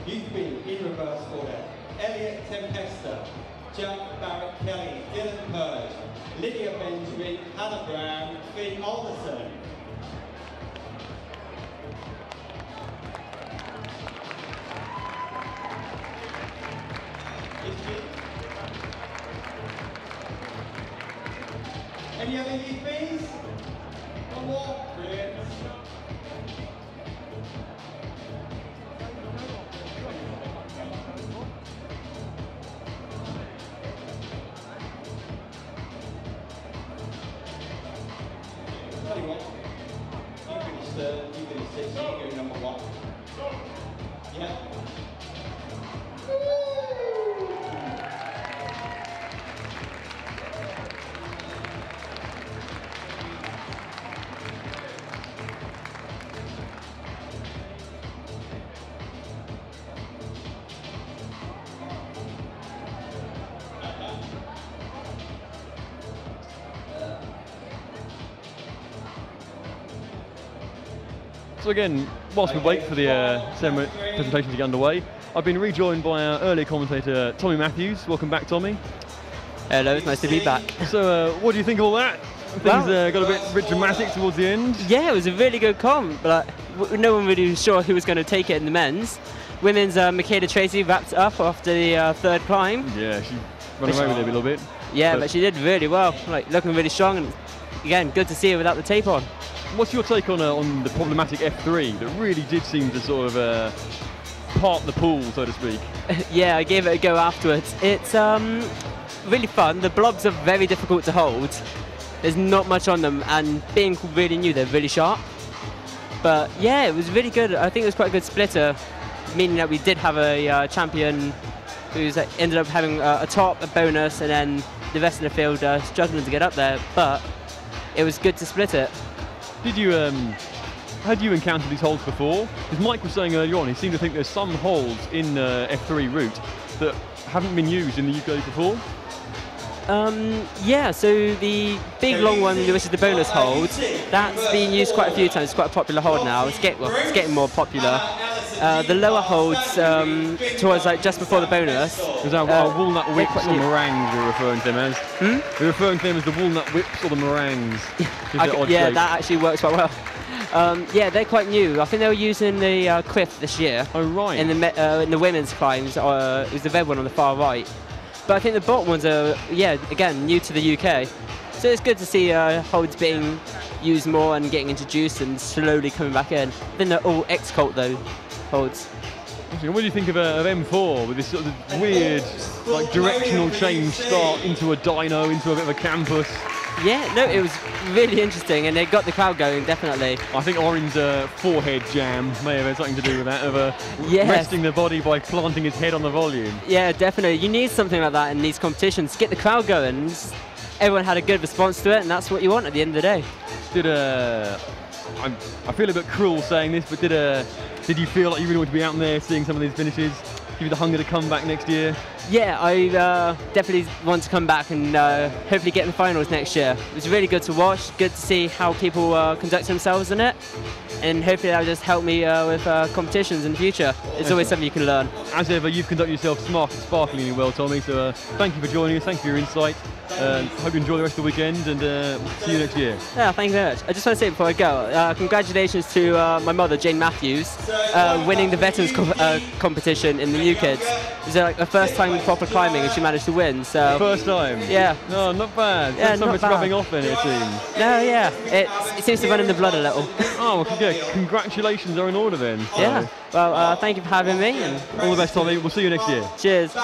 Youth B in reverse order. Elliot Tempesta, Jack Barrett Kelly, Dylan Purge, Lydia Benjamin, Hannah Brown, Finn Alderson. Any other youth Bs? One more? Brilliant. Tell you what, you finish third, you finish sixth, you go number one. Yeah. So again, whilst we wait for the presentation to get underway, I've been rejoined by our earlier commentator, Tommy Matthews. Welcome back, Tommy. Hello, it's nice to be back. So what do you think of all that? Things got a bit dramatic towards the end. Yeah, it was a really good comp, but no one really was sure who was going to take it in the men's. Women's Michaela Tracy wrapped up after the third climb. Yeah, she ran away with it a little bit. Yeah, but she did really well, like looking really strong, and again, good to see her without the tape on. What's your take on the problematic F3 that really did seem to sort of part the pool, so to speak? Yeah, I gave it a go afterwards. It's really fun. The blobs are very difficult to hold. There's not much on them, and being really new, they're really sharp. But yeah, it was really good. I think it was quite a good splitter, meaning that we did have a champion who's ended up having a top, a bonus, and then the rest of the field struggling to get up there. But it was good to split it. Did you, had you encountered these holes before? Because Mike was saying earlier on, he seemed to think there's some holes in F3 route that haven't been used in the UK before. Yeah, so the big long one, which is the bonus hold, that's being used quite a few times. It's quite a popular hold now. It's getting more popular. The lower holds towards like just before the bonus. Is that walnut whips or meringues we're referring to them as? We're referring to them as the walnut whips or the meringues. Yeah, that actually works quite well. Yeah, they're quite new. I think they were using the quiff this year. Oh right. In the women's climbs, it was the red one on the far right. But I think the bottom ones are, yeah, again, new to the UK. So it's good to see holds being used more and getting introduced and slowly coming back in. I think they're all X-Cult though, holds. What do you think of M4 with this sort of weird, like directional change start into a dyno, into a bit of a campus? Yeah, no, it was really interesting, and it got the crowd going, definitely. I think Orin's forehead jam may have had something to do with that, of resting the body by planting his head on the volume. Yeah, definitely. You need something like that in these competitions to get the crowd going. Everyone had a good response to it, and that's what you want at the end of the day. I feel a bit cruel saying this, but did you feel like you really want to be out there seeing some of these finishes? Give you the hunger to come back next year? Yeah, I definitely want to come back and hopefully get in the finals next year. It was really good to watch, good to see how people conduct themselves in it, and hopefully that'll just help me with competitions in the future. It's always something you can learn. As ever, you've conducted yourself sparklingly well, Tommy, so thank you for joining us, thank you for your insight. Hope you enjoy the rest of the weekend, and see you next year. Yeah, thank you very much. I just want to say before I go, congratulations to my mother, Jane Matthews, winning the Veterans competition in the New Kids. It was like the first time proper climbing, and she managed to win. So first time? Yeah. No, not bad. Yeah, not bad. Rubbing off then, it seems. No, yeah. It seems to run in the blood a little. Oh, well, yeah, congratulations are in order then. So. Yeah. Well, thank you for having me. And all the best, Tommy. We'll see you next year. Cheers.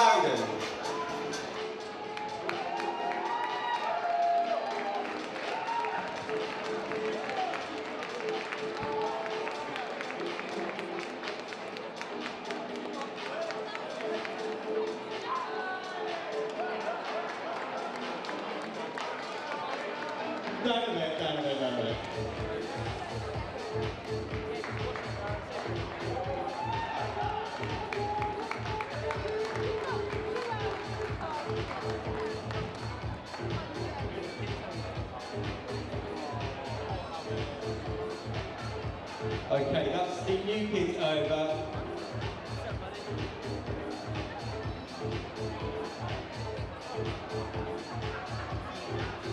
Okay, that's the New Kids over.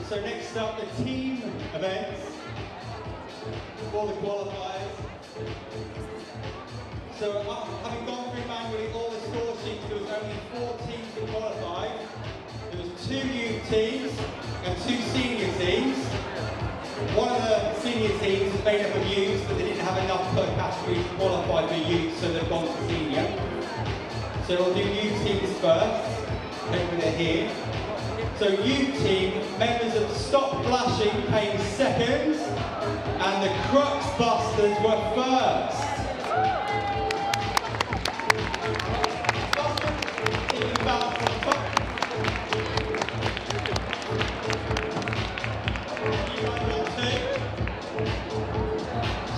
So next up, the team events for the qualifiers. So having gone through manually all the score sheets, there was only 4 teams that qualified. There was 2 youth teams and 2 senior teams. One of the senior teams was made up of youths, but they didn't have enough per category to qualify for youth, so they've gone to senior. So we'll do youth teams first. Hopefully they're here. So youth team, members of Stop Flashing came second, and the Crux Busters were first.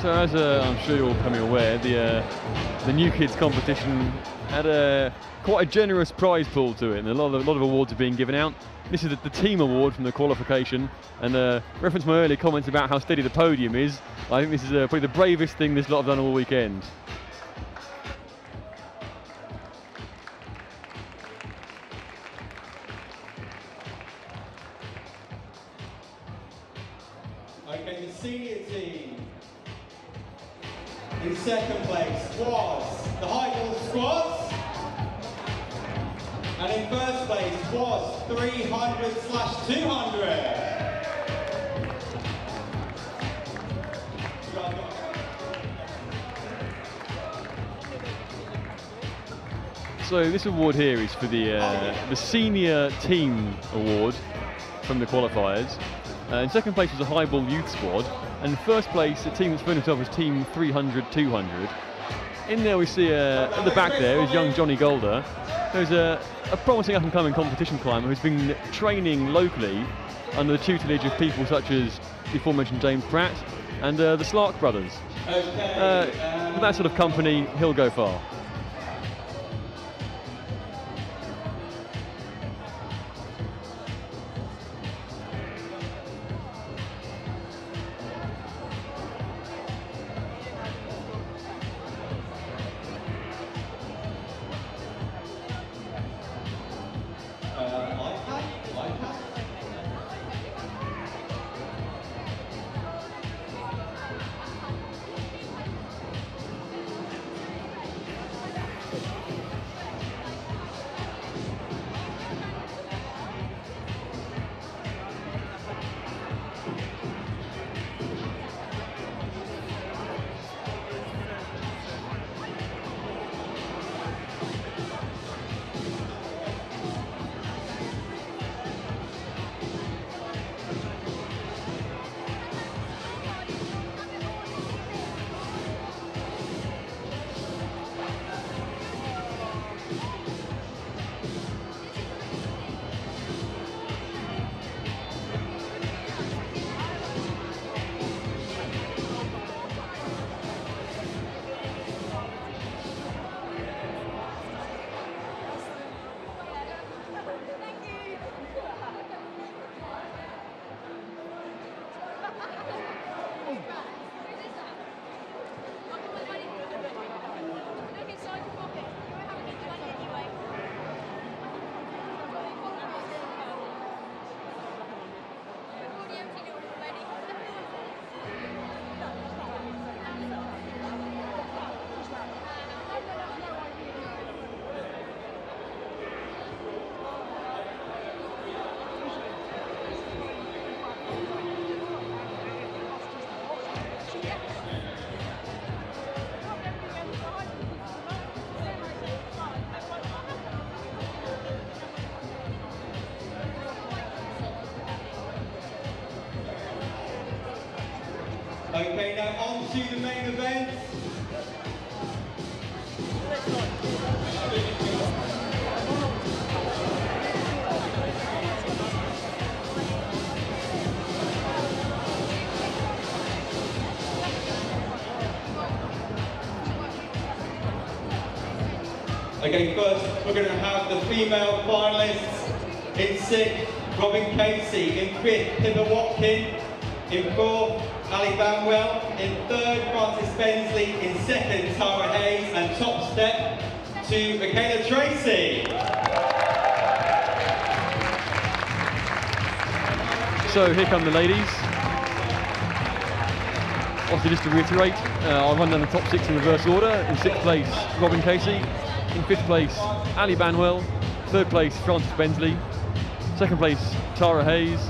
So as I'm sure you're all becoming aware, the New Kids competition had quite a generous prize pool to it, and a lot of awards are being given out. This is the team award from the qualification, and reference my earlier comments about how steady the podium is. I think this is probably the bravest thing this lot have done all weekend. Okay, the senior team. In second place was the High Ball Squads. And in first place was 300/200. So this award here is for the senior team award from the qualifiers. In second place was the High Ball Youth Squad, and first place, the team that's finished off was Team 300/200. In there we see at the back there is young Johnny Golder. There's a promising up-and-coming competition climber who's been training locally under the tutelage of people such as the aforementioned James Pratt and the Slark brothers. With that sort of company, he'll go far. Okay, now on to the main event. Okay, first we're going to have the female finalists. In sixth, Robin Casey. In fifth, Pippa Watkin. In fourth, Ali Banwell. In third, Francis Bensley. In second, Tara Hayes. And top step to Michaela Tracy. So here come the ladies. Obviously, just to reiterate, I'll run down the top 6 in reverse order. In 6th place, Robin Casey. In 5th place, Ali Banwell. 3rd place, Frances Bensley. 2nd place, Tara Hayes.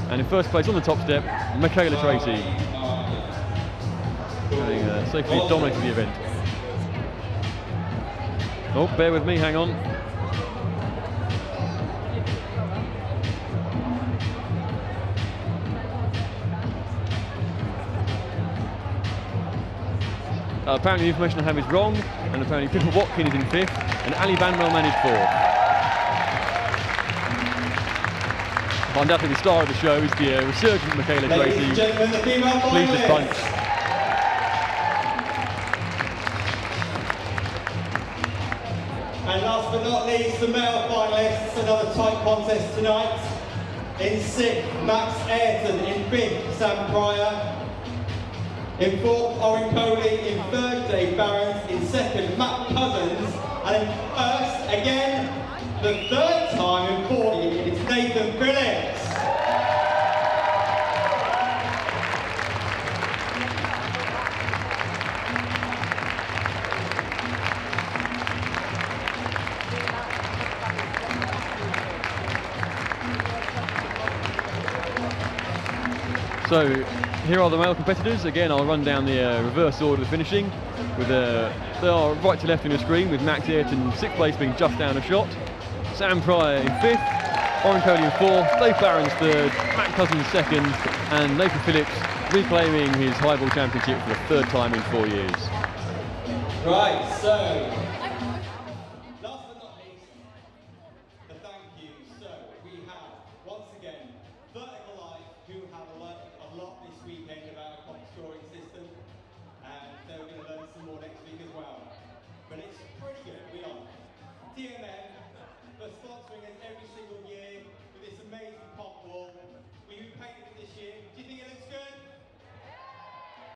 And in 1st place on the top step, Michaela Tracy. Having safely dominated the event. Oh, bear with me, hang on. Apparently the information I have is wrong, and apparently Pippa Watkin is in 5th, and Ali Banwell managed 4th. Undoubtedly the star of the show is the resurgent Michaela Tracy. Ladies and gentlemen, the female Please just bunch. finalists. And last but not least, the male finalists. Another tight contest tonight. In 6th, Max Ayrton. In 5th, Sam Pryor. In 4th, Orin Coley. In 3rd, Dave Barons. In 2nd, Matt Cousins. And in 1st, again, the 3rd time in 40, it's Nathan Phillips. So here are the male competitors. Again, I'll run down the reverse order of finishing. With they are right to left on your screen, with Max Ayrton 6th place being just down a shot. Sam Pryor in 5th, Oren Cody in 4th, Dave Barons 3rd, Matt Cousins 2nd, and Nathan Phillips reclaiming his highball championship for the 3rd time in 4 years. Right, so